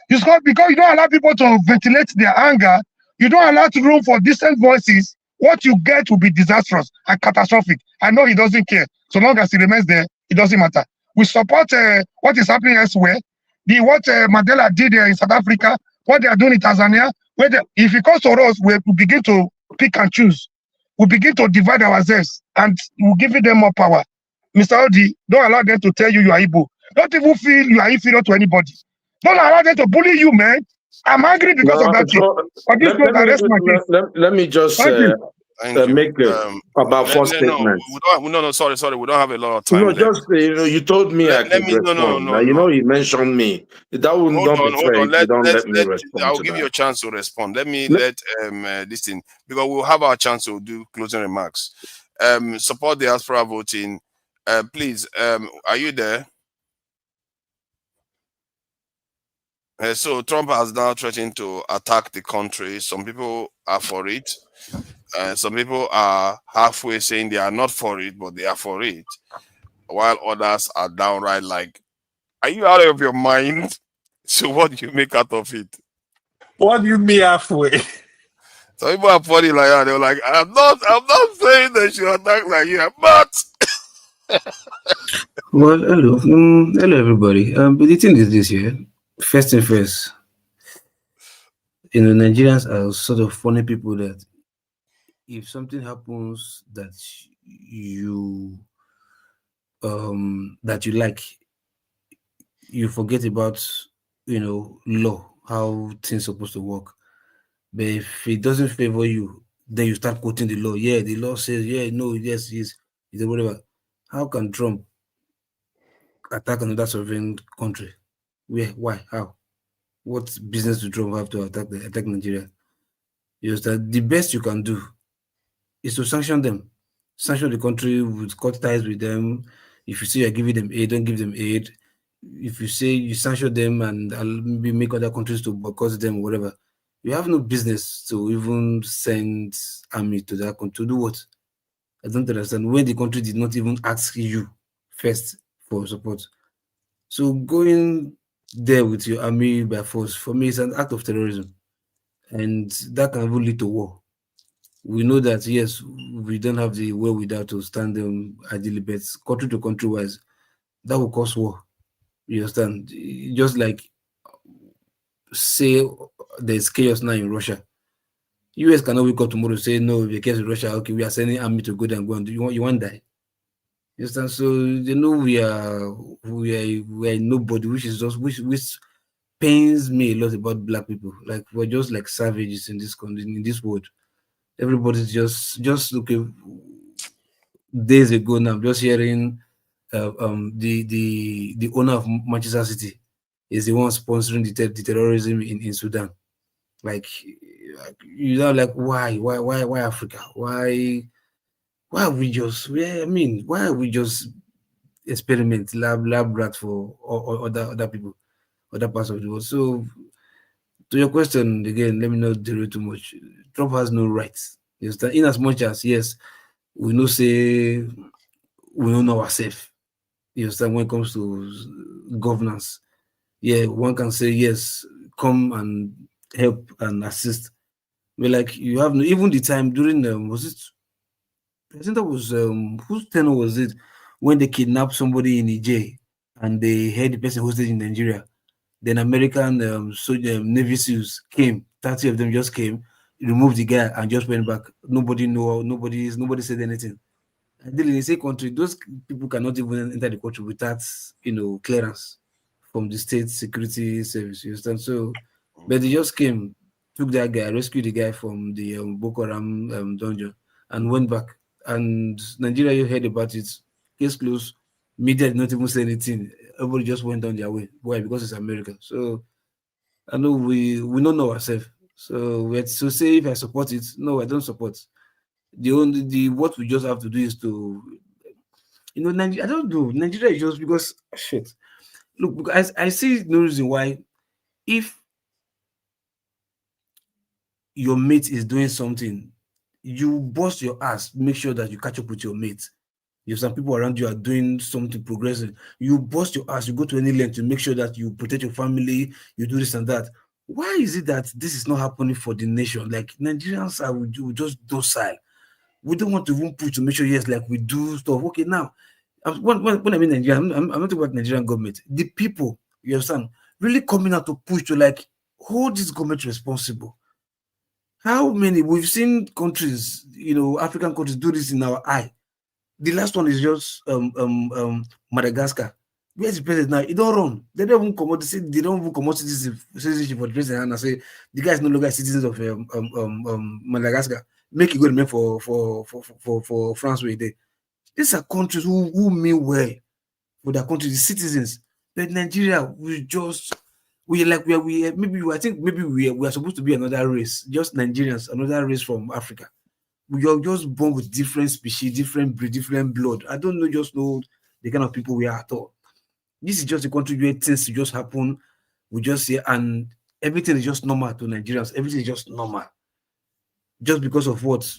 It's not because you don't allow people to ventilate their anger. You don't allow room for distant voices. What you get will be disastrous and catastrophic. I know he doesn't care. So long as he remains there, it doesn't matter. We support what is happening elsewhere. What Mandela did in South Africa, what they are doing in Tanzania. If it comes to us, we begin to pick and choose. We begin to divide ourselves and we're giving them more power. Mr. Odi, don't allow them to tell you are Igbo. Don't even feel you are inferior to anybody. Don't allow them to bully you, man. I'm angry because of that thing. Let me just make about four statements. No, sorry. We don't have a lot of time. No, just you told me I could respond. You mentioned me. That would not be fair. You don't let me respond. I'll give you a chance to respond. Let this thing, because we'll have our chance to do closing remarks. Support the diaspora voting. Please, are you there? So Trump has now threatened to attack the country. Some people are for it. Some people are halfway saying they are not for it, but they are for it. While others are downright like, are you out of your mind? So what do you make out of it? What do you mean halfway? Some people are funny like that. They're like, I'm not saying they should attack like you, but well, hello everybody. But the thing is this here. First and first, Nigerians are sort of funny people that if something happens that you like, you forget about law, how things are supposed to work. But if it doesn't favor you, then you start quoting the law. Yeah, the law says, yes, whatever. How can Trump attack another sovereign country? Where? Why? How? What business do Trump have to attack Nigeria? You understand? The best you can do is to sanction them. Sanction the country, with cut ties with them. If you say you're giving them aid, don't give them aid. If you say you sanction them and maybe make other countries to boycott them or whatever, you have no business to even send army to that country. To do what? I don't understand. When the country did not even ask you first for support. So going there with your army by force, for me, it's an act of terrorism. And that can even lead to war. We know that, yes, we don't have the wherewithal to stand them ideally, but country to country wise, that will cause war. You understand? Just like, say, there's chaos now in Russia. US cannot wake up tomorrow and say, no, the case in Russia, okay, we are sending army to go there and go and do you want to die? You understand? So they know we are nobody, which pains me a lot about black people. Like we're just like savages in this world. Everybody's just looking. Days ago now, I'm just hearing the owner of Manchester City is the one sponsoring the terrorism in Sudan. Like you know, like why Africa? Why are we just? Why are we just experiment lab rats for other people, other parts of the world? So to your question again, let me not derail too much. Trump has no rights. In as much as yes, we know say we don't know ourselves. You understand when it comes to governance. Yeah, one can say yes, come and help and assist. But like you have no, even the time during was it? I think that was whose tenor was it when they kidnapped somebody in Niger and they held the person hostage in Nigeria. Then American Navy SEALs came. 30 of them just came, removed the guy, and just went back. Nobody knew. Nobody said anything. And then in the same country, those people cannot even enter the country without clearance from the state security service. You understand? So, but they just came, took that guy, rescued the guy from the Boko Haram dungeon, and went back. And Nigeria, you heard about it. Case closed. Media did not even say anything. Everybody just went on their way. Why? Because it's America. So I know we don't know ourselves. So we have to say if I support it. No, I don't support. What we just have to do is to, Nigeria. I don't know. Nigeria is just because shit. Look, I see no reason why, if your mate is doing something, you bust your ass, make sure that you catch up with your mate. If some people around you are doing something progressive, you bust your ass, you go to any length to make sure that you protect your family, you do this and that. Why is it that this is not happening for the nation? Like Nigerians are just docile. We don't want to even push to make sure, yes, like we do stuff. Okay, now, when I mean Nigeria, I'm not talking about Nigerian government. The people, you understand, really coming out to push to like hold this government responsible. How many we've seen countries, African countries do this in our eye. The last one is just Madagascar. Where's the president now? It don't run. They don't even come out. They don't even come out citizenship for the president and say the guy is no longer citizens of Madagascar. Make it go remain for France where they. These are countries who mean well for their country, the citizens. But Nigeria, I think maybe we are supposed to be another race, just Nigerians, another race from Africa. We are just born with different species, different breed, different blood. I don't know the kind of people we are at all. This is just a country where things just happen. We just say, and everything is just normal to Nigerians. Everything is just normal. Just because of what?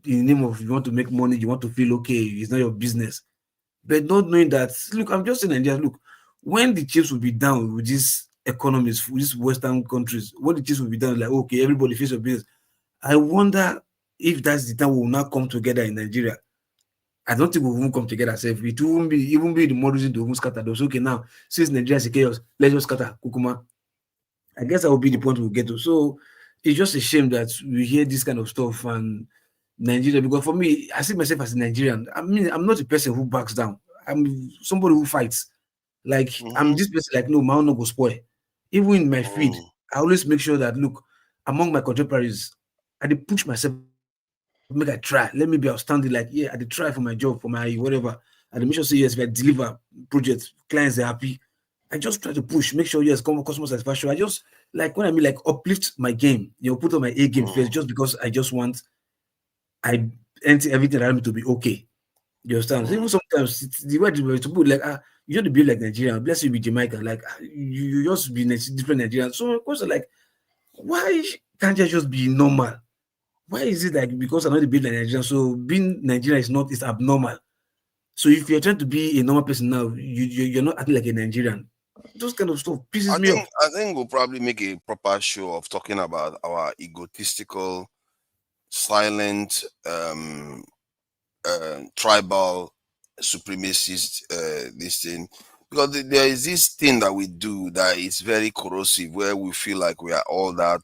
In the name of you want to make money, you want to feel okay, it's not your business. But not knowing that, look, I'm just saying Nigeria, look, when the chips will be down with these economies, with these Western countries, when the chips will be down, like, okay, everybody face your business. I wonder if that's the time we will not come together in Nigeria. I don't think we won't come together. So it won't be the models to almost scatter those. Okay, now since Nigeria is chaos, let's just scatter Kukuma. I guess that will be the point we'll get to. So it's just a shame that we hear this kind of stuff and Nigeria, because for me, I see myself as a Nigerian. I mean, I'm not a person who backs down. I'm somebody who fights. Like I'm this person, like, no, my own no go spoil. Even in my feed, I always make sure that, look, among my contemporaries, I did push myself, make I try. Let me be outstanding. Like, yeah, I did try for my job, for my whatever. I did make sure, say yes, if I deliver projects, clients are happy. I just try to push, make sure, yes, customer satisfaction. I just, like, when I mean, like, uplift my game, put on my A game first, just because I just want, I empty everything around me to be okay. You understand? So even sometimes the way to put, like, you don't be like Nigerian, bless you be Jamaican, like you just be different Nigerian. So of course, like, why can't you just be normal? Why is it like because I'm not a bit like Nigerian, so being Nigerian is abnormal? So if you're trying to be a normal person now, you're not acting like a Nigerian. Those kind of stuff pisses me off. I think we'll probably make a proper show of talking about our egotistical, silent, tribal supremacist this thing, because there is this thing that we do that is very corrosive, where we feel like we are all that.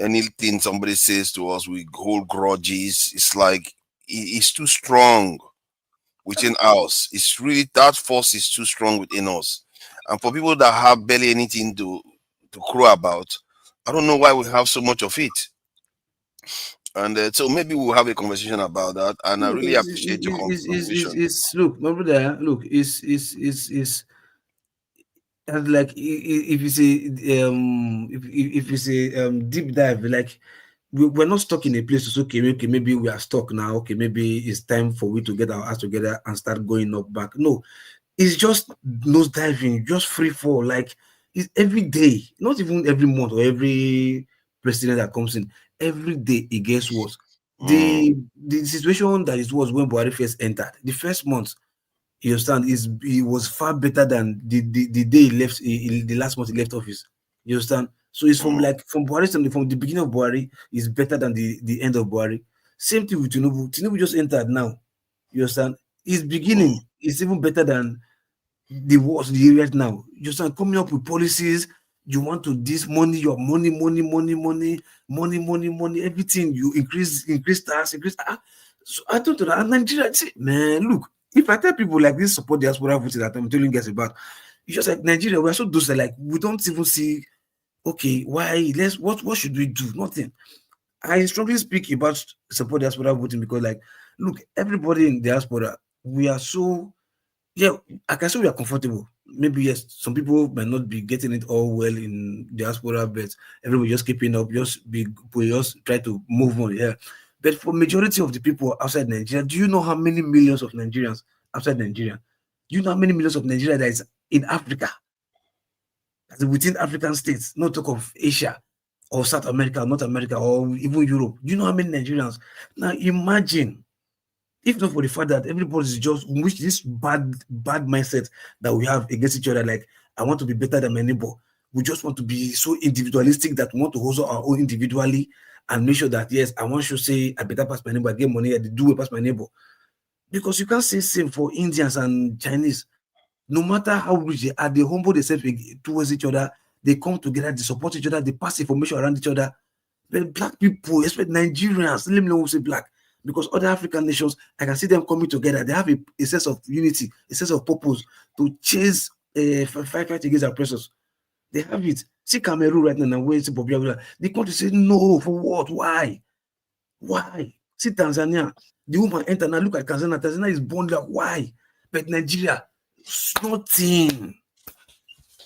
Anything somebody says to us, we hold grudges. It's like it's too strong within us. It's really, that force is too strong within us. And for people that have barely anything to crow about, I don't know why we have so much of it. And so maybe we'll have a conversation about that. And I really appreciate your contribution. Look, my brother, look, it's like if you say if you say deep dive, like we're not stuck in a place. It's okay, maybe we are stuck now. Okay, maybe it's time for we to get our ass together and start going up back. No, it's just nose diving, just free fall. Like it's every day, not even every month or every president that comes in. Every day it gets worse. The situation that it was when Buhari first entered, the first month, you understand, it was far better than the day he left, the last month he left office. You understand? So it's from Buhari, from the beginning of Buhari is better than the end of Buhari. Same thing with Tinubu. Tinubu just entered now. You understand? His beginning is even better than the worst right now. You start coming up with policies. You want to this money, your money, everything. You increase tax, So I told her, Nigeria, man, look, if I tell people like this support diaspora voting that I'm telling you guys about, it's just like Nigeria, we're so docile, like we don't even see, okay, why, what should we do? Nothing. I strongly speak about support diaspora voting because, like, look, everybody in diaspora, we are so, I can say we are comfortable. Maybe yes, some people might not be getting it all well in diaspora, but everybody just keeping up, we just try to move on, But for majority of the people outside Nigeria, do you know how many millions of Nigerians outside Nigeria? Do you know how many millions of Nigeria that is in Africa? That's within African states, not talk of Asia or South America, North America, or even Europe. Do you know how many Nigerians? Now imagine, if not for the fact that everybody is just with this bad mindset that we have against each other, like I want to be better than my neighbor. We just want to be so individualistic that we want to hustle our own individually and make sure that yes, I want to say I better pass my neighbor, I get money, I do it pass my neighbor. Because you can't say same for Indians and Chinese. No matter how rich they are, they humble themselves towards each other, they come together, they support each other, they pass information around each other. But black people, especially Nigerians, let me know who say black. Because other African nations, I can see them coming together. They have a sense of unity, a sense of purpose to chase, fight against oppressors. They have it. See Cameroon right now, where it's popular. The country say no, for what? Why? Why? See Tanzania. The woman enter now. Look at Tanzania. Tanzania is born like why? But Nigeria, nothing,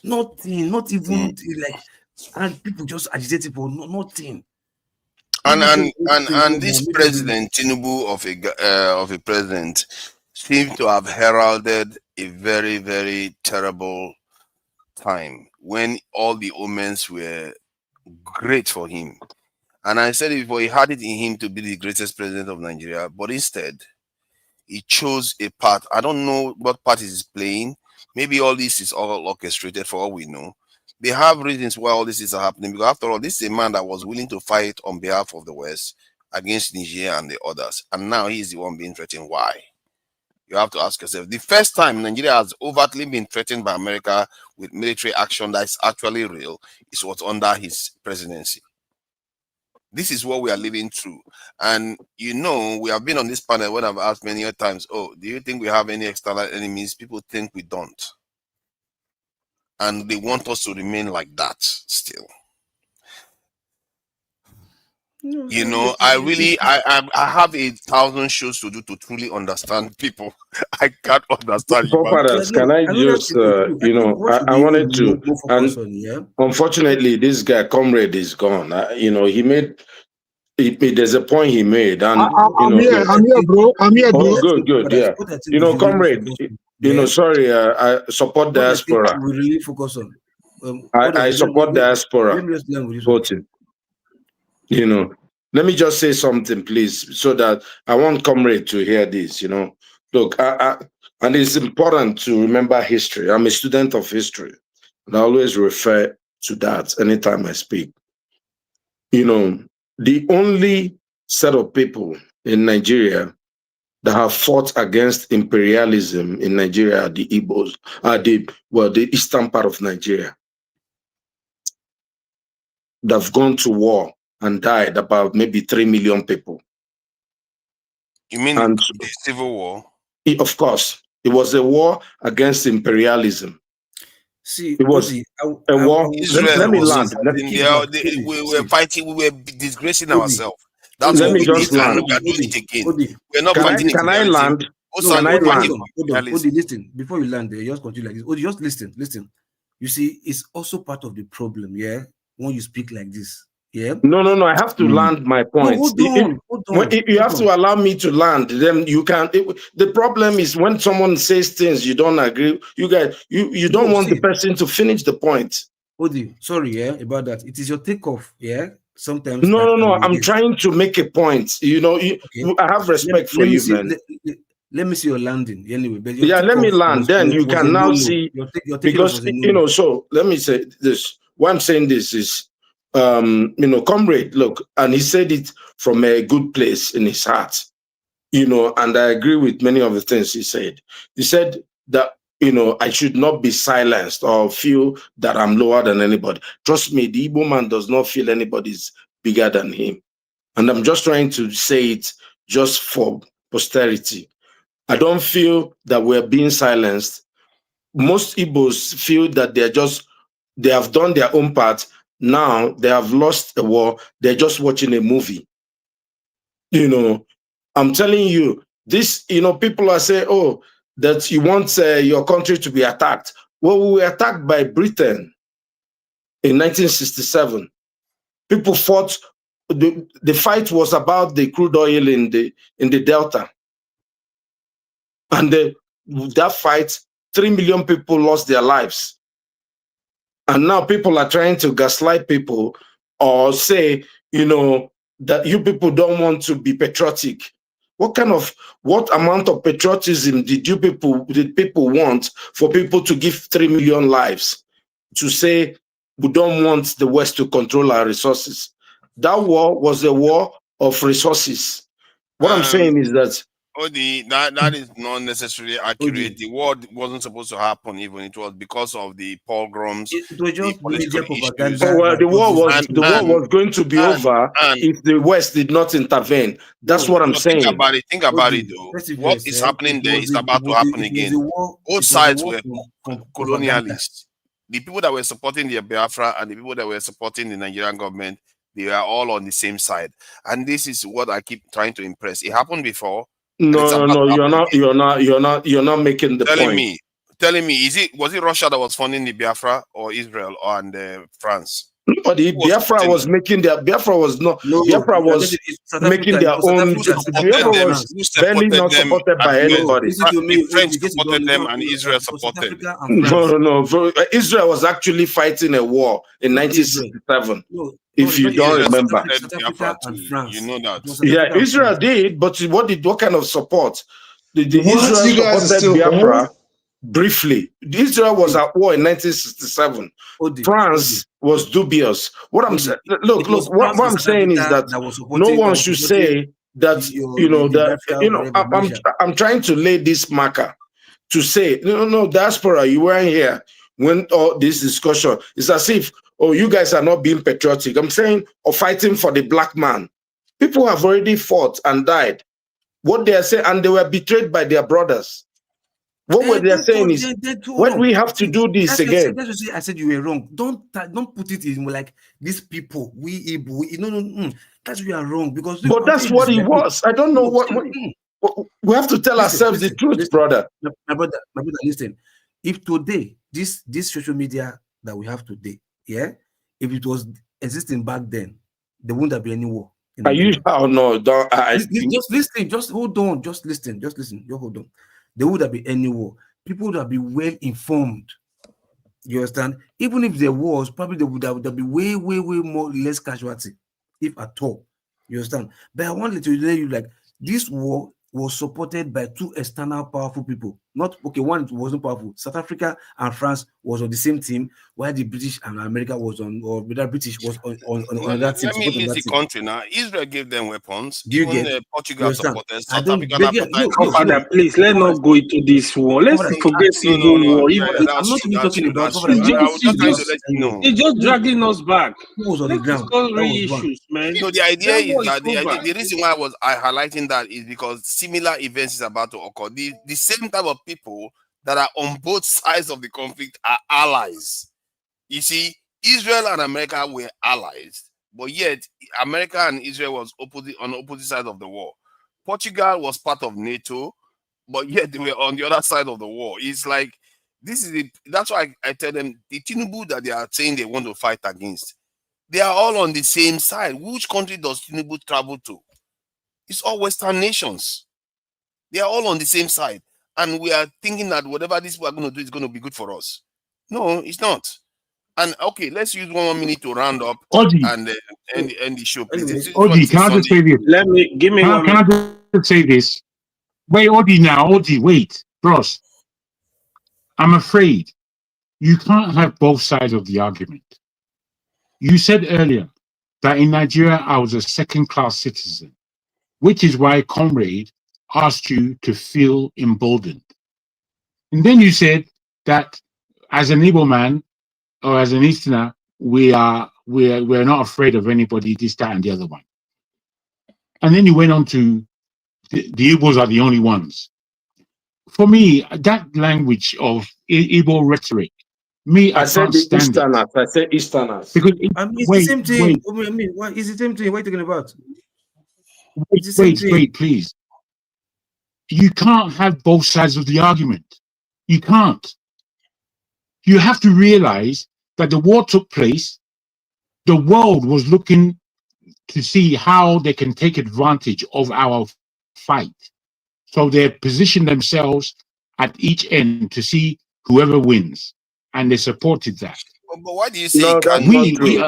not even like, and people just agitated for nothing. And this president Tinubu of a president seems to have heralded a very, very terrible time when all the omens were great for him. And I said it before, he had it in him to be the greatest president of Nigeria, but instead he chose a path. I don't know what part he's playing. Maybe all this is all orchestrated for all we know. They have reasons why all this is happening, because after all, this is a man that was willing to fight on behalf of the West against Niger and the others. And now he's the one being threatened. Why? You have to ask yourself. The first time Nigeria has overtly been threatened by America with military action that is actually real is what's under his presidency. This is what we are living through. And you know, we have been on this panel when I've asked many times, oh, do you think we have any external enemies? People think we don't. And they want us to remain like that still. No, you know, I have 1,000 shows to do to truly understand people. I can't understand you. Fathers, can I just, you know, I wanted to, and unfortunately, this guy, Comrade, is gone. You know, there's a point he made. And, I'm here, bro. I'm here, bro. Oh, good, yeah. You know, Comrade, you know, sorry, I support diaspora. We really focus on. I support diaspora voting. You know, let me just say something, please, so that I want Comrade to hear this. You know, look, and it's important to remember history. I'm a student of history, and I always refer to that anytime I speak. You know, the only set of people in Nigeria that have fought against imperialism in Nigeria are the Igbos, the eastern part of Nigeria. They've gone to war and died about maybe 3 million people. You mean the civil war? Of course, it was a war against imperialism. See, it was a war. Let me land. We were fighting. We were disgracing ourselves. That's let what me just we did, land. and we are doing it again. We're not fighting. Can I land? Can I land? Odi, listen. Before you land, just continue like this. Odi, just listen. You see, it's also part of the problem, yeah. When you speak like this, yeah. No. I have to land my point. No, hold on. You have to allow me to land. Then you can. The problem is when someone says things you don't agree. You guys, you don't want the person to finish the point. Odi, sorry, yeah, about that. It is your takeoff, yeah. Sometimes. No. I'm trying to make a point. You know, I have respect for you, man. Let me see your landing anyway. But yeah, let me land. Then you can now see your because you know. So let me say this. Why I'm saying this is comrade, look, and he said it from a good place in his heart, and I agree with many of the things he said. He said that, I should not be silenced or feel that I'm lower than anybody. Trust me, the Igbo man does not feel anybody's bigger than him. And I'm just trying to say it just for posterity. I don't feel that we're being silenced. Most Igbos feel that they have done their own part. Now they have lost the war. They're just watching a movie. I'm telling you, this, people are saying, oh, that you want your country to be attacked. Well, we were attacked by Britain in 1967. People fought. The fight was about the crude oil in the Delta. And that fight, 3 million people lost their lives. And now people are trying to gaslight people or say, that you people don't want to be patriotic. What amount of patriotism did people want for people to give 3 million lives to say we don't want the West to control our resources? That war was a war of resources. What I'm saying is that Odi, that is not necessarily accurate. The war wasn't supposed to happen even. It was because of the pogroms. It was just media propaganda. The war was going to be over if the West did not intervene. That's what I'm saying. Think about it though. What is happening there is about to happen again. Both sides were colonialists. The people that were supporting the Biafra and the people that were supporting the Nigerian government, they were all on the same side. And this is what I keep trying to impress. It happened before. No, you're not making the point. Telling me, was it Russia that was funding the Biafra or Israel and France? Nobody. Biafra was making their Biafra was not. Biafra was making their own. Biafra was barely not supported by anybody. The French supported them and Israel supported them. No. Israel was actually fighting a war in 1967. If you don't remember, you know that. Yeah, Israel did, but what kind of support? Israel supported Biafra briefly. Israel was at war in 1967. France was dubious. What I'm saying, what I'm saying is that no one should say that I'm trying to lay this marker to say no, diaspora, you weren't here when all this discussion. It's as if, oh, you guys are not being patriotic. I'm saying, or fighting for the black man. People have already fought and died. What they are saying, and they were betrayed by their brothers. What were they saying is, when we have to do this again. That's what I said you were wrong. Don't put it in like these people. No. That's you are wrong because. But that's what it was. I don't know what we have to tell ourselves the truth, brother. My brother, listen. If today this social media that we have today, if it was existing back then, there wouldn't have been any war. Are you? Oh no! Don't. Just listen. Just hold on. Just listen. Just hold on. There would have been any war. People would have been well informed. You understand? Even if there was, probably there would be way more less casualty, if at all. You understand? But I wanted to tell you, like, this war was supported by two external powerful people. One wasn't powerful. South Africa and France was on the same team, while the British and America was on, or whether British was on that team. Let me list the country now. Israel gave them weapons. Do you get? Portugal supported. South Africa. Please, let's not go into this war. Let's forget civil war. I'm not even talking about. It's just dragging us back. Who was on the ground? Issues, man. So the idea is that the reason why I highlighting that is because similar events is about to occur. The same type of people that are on both sides of the conflict are allies. You see, Israel and America were allies, but yet America and Israel was on opposite sides of the war. Portugal was part of NATO, but yet they were on the other side of the war. It's like that's why I tell them the Tinubu that they are saying they want to fight against, they are all on the same side. Which country does Tinubu travel to? It's all Western nations. They are all on the same side. And we are thinking that whatever these people are going to do is going to be good for us. No, it's not. And okay, let's use 1 minute to round up and end the show. Please. Odi, can I just say this? Can I just say this? Wait, Odi, wait, bros. I'm afraid you can't have both sides of the argument. You said earlier that in Nigeria I was a second-class citizen, which is why Comrade asked you to feel emboldened. And then you said that as an Igbo man or as an Easterner, we're not afraid of anybody, this, that, and the other one. And then you went on to the Igbos are the only ones. For me, that language of Igbo rhetoric, I said can't stand Easterners. it. I said Easterners. Because I mean, it's the same thing. I mean, what is the same thing? What are you talking about? Wait, please. You can't have both sides of the argument. You can't. You have to realize that the war took place. The world was looking to see how they can take advantage of our fight. So they positioned themselves at each end to see whoever wins. And they supported that. But why do you say No, that's not true.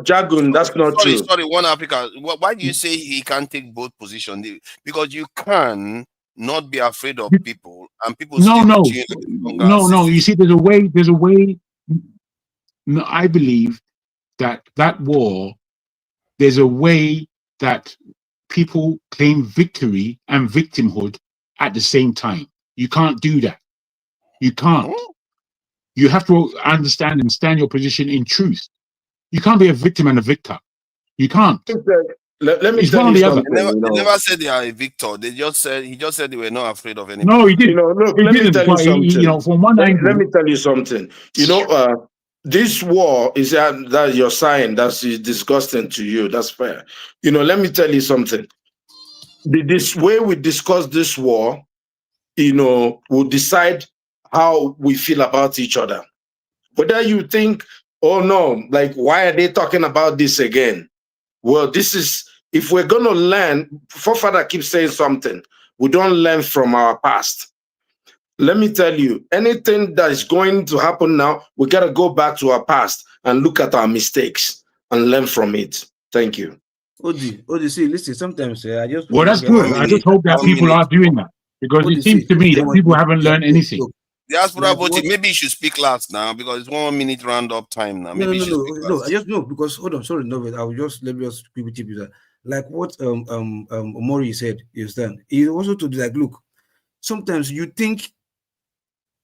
Jagun, that's not true. Sorry, one Africa. Why do you say he can't take both positions? Because you can not be afraid of people, and people No. still You see, there's a way. No, I believe that war, there's a way that people claim victory and victimhood at the same time. You can't do that. You can't. You have to understand and stand your position in truth. You can't be a victim and a victor. You can't. Let me It's tell one or you the other. something. They never said they are a victor. He just said they were not afraid of anybody. No, he didn't. Look, He let me didn't, tell you but something. from one angle. Let me tell you something. This war is that you're saying that's disgusting to you. That's fair. Let me tell you something. This way we discuss this war, will decide how we feel about each other. Whether you think, oh no, like, why are they talking about this again? Well, this is, if we're going to learn, forefather keeps saying something, we don't learn from our past. Let me tell you, anything that is going to happen now, we got to go back to our past and look at our mistakes and learn from it. Thank you. Odi, see, listen, sometimes I just... Well, that's good. I just hope that people are doing that. Because it seems to me that people haven't learned anything. Diaspora voting, maybe you should speak last now because it's 1 minute round-up time now. Maybe No, I just know because, hold on, sorry, no, I will just, let me just quickly tip you that. Like what Omori said, you understand? He also told you, like, look, sometimes you think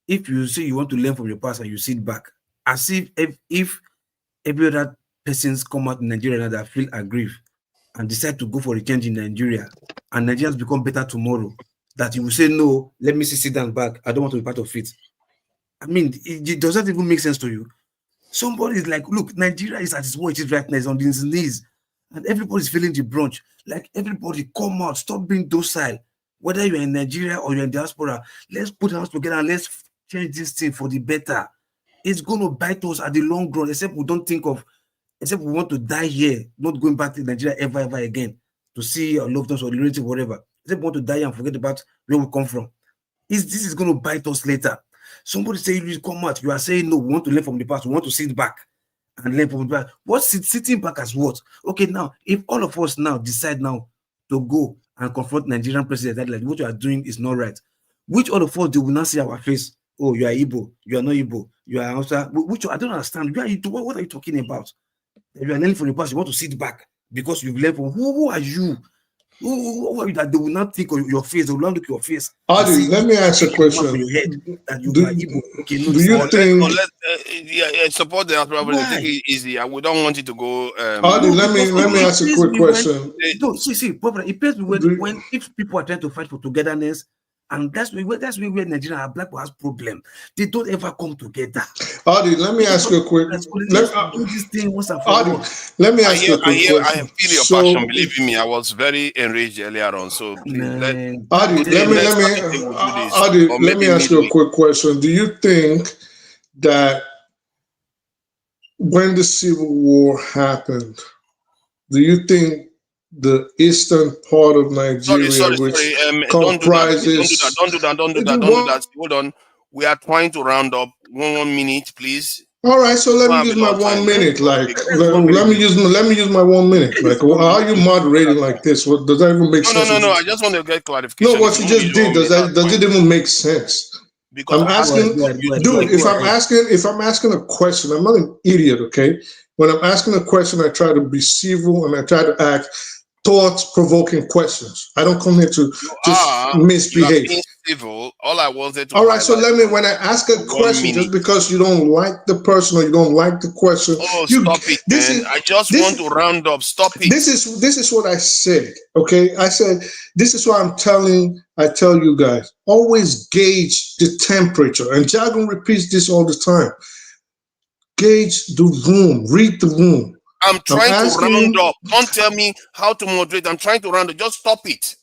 if you say you want to learn from your past and you sit back, as if every other persons come out in Nigeria now that feel aggrieved and decide to go for a change in Nigeria and Nigerians become better tomorrow, that you will say, no, let me sit down back. I don't want to be part of it. I mean, does that even make sense to you? Somebody is like, look, Nigeria is at its what it is right now, it's on its knees. And everybody's feeling the brunch. Like, everybody come out, stop being docile. Whether you're in Nigeria or you're in diaspora, let's put our hands together and let's change this thing for the better. It's going to bite us at the long run, except we want to die here, not going back to Nigeria ever again to see our loved ones or relative, whatever. Except we want to die and forget about where we come from. This is going to bite us later. Somebody say you come out, you are saying no, we want to learn from the past, we want to sit back and learn from the past. What's sitting back as what? Okay, now, if all of us now decide now to go and confront Nigerian president that like what you are doing is not right, which all of us they will not see our face? Oh, you are Igbo, you are not Igbo, you are Hausa. Which I don't understand. What are you talking about? If you are learning from the past, you want to sit back because you've learned from who are you? Who are you that they will not think of your face, they will not look at your face. Adi, let me ask a question. Do you think support the problem? Take it easy. We don't want you to go. Adi, let me ask a quick question. See, problem. It pays when if people are trying to fight for togetherness. And that's where Nigeria and black people has problem. They don't ever come together. Adi, let me ask you a quick. Let me ask you a quick question. I feel your passion. Believe me, I was very enraged earlier on. So please, let me ask you a quick question. Do you think that when the Civil War happened, do you think the eastern part of Nigeria, which comprises... Don't do that. Hold on. We are trying to round up 1 minute, please. All right, so let me use my 1 minute. Like, let me use my 1 minute. Like, how are you moderating like this? What does that even make sense? No. I just want to get clarification. No, what you just did does it even make sense? Because I'm asking, dude. If I'm asking a question, I'm not an idiot, okay? When I'm asking a question, I try to be civil and I try to ask thought-provoking questions. I don't come here to just You are misbehave. being civil. All I wanted to All right, so highlight let me, when I ask a 1 question, just minute. because you don't like the person or you don't like the question, Oh, you, stop it, this man. is, I just this want to round up. Stop it. This is what I said. Okay, I said this is why I tell you guys, always gauge the temperature. And Jargon repeats this all the time. Gauge the room, read the room. I'm trying to round you, up. Don't tell me how to moderate. I'm trying to round up. Just stop it.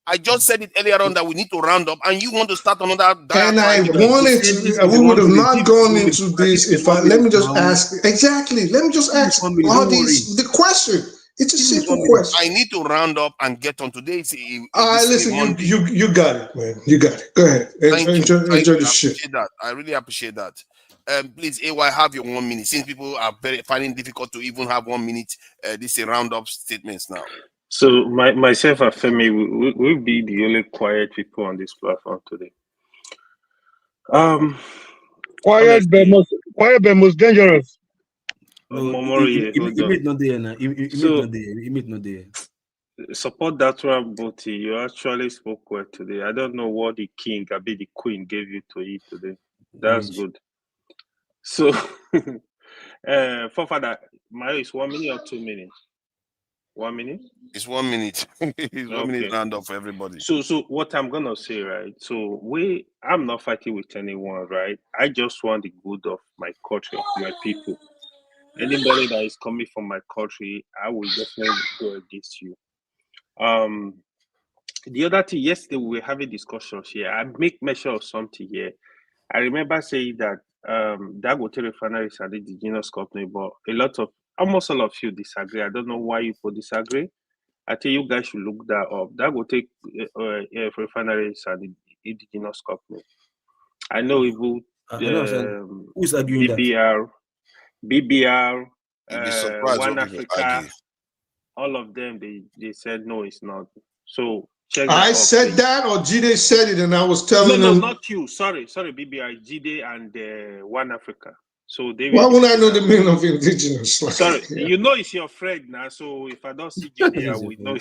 I just said it earlier on that we need to round up, and you want to start another and I diatribe. wanted to, we would have not gone into this if let me just ask, exactly, let me just ask all these, the question. It's a simple question. I need to round up and get on today. Listen, you got it, man. You got it. Go ahead. Enjoy the shit. That. I really appreciate that. Please, AY, have your 1 minute. Since people are finding difficult to even have 1 minute, this is roundup statements now. So myself and Femi will be the only quiet people on this platform today. Quiet but most dangerous. Support that one, Boti. You actually spoke well today. I don't know what the king, Abi the queen, gave you to eat today. That's good. So, Forefather, Mayo is 1 minute or 2 minutes? 1 minute? It's 1 minute. It's 1 minute round up for everybody. So what I'm gonna say, right? So I'm not fighting with anyone, right? I just want the good of my country, of my people. Anybody that is coming from my country, I will definitely go against you. The other thing, yesterday we were having discussions here. I make mention of something here. I remember saying that Dangote Refinery is an indigenous company, but almost all of you disagree. I don't know why you could disagree. I think you guys should look that up. Dangote Refinery is an indigenous company. I know who's arguing BBR, One Africa, all of them, they said no, it's not. So check I said that, or Jide said it, and I was telling them. No, not you. Sorry, BBI, Jide, and One Africa. So they. Why would I know the meaning of indigenous? Sorry, you know it's your friend now. So if I don't see Jide, I will know.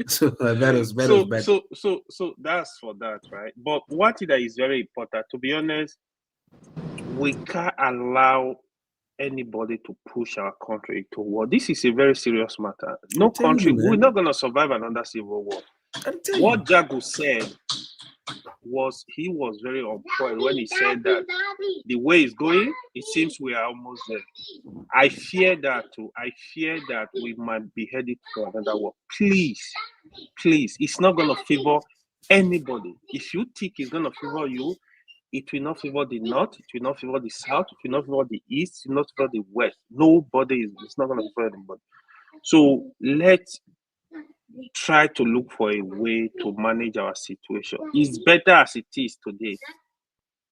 So that was bad. So that's for that, right? But one thing that is very important, to be honest, we can't allow anybody to push our country to war. This is a very serious matter. No country, we're not going to survive another civil war. What Jago said was, he was very on point when he said that the way it's going, it seems we are almost there. I fear that too. I fear that we might be headed for another war. Please, it's not going to favor anybody. If you think it's going to favor you, it will not favor the north, it will not favor the south, it will not favor the east, it will not favor the west. It's not going to favor anybody. So let's try to look for a way to manage our situation. It's better as it is today.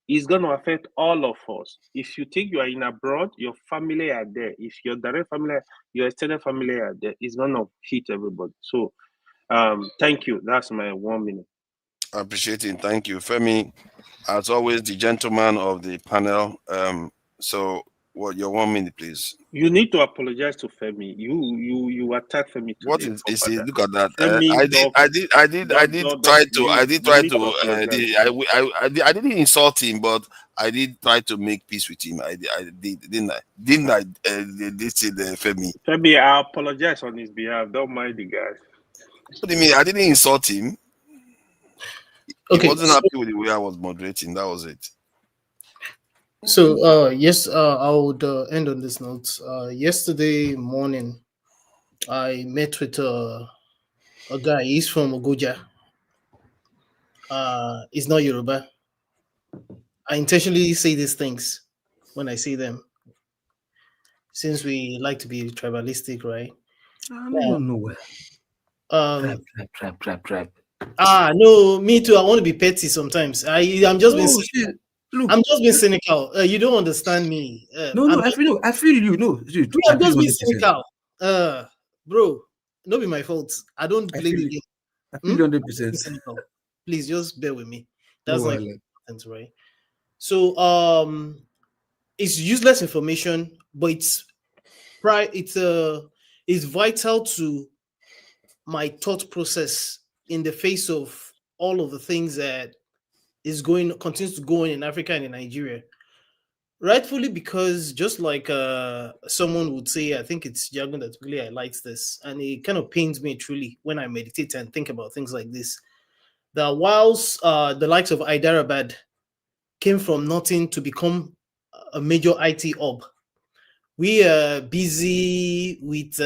It's going to affect all of us. If you think you are in abroad, your family are there. If your direct family, your extended family are there, it's going to hit everybody. So thank you. That's my 1 minute. I appreciate it. Thank you. Femi, as always, the gentleman of the panel. So your 1 minute, please. You need to apologize to Femi. You attacked Femi today. What is it? Look at that. Femi, I didn't insult him, but I did try to make peace with him. Didn't I? This is Femi. Femi, I apologize on his behalf. Don't mind the guy. What do you mean? I didn't insult him. Okay, he wasn't happy with the way I was moderating. That was it. So yes, I would end on this note. Yesterday morning, I met with a guy. He's from Ogoja. He's not Yoruba. I intentionally say these things when I see them, since we like to be tribalistic, right? I don't know where. Trap. No, me too. I want to be petty sometimes. I'm just being. Look, I'm just being cynical. You don't understand me. I feel you. No, dude, I'm just being cynical. Bro, not be my fault. I don't blame you. I feel 100%. Please just bear with me. That's not important, right? So it's useless information, but it's it's vital to my thought process in the face of all of the things that continues to go on in Africa and in Nigeria. Rightfully, because just like someone would say, I think it's Jagun that really highlights this, and it kind of pains me truly when I meditate and think about things like this. That whilst the likes of Hyderabad came from nothing to become a major IT hub, we are busy with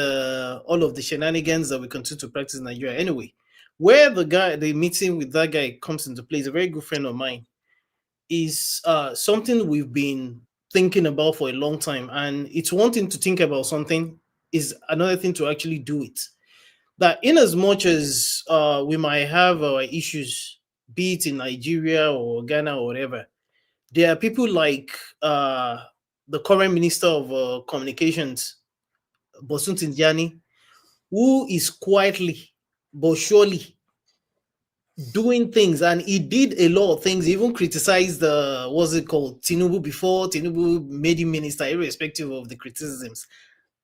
all of the shenanigans that we continue to practice in Nigeria. Anyway, where the meeting with that guy comes into play is a very good friend of mine. Is something we've been thinking about for a long time, and it's one thing to think about something, is another thing to actually do it. That in as much as we might have our issues, be it in Nigeria or Ghana or whatever, there are people like the current Minister of Communications, Bosun Tinjani, who is quietly but surely doing things, and he did a lot of things. He even criticized Tinubu before Tinubu made him minister, irrespective of the criticisms.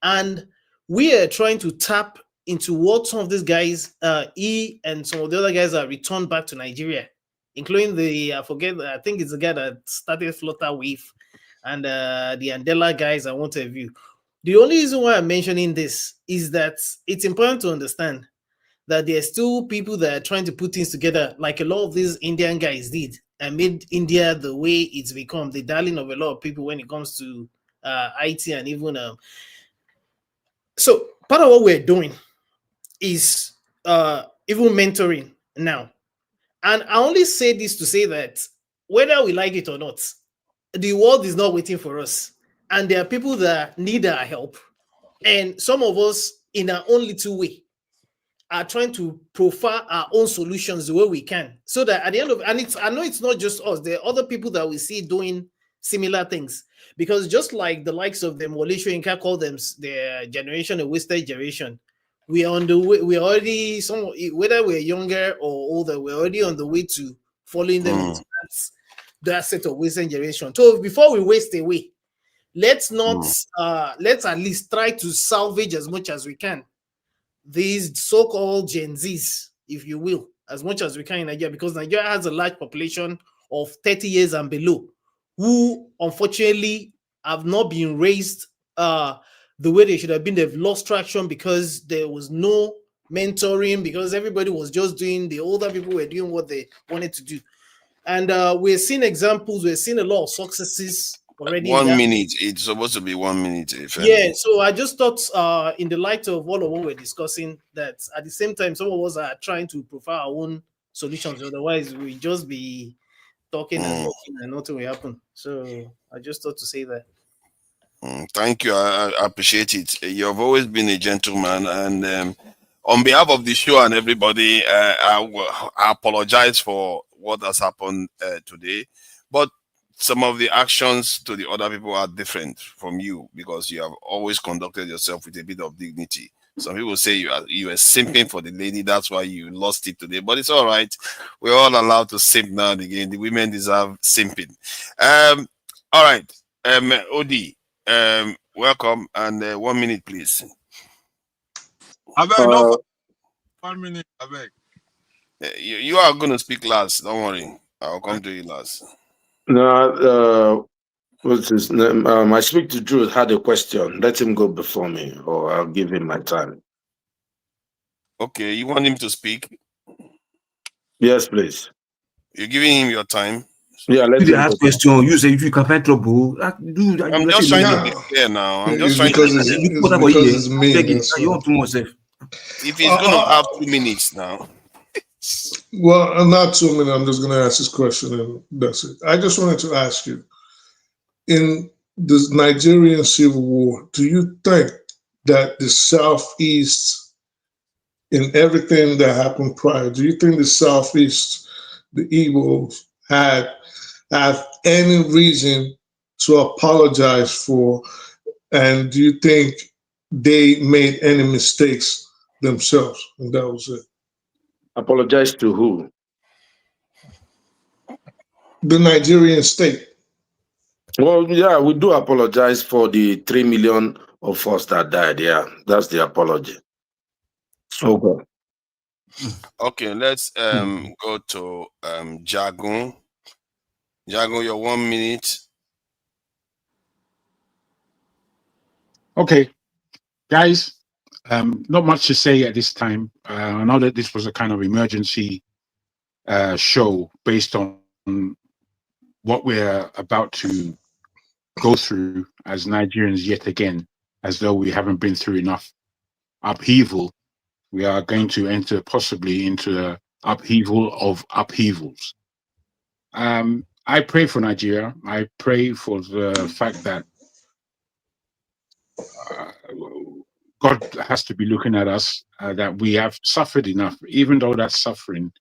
And we are trying to tap into what some of these guys, he and some of the other guys, are returned back to Nigeria, including I think it's the guy that started Flutterwave and the Andela guys and what have you. The only reason why I'm mentioning this is that it's important to understand that there are still people that are trying to put things together, like a lot of these Indian guys did, and made India the way it's become, the darling of a lot of people when it comes to IT and even so part of what we're doing is even mentoring now. And I only say this to say that whether we like it or not, the world is not waiting for us, and there are people that need our help, and some of us in our own little way are trying to profile our own solutions the way we can, so that at the end of I know it's not just us, there are other people that we see doing similar things, because just like the likes of them, Wole Soyinka called them their generation a wasted generation, we are on the way, we're already, whether we're younger or older, we're already on the way to following them into that set of wasted generation. So before we waste away, let's not let's at least try to salvage as much as we can these so-called Gen Zs, if you will, as much as we can in Nigeria, because Nigeria has a large population of 30 years and below who unfortunately have not been raised the way they should have been. They've lost traction because there was no mentoring, because everybody was just doing, the older people were doing what they wanted to do. And we're seeing examples, we're seeing a lot of successes already. 1 minute, it's supposed to be 1 minute. Yeah, so I just thought in the light of all of what we're discussing, that at the same time some of us are trying to provide our own solutions, otherwise we just be talking and talking and nothing will happen. So I just thought to say that. Thank you, I appreciate it. You've always been a gentleman, and on behalf of the show and everybody, I apologize for what has happened today, but some of the actions to the other people are different from you, because you have always conducted yourself with a bit of dignity. Some people say you are simping for the lady, that's why you lost it today, but it's all right. We're all allowed to simp now and again. The women deserve simping. All right, Odi, welcome, and 1 minute, please. I beg, no, 1 minute, I beg. You are going to speak last. Don't worry. I'll come to you last. No, what's his name? I speak to Drew had a question. Let him go before me, or I'll give him my time. Okay, you want him to speak? Yes, please. You're giving him your time. Yeah, let you him ask question. You say if you can find trouble, dude. I'm just trying to be fair now. I'm just trying to be fair. It's me. You want too much. If he's going to have 2 minutes now. Well, not 2 minutes. I'm just going to ask this question, and that's it. I just wanted to ask you, in the Nigerian Civil War, do you think that the Southeast, in everything that happened prior, do you think the Southeast, the Igbos, have any reason to apologize for, and do you think they made any mistakes themselves? And that was it. Apologize to who? The Nigerian state. Well, yeah, we do apologize for the 3 million of us that died. Yeah, that's the apology. Okay. Okay, let's go to Jagun. Jagun, your 1 minute. Okay, guys, not much to say at this time. I know that this was a kind of emergency show based on what we're about to go through as Nigerians yet again, as though we haven't been through enough upheaval. We are going to enter possibly into an upheaval of upheavals. I pray for Nigeria. I pray for the fact that God has to be looking at us, that we have suffered enough, even though that suffering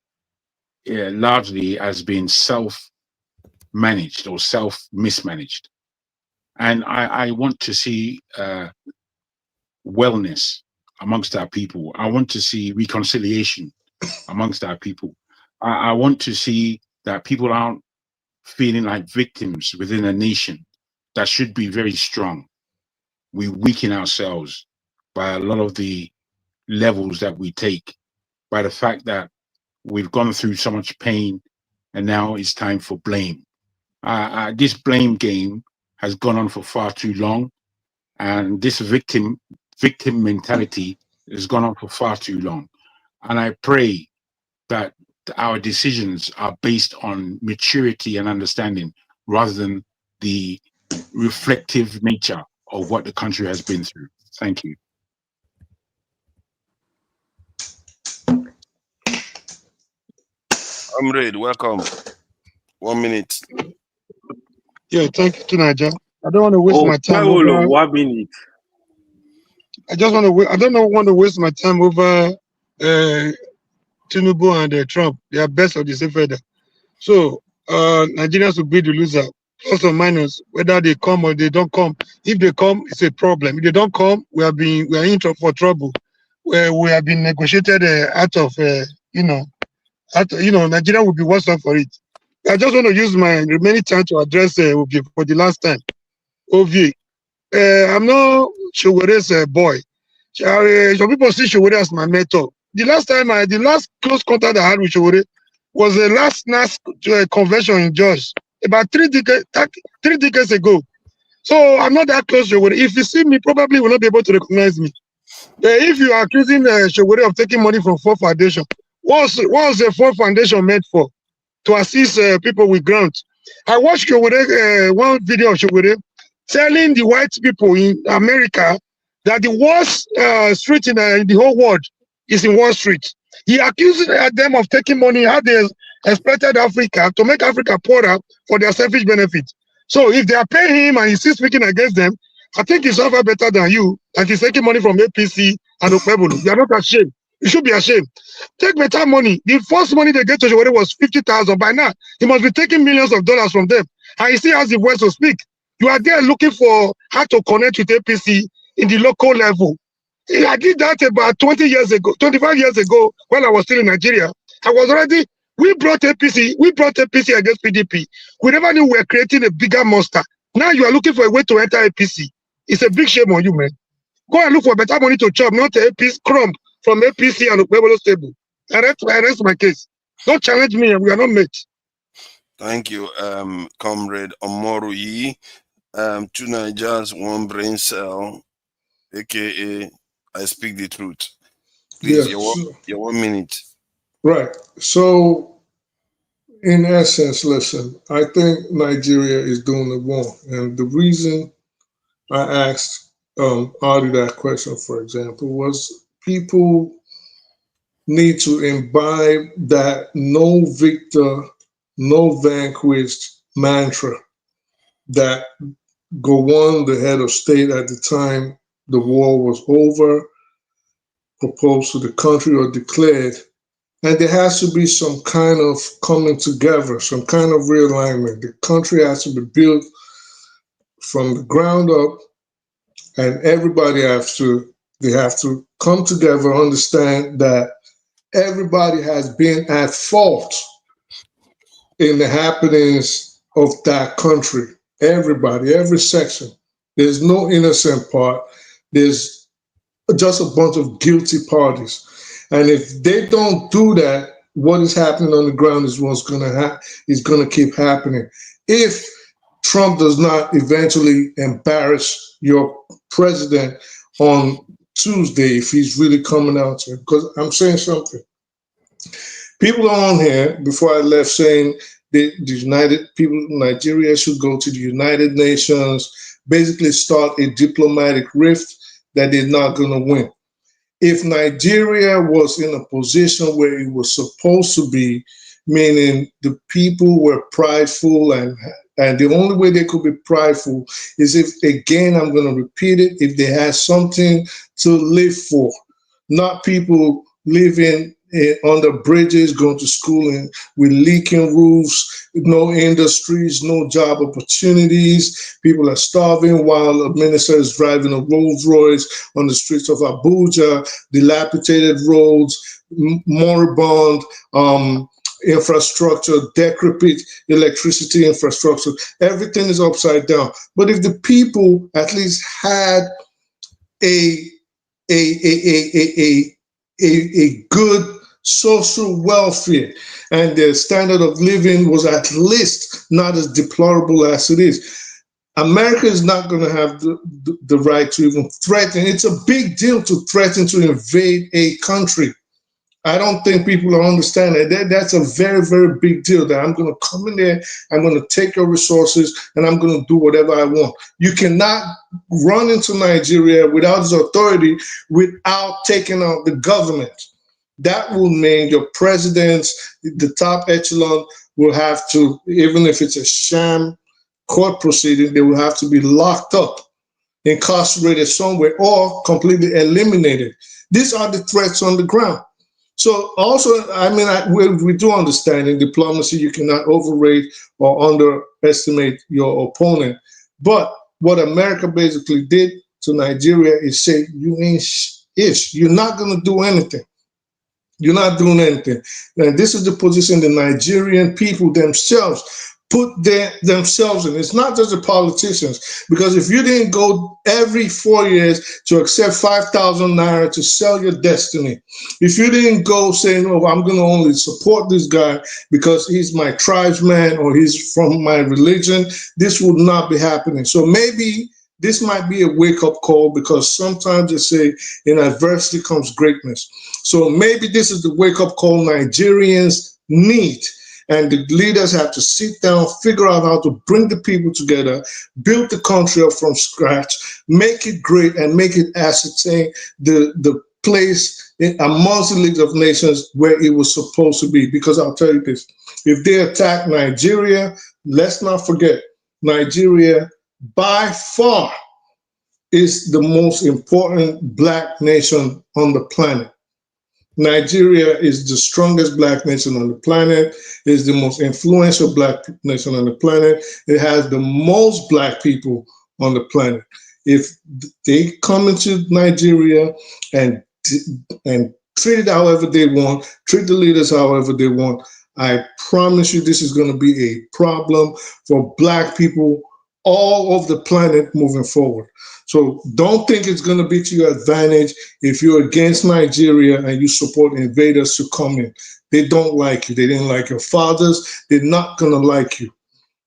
largely has been self-managed or self-mismanaged. And I want to see wellness amongst our people. I want to see reconciliation amongst our people. I want to see that people aren't feeling like victims within a nation that should be very strong. We weaken ourselves by a lot of the levels that we take, by the fact that we've gone through so much pain and now it's time for blame. This blame game has gone on for far too long, and this victim mentality has gone on for far too long. And I pray that our decisions are based on maturity and understanding rather than the reflective nature of what the country has been through. Thank you. Comrade, welcome. 1 minute. Yeah, thank you, Tunaja. I don't want to waste my time over. 1 minute. I just want to. I don't want to waste my time over Tinubu and Trump. They are best of the same feather. So Nigerians will be the loser, plus or minus, whether they come or they don't come. If they come, it's a problem. If they don't come, we are in for trouble. Where we have been negotiated out of Nigeria will be worse off for it. I just want to use my remaining time to address Ovie for the last time. Ovie, I'm not Showere's boy. Some people see Showere as my mentor. The last close contact I had with Showere was the last NAS convention in Jos about 3 decades ago. So I'm not that close to Showere. If you see me, probably will not be able to recognize me. If you are accusing Showere of taking money from Ford Foundation, what was the Ford Foundation meant for? To assist people with grants. I watched Showere, one video of Showere telling the white people in America that the worst street in the whole world is in Wall Street. He accused them of taking money, how they exploited Africa to make Africa poorer for their selfish benefit. So if they are paying him and he's still speaking against them, I think he's far better than you, and he's taking money from APC and Okpebulu. You are not ashamed. You should be ashamed. Take better money. The first money they get to Showere was 50,000. By now, he must be taking millions of dollars from them. And he still has the voice to speak. You are there looking for how to connect with APC in the local level. I did that about 20 years ago, 25 years ago, when I was still in Nigeria. We brought APC against PDP. We never knew we were creating a bigger monster. Now you are looking for a way to enter APC. It's a big shame on you, man. Go and look for better money to chop, not APC crumb from APC and Okpebolo's table. I rest my case. Don't challenge me, we are not mates. Thank you, Comrade Omoruyi. 2 Nigerians, 1 brain cell, aka I speak the truth. Please, your 1 minute. Right. So, in essence, listen, I think Nigeria is doing it wrong. And the reason I asked Audie that question, for example, was people need to imbibe that no victor, no vanquished mantra that Gowon, the head of state at the time the war was over, proposed to the country or declared. And there has to be some kind of coming together, some kind of realignment. The country has to be built from the ground up, and everybody have to come together, understand that everybody has been at fault in the happenings of that country. Everybody, every section. There's no innocent part. there's just a bunch of guilty parties. And if they don't do that, what is happening on the ground is what's going to keep happening. If Trump does not eventually embarrass your president on Tuesday, if he's really coming out here, because I'm saying something. People are on here before I left saying the United people, Nigeria should go to the United Nations, basically start a diplomatic rift that they're not going to win. If Nigeria was in a position where it was supposed to be, meaning the people were prideful, and the only way they could be prideful is if, again, I'm going to repeat it, if they had something to live for, not people living under bridges, going to school with leaking roofs, no industries, no job opportunities. People are starving while a minister is driving a Rolls Royce on the streets of Abuja, dilapidated roads, moribund infrastructure, decrepit electricity infrastructure. Everything is upside down. But if the people at least had a good social welfare and their standard of living was at least not as deplorable as it is, America is not going to have the right to even threaten. It's a big deal to threaten to invade a country. I don't think people are understanding that. That's a very, very big deal, that I'm going to come in there, I'm going to take your resources, and I'm going to do whatever I want. You cannot run into Nigeria without its authority, without taking out the government. That will mean your presidents, the top echelon, will have to, even if it's a sham court proceeding, they will have to be locked up, incarcerated somewhere, or completely eliminated. These are the threats on the ground. So also, I mean, we do understand in diplomacy, you cannot overrate or underestimate your opponent. But what America basically did to Nigeria is say, you ain't ish. You're not going to do anything. You're not doing anything. And this is the position the Nigerian people themselves put themselves in. It's not just the politicians, because if you didn't go every 4 years to accept 5,000 naira to sell your destiny, if you didn't go saying, oh, I'm going to only support this guy because he's my tribesman or he's from my religion, this would not be happening. So maybe this might be a wake-up call, because sometimes they say in adversity comes greatness. So maybe this is the wake-up call Nigerians need. And the leaders have to sit down, figure out how to bring the people together, build the country up from scratch, make it great, and make it ascertain the place amongst the League of Nations where it was supposed to be. Because I'll tell you this, if they attack Nigeria, let's not forget, Nigeria by far is the most important Black nation on the planet. Nigeria is the strongest Black nation on the planet, is the most influential Black nation on the planet. It has the most Black people on the planet. If they come into Nigeria and treat it however they want, treat the leaders however they want, I promise you this is going to be a problem for Black people all over the planet moving forward. So don't think it's going to be to your advantage if you're against Nigeria and you support invaders to come in. They don't like you. They didn't like your fathers. They're not going to like you.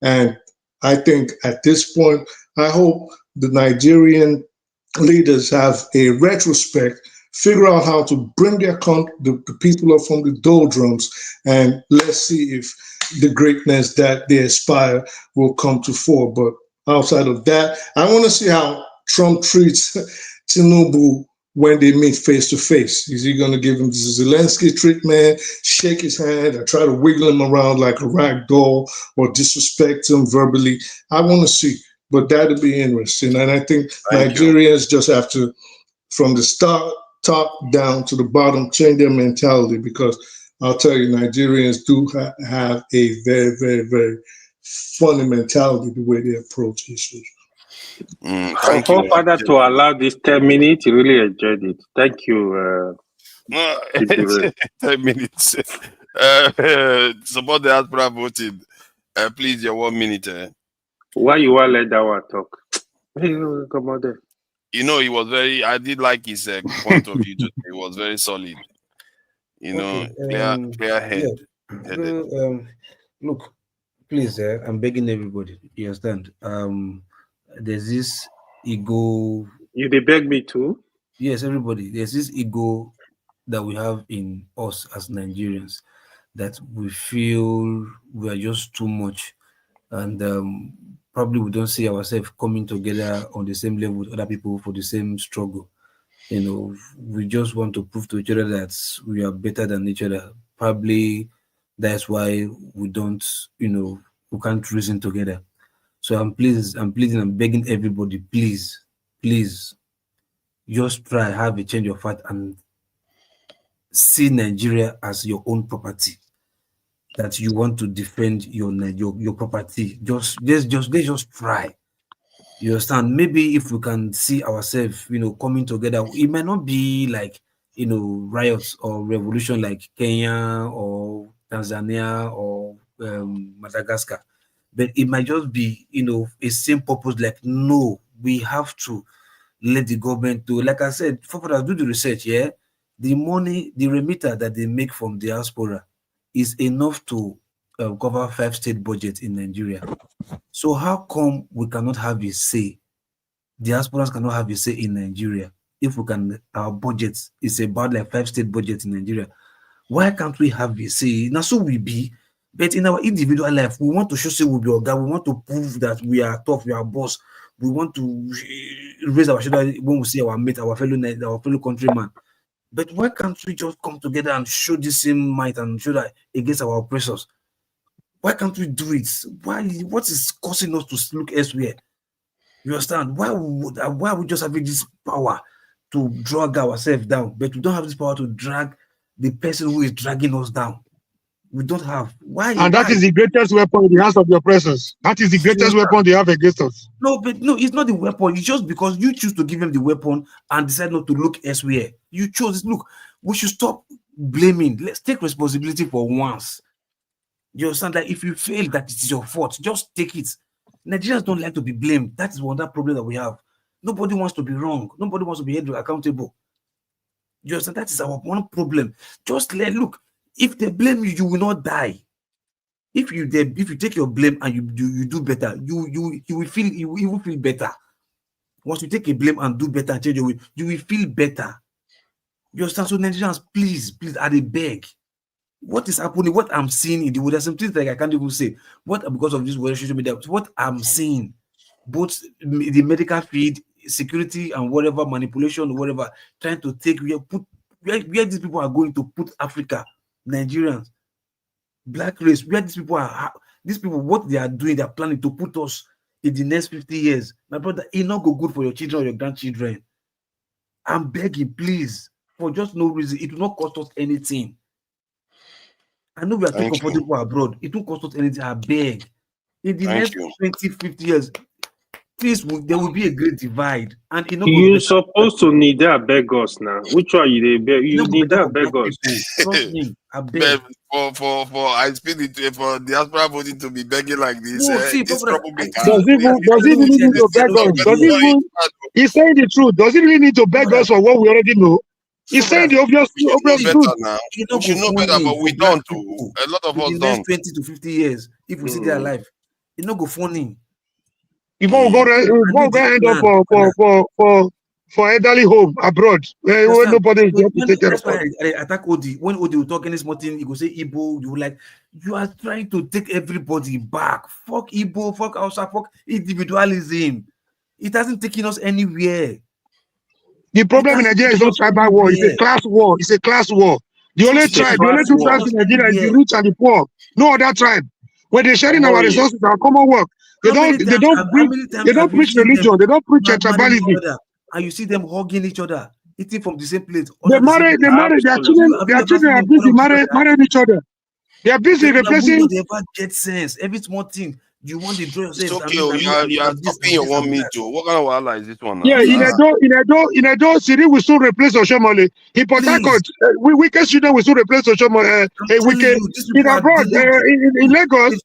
And I think at this point, I hope the Nigerian leaders have a retrospect, figure out how to bring the people up from the doldrums, and let's see if the greatness that they aspire will come to fore. But outside of that, I want to see how Trump treats Tinubu when they meet face to face. Is he going to give him the Zelensky treatment, shake his hand, or try to wiggle him around like a rag doll, or disrespect him verbally? I want to see, but that'll be interesting. And I think Nigerians just have to, from the top down to the bottom, change their mentality, because I'll tell you, Nigerians do have a very, very, very funny mentality the way they approach issues. Thank you, Father, to allow this 10 minutes. Really enjoyed it. Thank you. 10 minutes. Support the diaspora voting. Please, your 1 minute. Why you want to let that one talk? Come on there. You know, he was very. I did like his point of view. Today. It was very solid. You know, clear head. Look, please, I'm begging everybody. You understand? There's this ego. You they beg me too? Yes, everybody. There's this ego that we have in us as Nigerians, that we feel we are just too much, and probably we don't see ourselves coming together on the same level with other people for the same struggle. You know, we just want to prove to each other that we are better than each other. Probably that's why we don't, you know, we can't reason together. So I'm pleading, I'm begging everybody, please, just try, have a change of heart and see Nigeria as your own property. That you want to defend your property. Let's just try. You understand? Maybe if we can see ourselves, you know, coming together, it might not be like, you know, riots or revolution like Kenya or Tanzania or Madagascar, but it might just be, you know, a same purpose. Like, no, we have to let the government do. Like I said, do the research. Yeah, the money, the remitter that they make from diaspora is enough to cover 5 state budgets in Nigeria. So how come we cannot have a say? Diasporas cannot have a say in Nigeria. If we can, our budget is about like 5 state budgets in Nigeria. Why can't we have a say? Now, so we be, but in our individual life, we want to show say we be our guy. We want to prove that we are tough, we are boss. We want to raise our shoulder when we see our mate, our fellow countryman. But why can't we just come together and show the same might and show that against our oppressors? Why can't we do it? Why? What is causing us to look elsewhere? You understand? Why we just having this power to drag ourselves down, but we don't have this power to drag the person who is dragging us down? We don't have. Why? And that is the greatest weapon in the hands of the oppressors. That is the greatest weapon they have against us. No, but no, it's not the weapon. It's just because you choose to give them the weapon and decide not to look elsewhere. You chose. Look, we should stop blaming. Let's take responsibility for once. You understand that if you fail, that it is your fault. Just take it. Nigerians don't like to be blamed. That is one problem that we have. Nobody wants to be wrong. Nobody wants to be held accountable. You understand? That is our one problem. Just look. If they blame you, you will not die. If you take your blame and you do better, you will feel better. Once you take a blame and do better and change your way, you will feel better. You understand? So Nigerians, please, I beg. What is happening? What I'm seeing in the world, there's some things like I can't even say. Because of this social media, what I'm seeing, both the medical field, security, and whatever manipulation, whatever, trying to take where these people are going to put Africa, Nigerians, black race, where these people, what they are doing, they're planning to put us in the next 50 years. My brother, it not go good for your children or your grandchildren. I'm begging, please, for just no reason. It will not cost us anything. I know we are too comfortable abroad. It won't cost us anything. I beg. In the next 20, 50 years, please, there will be a great divide. And you're supposed to need that beg us now. Which one you beg? You need that beg us. Trust me, I beg. I speak it for diaspora voting to be begging like this. No, see, does he really need to beg us? He's saying the truth. Does he really need to beg us for what we already know? He's saying the obvious truth. Now. We should know better, but we don't. A lot of us don't. In the next 20 to 50 years, if we see their life, it's not go funny. Before we go end up for elderly home abroad, where nobody is going to take care of. That's why I attack Odi. When Odi will talk any small thing, he will say Igbo. You are trying to take everybody back. Fuck Igbo, fuck Hausa, fuck individualism. It hasn't taken us anywhere. The problem in Nigeria is not tribal war. It's a class war. It's a class war. The only tribe, the only two tribes in Nigeria is the rich and the poor. No other tribe. When they're sharing our resources, our common work, they don't preach religion. They don't preach tribalism. And you see them hugging each other, eating from the same plate. They marry. Their children are busy marrying each other. They are busy replacing. They never get sense. Every small thing. You want to draw yourself. It's okay. You are talking your 1 minute. What kind of wahala is this one now? Yeah, in Edo, Siri will soon replace Oshomole. In Port Harcourt, wicked children will soon replace Oshomole. In abroad, in Lagos,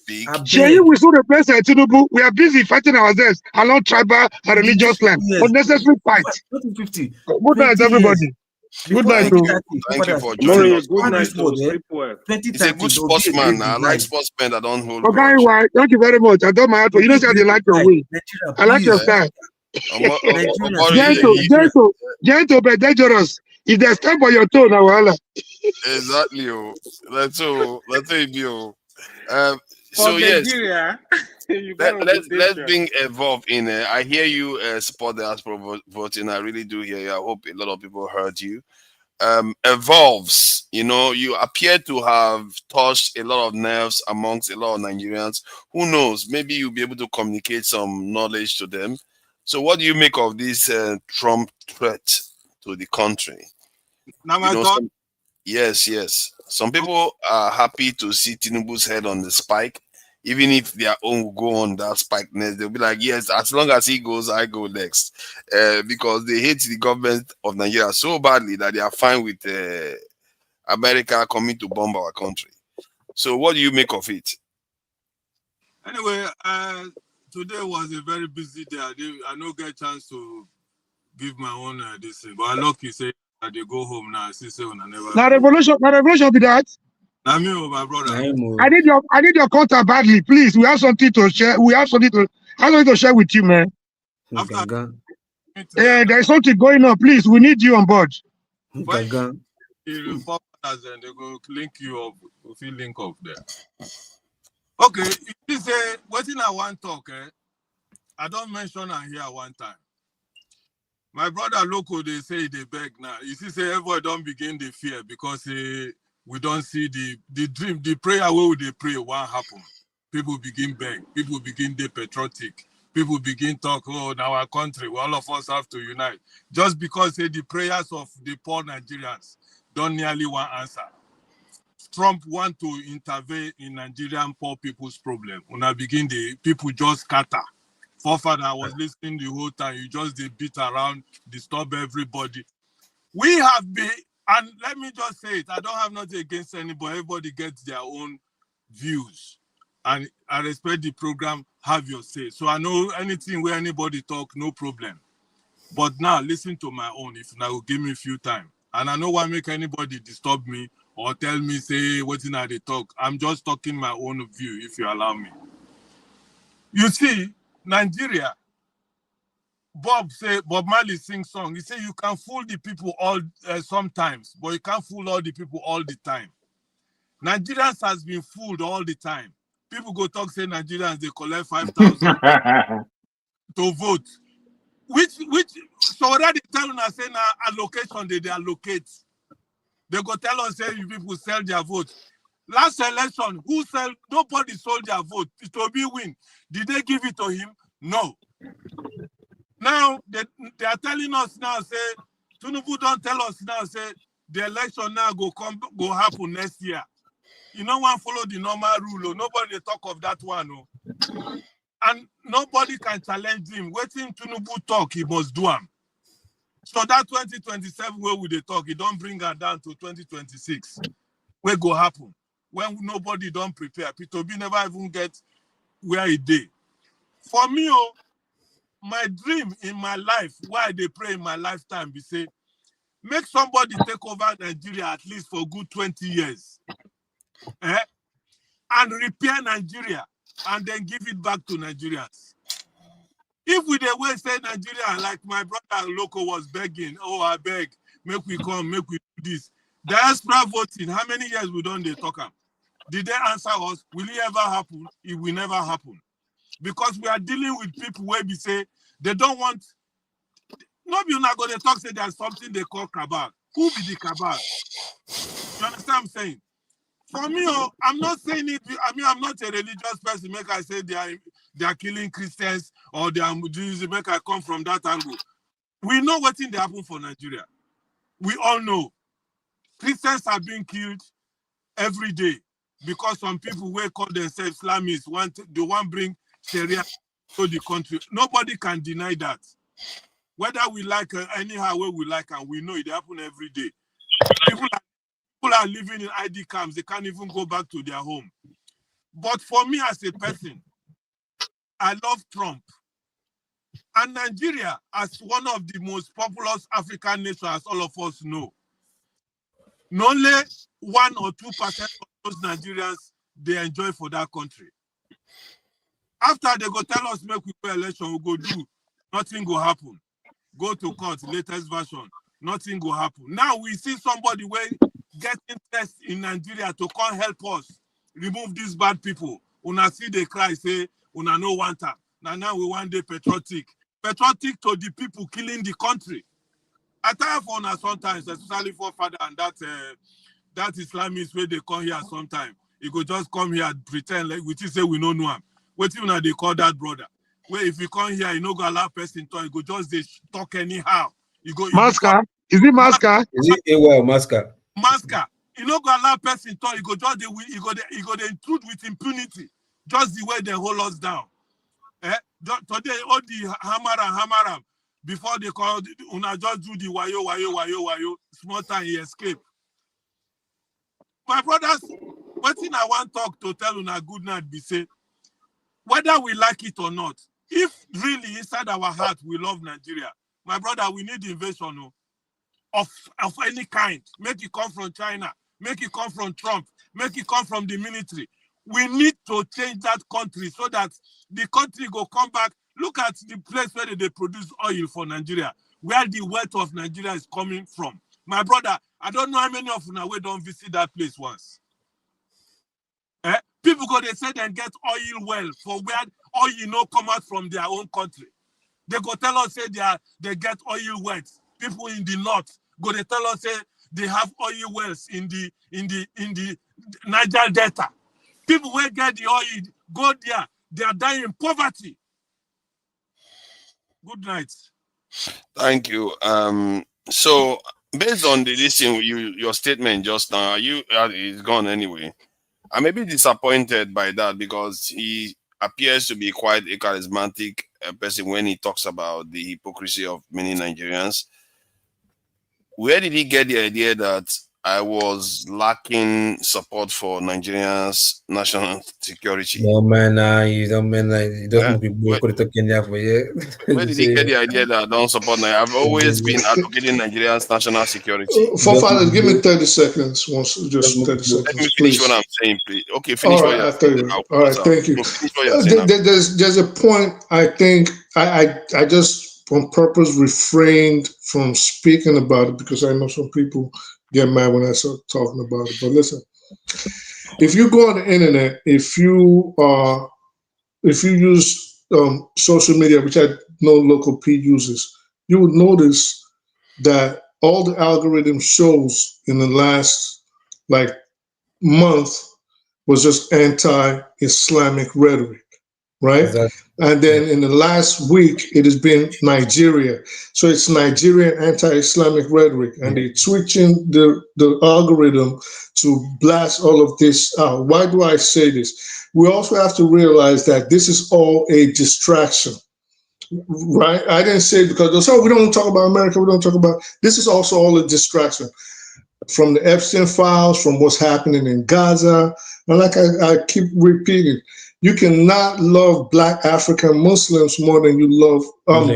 speak. Shay, we saw the president Tinubu. We are busy fighting ourselves along tribal and religious lines. Unnecessary fight. 2050. Good night, everybody. Good night. Thank you for Murray, joining us. good night, He's a good sportsman. I like sportsmen that don't hold Okay, grudge. why? Thank you very much. I don't mind. You don't say they like your way. I like your style. Gentle, but dangerous. If they step on your toe, now, voila. Exactly. Let's you. So For yes, Nigeria, you got let's being involved in it. I hear you support the diaspora voting. I really do hear you. I hope a lot of people heard you. Evolves, you appear to have touched a lot of nerves amongst a lot of Nigerians. Who knows? Maybe you'll be able to communicate some knowledge to them. So, what do you make of this Trump threat to the country? Now, my thought. Yes. Some people are happy to see Tinubu's head on the spike, even if their own will go on that spike next. They'll be like, yes, as long as he goes, I go next. Because they hate the government of Nigeria so badly that they are fine with America coming to bomb our country. So what do you make of it? Anyway, today was a very busy day. I no get chance to give my own this thing, but I lucky say that they go home now. See, say when I never. Now revolution be that. Now me, my brother. I need your contact badly, please. We have something to share. I have something to share with you, man. There is something going on. Please, we need you on board. They go link you up. If you link up there. Okay, if you say what in I want talk, I don't mention and hear one time. My brother Loco, they say they beg now. You see, say everybody don't begin the fear because we don't see the dream, the prayer where they pray what happen. People begin beg, people begin the patriotic, people begin talk, oh, in our country, all of us have to unite. Just because the prayers of the poor Nigerians don't nearly want answer. Trump want to intervene in Nigerian poor people's problem. When I begin, the people just scatter. Forefather, I was listening the whole time. You just beat around, disturb everybody. We have been, and let me just say it, I don't have nothing against anybody. Everybody gets their own views. And I respect the program, have your say. So I know anything where anybody talk, no problem. But now listen to my own, if now give me a few time. And I know why make anybody disturb me or tell me, say, what's in they talk. I'm just talking my own view, if you allow me. You see, Nigeria, Bob Marley sing song. He say you can fool the people all sometimes, but you can't fool all the people all the time. Nigerians has been fooled all the time. People go talk, say Nigerians, they collect 5,000 to vote. So already telling us, say now allocation, they allocate. They go tell us, say you people sell their vote. Last election, nobody sold their vote. Toby win. Did they give it to him? No. Now, they are telling us now, say, Tinubu don't tell us now, say, the election now go happen next year. You know one follow the normal rule, or nobody talk of that one. Oh. And nobody can challenge him. Waiting Tinubu talk, he must do him. So that 2027 where will they talk? He don't bring her down to 2026. Where go happen? When nobody don't prepare. Peter B never even get where he did. For me, my dream in my life, why they pray in my lifetime, be say, make somebody take over Nigeria at least for good 20 years. And repair Nigeria and then give it back to Nigerians. If we the way say Nigeria, like my brother Loco was begging, oh, I beg, make we come, make we do this. Diaspora voting, how many years we done they talk about? Did they answer us? Will it ever happen? It will never happen. Because we are dealing with people where we say they don't want, nobody not going to talk, say there's something they call cabal. Who be the cabal? You understand what I'm saying? For me, I'm not saying it, I'm not a religious person, make I say they are killing Christians or they are Jews, make I come from that angle. We know what thing they happen for Nigeria. We all know. Christians are being killed every day because some people who call themselves Islamists they want to bring Sharia to the country. Nobody can deny that. Whether we like anyhow way we like, and we know it happen every day. People are living in ID camps. They can't even go back to their home. But for me as a person, I love Trump. And Nigeria, as one of the most populous African nations, as all of us know, not only 1 or 2% of those Nigerians they enjoy for that country. After they go tell us make we pay election, we go do, nothing go happen. Go to court, latest version, nothing go happen. Now we see somebody where get interest in Nigeria to come help us remove these bad people. Una see they cry, say, una no want her. Now we want the patriotic to the people killing the country. I tire for una sometimes, especially for father and that Islamist where they come here sometimes. He go just come here and pretend like we say we don't know him. What even they call that brother? Where if you come here, you no go allow person talk, you go just they talk anyhow. You go Masca? Is it Masca? Is it well, Masca? Masca. You no go allow person talk, you go just they go they intrude with impunity. Just the way they hold us down. Today all the hammer before they call una just do the wayo small time he escape. My brothers, what thing I want talk to tell una good night be say, whether we like it or not, if really inside our heart we love Nigeria, my brother, we need invasion of any kind. Make it come from China, make it come from Trump, make it come from the military. We need to change that country so that the country go come back. Look at the place where they produce oil for Nigeria, where the wealth of Nigeria is coming from. My brother, I don't know how many of you we don't visit that place once. People go, they say they get oil well for where oil come out from their own country. They go tell us say they get oil wells. People in the north go, they tell us say they have oil wells in the Niger Delta. People who get the oil go there, they are dying in poverty. Good night. Thank you. So based on the listen, your statement just now, is gone anyway. I may be disappointed by that because he appears to be quite a charismatic person when he talks about the hypocrisy of many Nigerians. Where did he get the idea that I was lacking support for Nigeria's national security? No man, you don't mean like you don't people go to Kenya for you. Where did he get the idea that I don't support Nigeria? I've always been advocating Nigeria's national security. For fathers, give me 30 seconds. Just 30 seconds. Let me finish what I'm saying, please. Okay, finish what you're saying. All right, thank you. There's a point I think I just on purpose refrained from speaking about it because I know some people get mad when I start talking about it. But listen, if you go on the internet, if you use social media, which I know Local P uses, you would notice that all the algorithm shows in the last month was just anti-Islamic rhetoric, right? Exactly. And then in the last week, it has been Nigeria. So it's Nigerian anti-Islamic rhetoric, and they're switching the algorithm to blast all of this out. Why do I say this? We also have to realize that this is all a distraction, right? I didn't say because they'll say, we don't talk about America, we don't talk about, this is also all a distraction. From the Epstein files, from what's happening in Gaza, and like I keep repeating, you cannot love Black African Muslims more than you love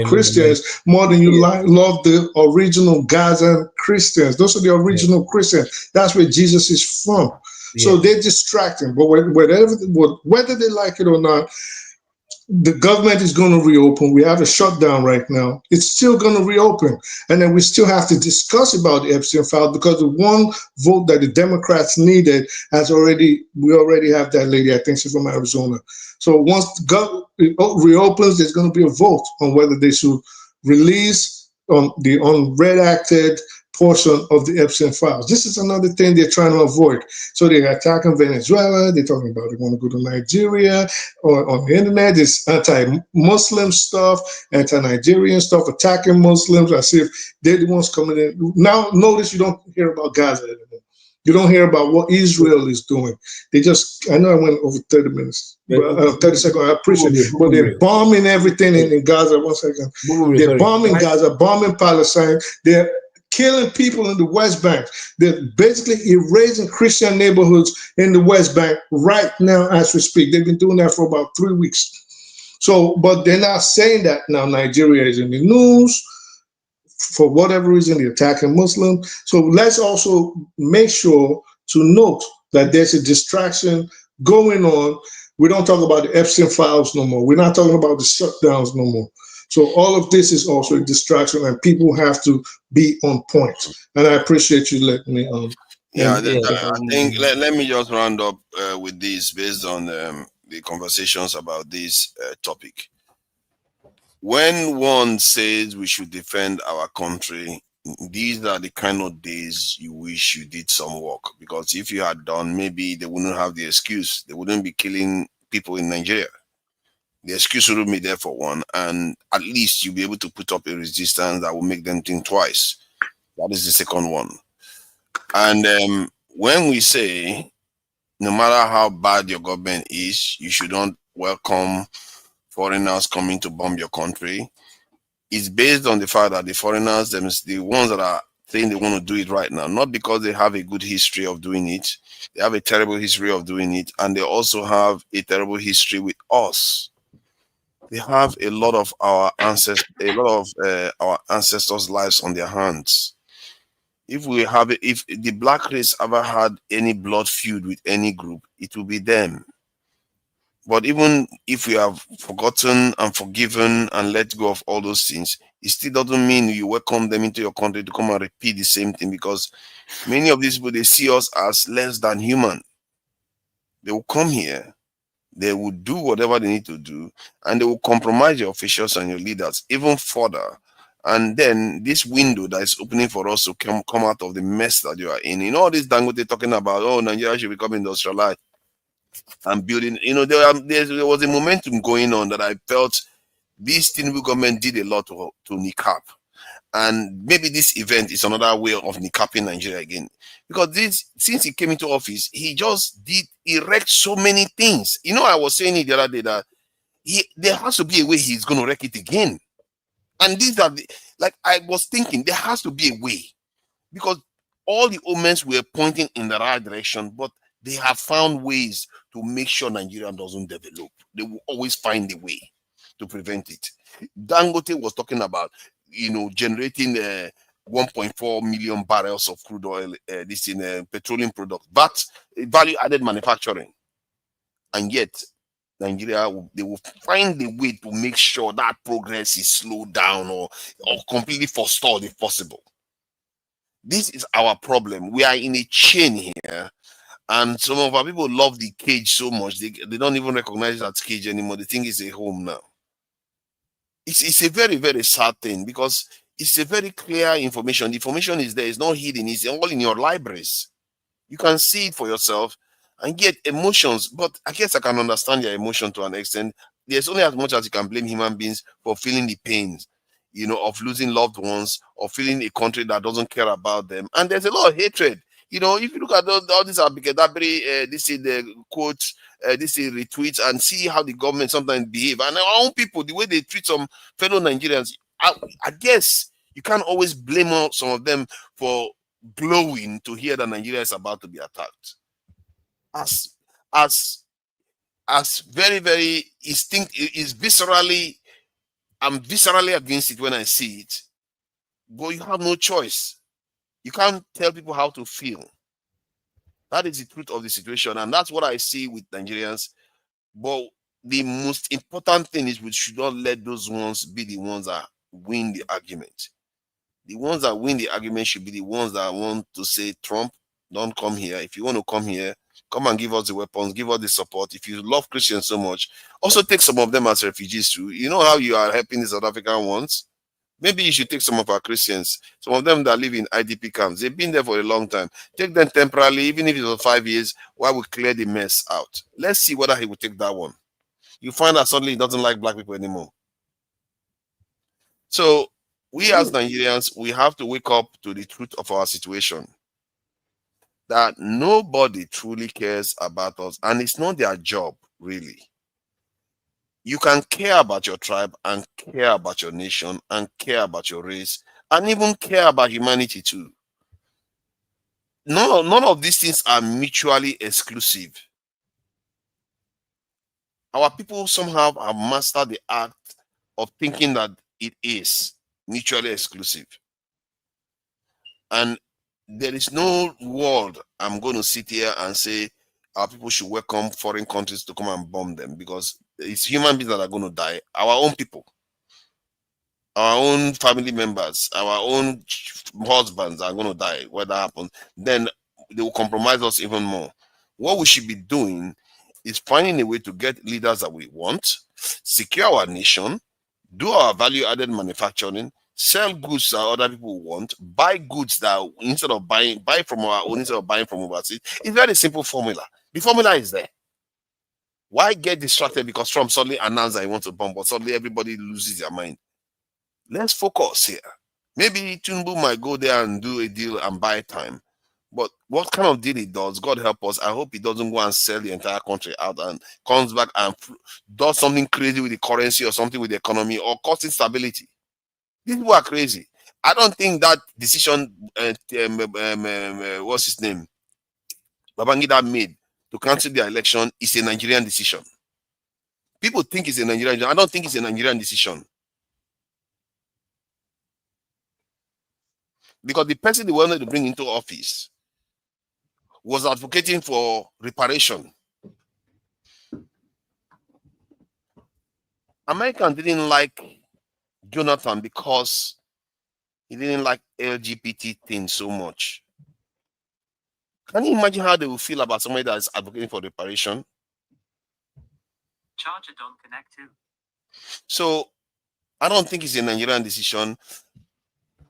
Christians, more than you love the original Gazan Christians. Those are the original Christians. That's where Jesus is from. Yeah. So they're distracting. But whether they like it or not, the government is going to reopen. We have a shutdown right now. It's still going to reopen. And then we still have to discuss about the Epstein file because the one vote that the Democrats needed we already have that lady, I think she's from Arizona. So once the government reopens, there's going to be a vote on whether they should release the unredacted portion of the Epstein files. This is another thing they're trying to avoid. So they're attacking Venezuela. They're talking about they want to go to Nigeria. Or on the internet, there's anti-Muslim stuff, anti-Nigerian stuff, attacking Muslims as if they're the ones coming in. Now, notice you don't hear about Gaza anymore. You don't hear about what Israel is doing. They just, I know I went over 30 minutes, 30 seconds, I appreciate it. But they're bombing everything in Gaza. 1 second. They're bombing Gaza, bombing Palestine. They're killing people in the West Bank. They're basically erasing Christian neighborhoods in the West Bank right now as we speak. They've been doing that for about 3 weeks. So, but they're not saying that now Nigeria is in the news. For whatever reason, they're attacking Muslims. So let's also make sure to note that there's a distraction going on. We don't talk about the Epstein files no more. We're not talking about the shutdowns no more. So all of this is also a distraction, and people have to be on point. And I appreciate you letting me I think let me just round up with this based on the conversations about this topic. When one says we should defend our country, these are the kind of days you wish you did some work, because if you had done, maybe they wouldn't have the excuse. They wouldn't be killing people in Nigeria. The excuse wouldn't be there for one, and at least you'll be able to put up a resistance that will make them think twice. That is the second one. And when we say, no matter how bad your government is, you should not welcome foreigners coming to bomb your country, it's based on the fact that the foreigners, the ones that are saying they want to do it right now, not because they have a good history of doing it, they have a terrible history of doing it, and they also have a terrible history with us. They have a lot of our ancestors' lives on their hands. If the black race ever had any blood feud with any group, it will be them. But even if we have forgotten and forgiven and let go of all those things, it still doesn't mean you welcome them into your country to come and repeat the same thing, because many of these people, they see us as less than human. They will come here, they will do whatever they need to do, and they will compromise your officials and your leaders even further. And then this window that is opening for us to come out of the mess that you are in. All this Dangote talking about, oh, Nigeria should become industrialized and building, there was a momentum going on that I felt this Tinubu government did a lot to niqab. And maybe this event is another way of niqapping Nigeria again. Because since he came into office, he just did erect so many things. I was saying it the other day that there has to be a way he's going to wreck it again. And these are I was thinking there has to be a way, because all the omens were pointing in the right direction, but they have found ways to make sure Nigeria doesn't develop. They will always find a way to prevent it. Dangote was talking about, generating 1.4 million barrels of crude oil, this in petroleum products, but value-added manufacturing. And yet, Nigeria, they will find a way to make sure that progress is slowed down or completely forestalled if possible. This is our problem. We are in a chain here. And some of our people love the cage so much, they don't even recognize it as cage anymore. They think it's a home now. It's a very, very sad thing, because it's a very clear information. The information is there. It's not hidden. It's all in your libraries. You can see it for yourself and get emotions. But I guess I can understand your emotion to an extent. There's only as much as you can blame human beings for feeling the pains, of losing loved ones or feeling a country that doesn't care about them. And there's a lot of hatred. If you look at all these Abikadabri, this is the quotes, this is retweets, and see how the government sometimes behave. And our own people, the way they treat some fellow Nigerians, I guess you can't always blame some of them for glowing to hear that Nigeria is about to be attacked. As very, very I'm viscerally against it when I see it. But you have no choice. You can't tell people how to feel. That is the truth of the situation, and that's what I see with Nigerians. But the most important thing is we should not let those ones be the ones that win the argument. The ones that win the argument should be the ones that want to say, Trump, don't come here. If you want to come here, come and give us the weapons, give us the support. If you love Christians so much, also take some of them as refugees too. You know how you are helping the South African ones? Maybe you should take some of our Christians, some of them that live in IDP camps. They've been there for a long time. Take them temporarily, even if it was 5 years, while we clear the mess out. Let's see whether he will take that one. You find that suddenly he doesn't like black people anymore. So we as Nigerians, we have to wake up to the truth of our situation. That nobody truly cares about us, and it's not their job, really. You can care about your tribe and care about your nation and care about your race and even care about humanity too. None of these things are mutually exclusive. Our people somehow have mastered the art of thinking that it is mutually exclusive. And there is no world I'm going to sit here and say our people should welcome foreign countries to come and bomb them, because it's human beings that are going to die. Our own people, our own family members, our own husbands are going to die. When that happens, then they will compromise us even more. What we should be doing is finding a way to get leaders that we want, secure our nation, do our value-added manufacturing, sell goods that other people want, buy goods that instead of buy from our own instead of buying from overseas. It's a very simple formula. The formula is there. Why get distracted because Trump suddenly announced that he wants to bomb, but suddenly everybody loses their mind? Let's focus here. Maybe Tinubu might go there and do a deal and buy time. But what kind of deal he does, God help us. I hope he doesn't go and sell the entire country out and comes back and does something crazy with the currency or something with the economy or cause instability. These people are crazy. I don't think that decision, what's his name, Babangida made to cancel the election is a Nigerian decision. People think it's a Nigerian decision. I don't think it's a Nigerian decision. Because the person they wanted to bring into office was advocating for reparation. Americans didn't like Jonathan because he didn't like LGBT things so much. Can you imagine how they will feel about somebody that is advocating for reparation? Charger don't connect to. So I don't think it's a Nigerian decision.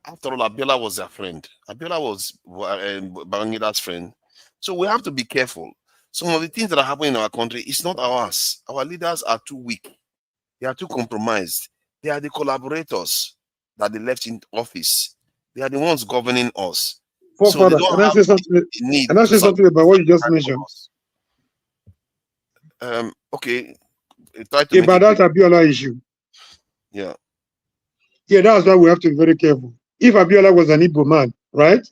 After all, Abiola was their friend. Abiola was Babangida's friend. So we have to be careful. Some of the things that are happening in our country, it's not ours. Our leaders are too weak. They are too compromised. They are the collaborators that they left in office. They are the ones governing us. So they don't can I have say something? the need Can I to say something about what you just mentioned? Okay. Try to make About it that Abiola issue. Yeah. Yeah, that's why we have to be very careful. If Abiola was an Igbo man, right,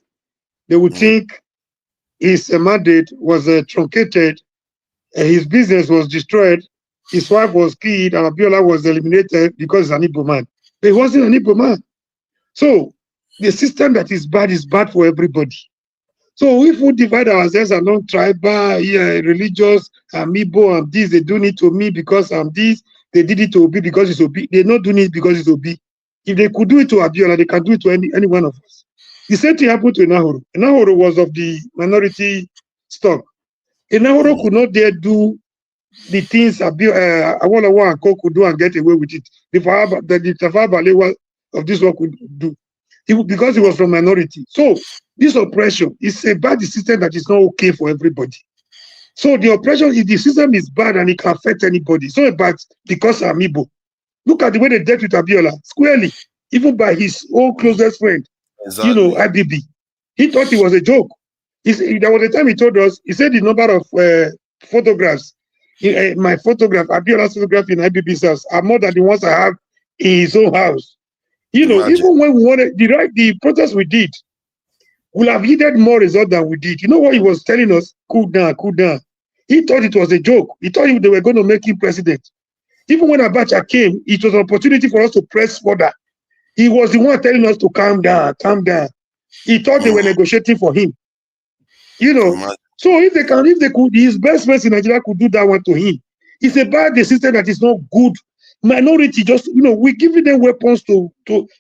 they would think his mandate was truncated, his business was destroyed, his wife was killed, and Abiola was eliminated because he's an Igbo man. But he wasn't an Igbo man. So the system that is bad for everybody. So if we divide ourselves along tribal, religious, I'm Igbo, I'm this, they do it to me because I'm this, they did it to Obi because it's Obi. They're not doing it because it's Obi. If they could do it to Abiola, they can do it to any one of us. The same thing happened to Enahoro. Enahoro was of the minority stock. Enahoro could not dare do the things Awolowo and Co could do and get away with it. The Tafawa Balewa of this work could do. Because he was from minority. So this oppression is a bad system that is not okay for everybody. So the oppression, if the system is bad and it can affect anybody, it's not bad because I'm Igbo. Look at the way they dealt with Abiola, squarely, even by his own closest friend. Exactly. IBB. He thought it was a joke. There was a time he told us, he said the number of photographs, my photograph, Abiola's photograph in IBB's house are more than the ones I have in his own house. Even when we wanted, the protest we did will have yielded more result than we did. You know what he was telling us? Cool down, cool down. He thought it was a joke. He thought they were going to make him president. Even when Abacha came, it was an opportunity for us to press further. He was the one telling us to calm down, calm down. He thought they were negotiating for him. So if they could, his best friends in Nigeria could do that one to him. It's a bad system that is not good. Minority, just, we're giving them weapons to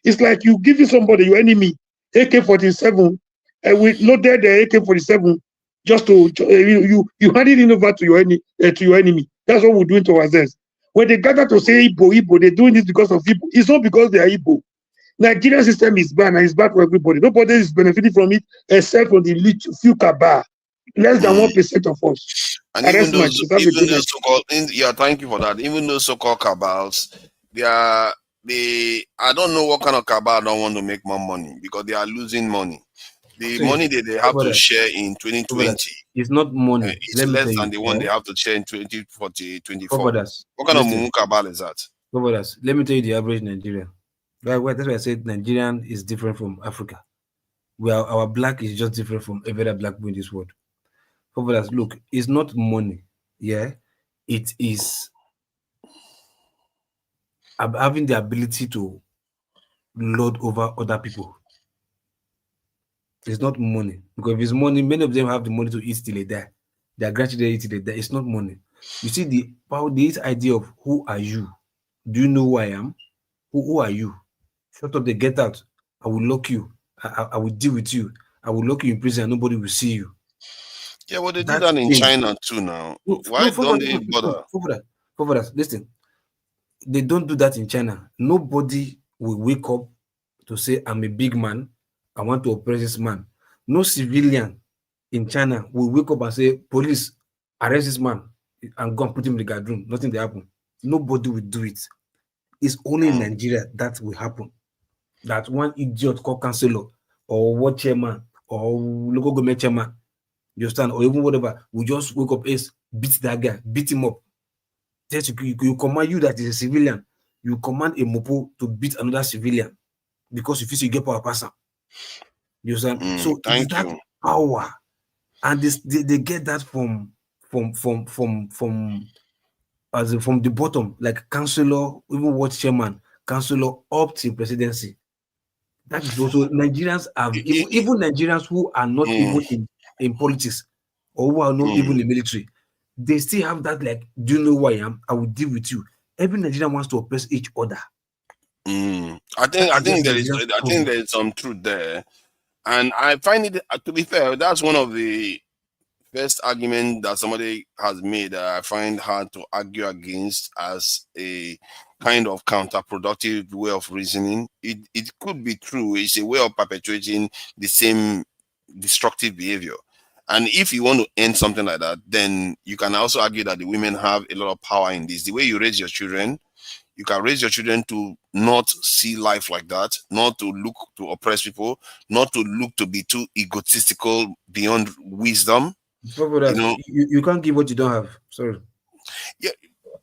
it's like you giving somebody, your enemy, AK-47, and we loaded the AK-47 just to, you handed it over to your enemy. That's what we're doing to ourselves. When they gather to say Igbo, they're doing this because of Igbo. It's not because they are Igbo. Nigerian system is bad and it's bad for everybody. Nobody is benefiting from it except for the few cabal. Less than 1% of us. And even those so-called, thank you for that. Even those so-called cabals, I don't know what kind of cabal don't want to make more money because they are losing money. The money that they have to share in 2020 it's not money. It's less than the one they have to share in 2040, 24. What kind of mumu cabal is that? Let me tell you the average Nigerian. That's why I said Nigerian is different from Africa. Our black is just different from every other black people in this world. Forefathers, look, it's not money. Yeah, it is having the ability to lord over other people. It's not money, because if it's money, many of them have the money to eat till they die. Their grandchildren eat till they die. It's not money. You see the power, this idea of who are you? Do you know who I am? Who are you? Shut up, they get out. I will lock you. I will deal with you. I will lock you in prison and nobody will see you. Yeah, well, they do that in China too now. Why don't they bother? Forefathers, listen. They don't do that in China. Nobody will wake up to say, I'm a big man. I want to oppress this man. No civilian in China will wake up and say, police, arrest this man and go and put him in the guard room. Nothing will happen. Nobody will do it. It's only in Nigeria that will happen. That one idiot called councillor or what chairman or local government chairman, you understand, or even whatever, will just wake up, beat that guy, beat him up. You command, you that is a civilian, you command a mopo to beat another civilian because you feel you get power person. You understand? So it's that power, and they get that from the bottom, like councillor, even what chairman, councillor up to presidency. That is also Nigerians have even Nigerians who are not even in politics or who are not even in the military. They still have that, like, do you know who I am? I will deal with you. Every Nigerian wants to oppress each other. I think there is some truth there, and I find it, to be fair, that's one of the first argument that somebody has made that I find hard to argue against as a kind of counterproductive way of reasoning. It could be true. It's a way of perpetuating the same destructive behavior. And if you want to end something like that, then you can also argue that the women have a lot of power in this. The way you raise your children, you can raise your children to not see life like that, not to look to oppress people, not to look to be too egotistical beyond wisdom. You can't give what you don't have. Sorry. Yeah,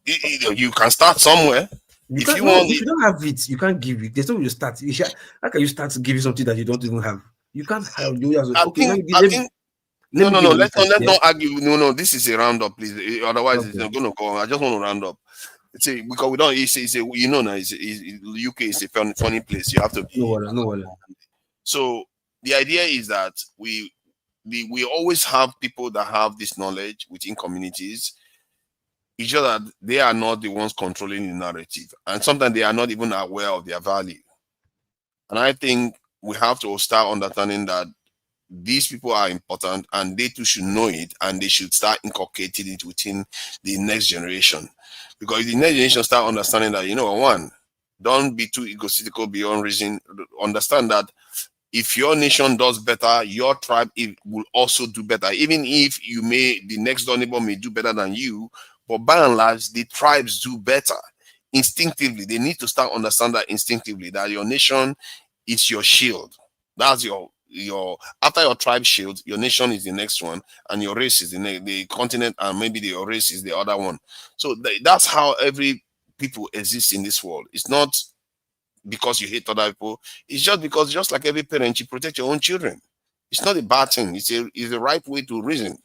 you can start somewhere. If you don't have it, you can't give it. There's no way you start. How can you start giving something that you don't even have? You can't have. No. Let's not argue. No. This is a roundup, please. Otherwise, it's not going to go. I just want to round up. See, because we don't. You know, now UK is a funny place. You have to be. No. So the idea is that we always have people that have this knowledge within communities. It's just that they are not the ones controlling the narrative, and sometimes they are not even aware of their value. And I think we have to start understanding that these people are important, and they too should know it, and they should start inculcating it within the next generation. Because if the next generation start understanding that, don't be too egotistical beyond reason. Understand that if your nation does better, your tribe will also do better. Even if the next door neighbor may do better than you, but by and large, the tribes do better instinctively. They need to start understand that instinctively, that your nation is your shield. That's your after your tribe shield, your nation is the next one, and your race is the continent, and maybe your race is the other one. So that's how every people exist in this world. It's not because you hate other people. It's just because, just like every parent, you protect your own children. It's not a bad thing. It's the right way to reason.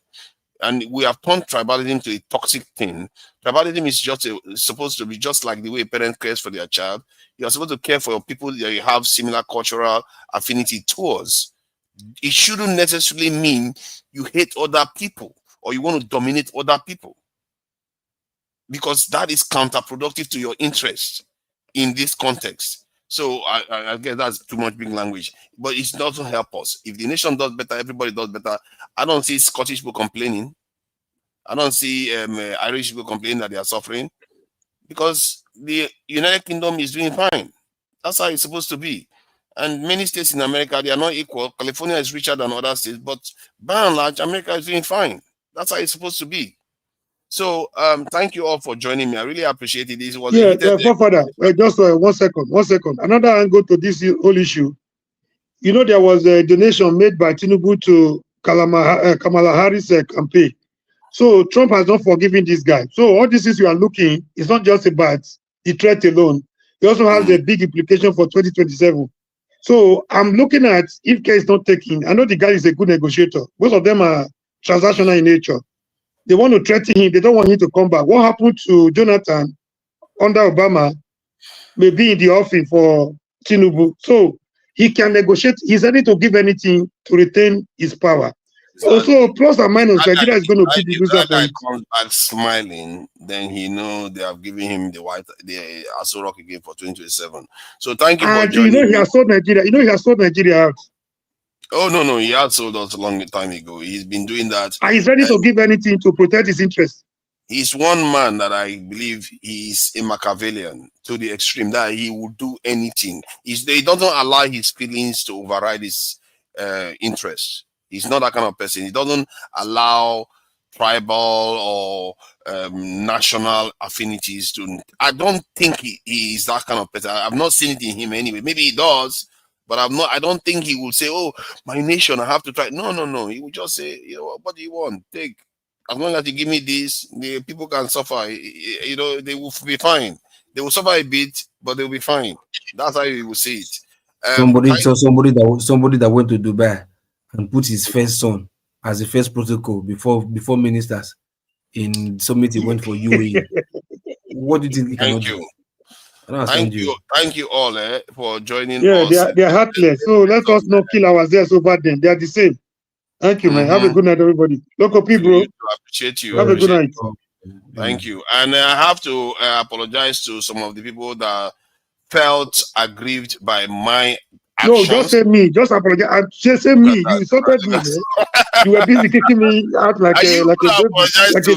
And we have turned tribalism to a toxic thing. Tribalism is supposed to be just like the way a parent cares for their child. You're supposed to care for your people that you have similar cultural affinity towards. It shouldn't necessarily mean you hate other people or you want to dominate other people, because that is counterproductive to your interests in this context. So I guess that's too much big language, but it doesn't help us. If the nation does better, everybody does better. I don't see Scottish people complaining. I don't see Irish people complaining that they are suffering, because the United Kingdom is doing fine. That's how it's supposed to be. And many states in America, they are not equal. California is richer than other states, but by and large, America is doing fine. That's how it's supposed to be. So thank you all for joining me. I really appreciate it. This was Father, just 1 second. Another angle to this whole issue. There was a donation made by Tinubu to Kamala Harris campaign. So Trump has not forgiven this guy. So all this is you are looking, it's not just about the threat alone. It also has a big implication for 2027. So I'm looking at if care is not taken. I know the guy is a good negotiator. Most of them are transactional in nature. They want to threaten him. They don't want him to come back. What happened to Jonathan under Obama may be in the offing for Tinubu. So he can negotiate. He's ready to give anything to retain his power. Also, plus and minus, Nigeria is going to beat the loser. That guy comes back smiling, then he know they have given him the Aso Rock again for 2027. So thank you for joining. He has sold Nigeria. He has sold Nigeria out. Oh no, he had sold us a long time ago. He's been doing that. And he's ready to give anything to protect his interests. He's one man that I believe he's a Machiavellian to the extreme that he will do anything. He doesn't allow his feelings to override his interests. He's not that kind of person. He doesn't allow tribal or national affinities to. I don't think he is that kind of person. I've not seen it in him anyway. Maybe he does, but I don't think he will say, "Oh, my nation, I have to try." No. He will just say, "You know, what do you want? Take. As long as you give me this, the people can suffer. You know, they will be fine. They will suffer a bit, but they'll be fine." That's how you will see it. Somebody that went to Dubai and put his first son as the first protocol before ministers in summit. He went for UAE. What do you think he cannot do? Thank you all for joining us. Yeah, they are heartless. So let us not kill ourselves over them. They are the same. Thank you, man. Have a good night, everybody. Local people, bro. I appreciate you. Have a good night. Thank you. And I have to apologize to some of the people that felt aggrieved by my actions. No, just say me. Just apologize. Just say me. You insulted me. You were busy kicking me out like a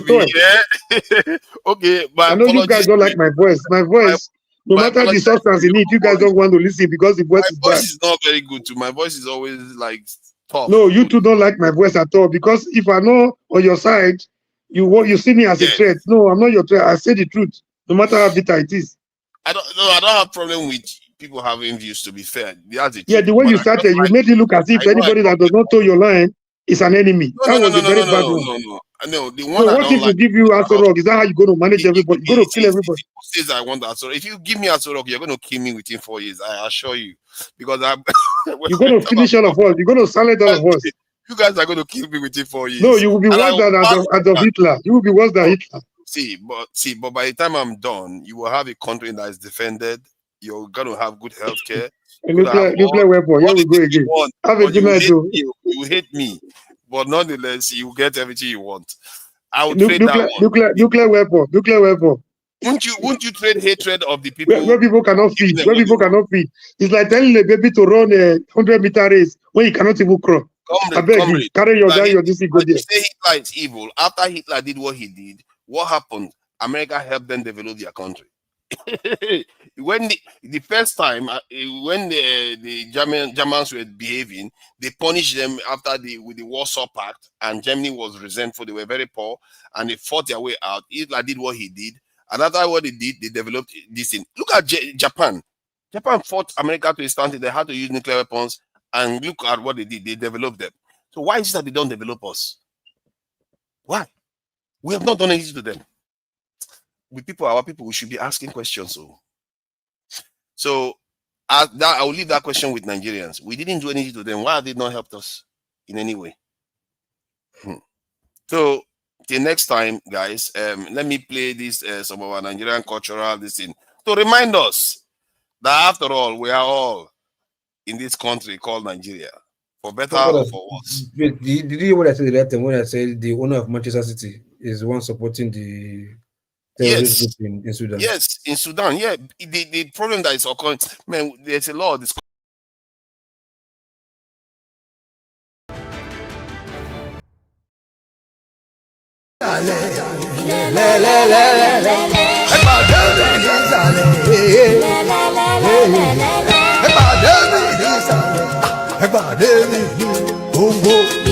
toy. Yeah? Okay, but I know you guys don't like my voice. My voice, no matter the substance in it, you guys don't want to listen because the voice is bad. My voice is not very good too. My voice is always like tough. No, you two don't like my voice at all because if I know on your side, you see me as a threat. No, I'm not your threat. I say the truth, no matter how bitter it is. I don't have problem with people having views, to be fair. The way you started, you made it look as if anybody that does not toe your line is an enemy. That was a very bad one. No, the one so what if you give you Aso Rock? Is that how you're going to manage everybody? You're going to kill everybody. Says I want Aso Rock. If you give me Aso Rock, you're going to kill me within 4 years. I assure you. Because you're going to finish all of us. You're going to silence all of us. You guys are going to kill me within 4 years. No, you will be worse than Adolf Hitler. You will be worse than Hitler. But by the time I'm done, you will have a country that is defended. You're going to have good health care. Nuclear weapon. Here we go again. Have a good night, too. You hate me. But nonetheless, you get everything you want. I would trade that one. Nuclear weapon. Won't you trade hatred of the people? Where people cannot feed. It's like telling a baby to run a 100-meter race when he cannot even crawl. I beg you, carry your guy, your DC, go there. You say Hitler is evil. After Hitler did what he did, what happened? America helped them develop their country. When the first time when the Germans were behaving, they punished them with the Warsaw Pact, and Germany was resentful. They were very poor, and they fought their way out. Hitler did what he did, and after what they did, they developed this thing. Look at Japan. Japan fought America to a standstill. They had to use nuclear weapons, and look at what they did. They developed them. So why is it that they don't develop us? Why? We have not done anything to them. Our people, we should be asking questions. So I will leave that question with Nigerians. We didn't do anything to them. Why have they not helped us in any way? So till next time, guys, let me play this some of our Nigerian cultural this thing to remind us that after all, we are all in this country called Nigeria, for better or for worse. Did you hear what I said that time when I said the owner of Manchester City is the one supporting the terrorist group in Sudan? Yes, in Sudan. Yeah, the problem that is occurring, man, there's a lot of this. Bongo.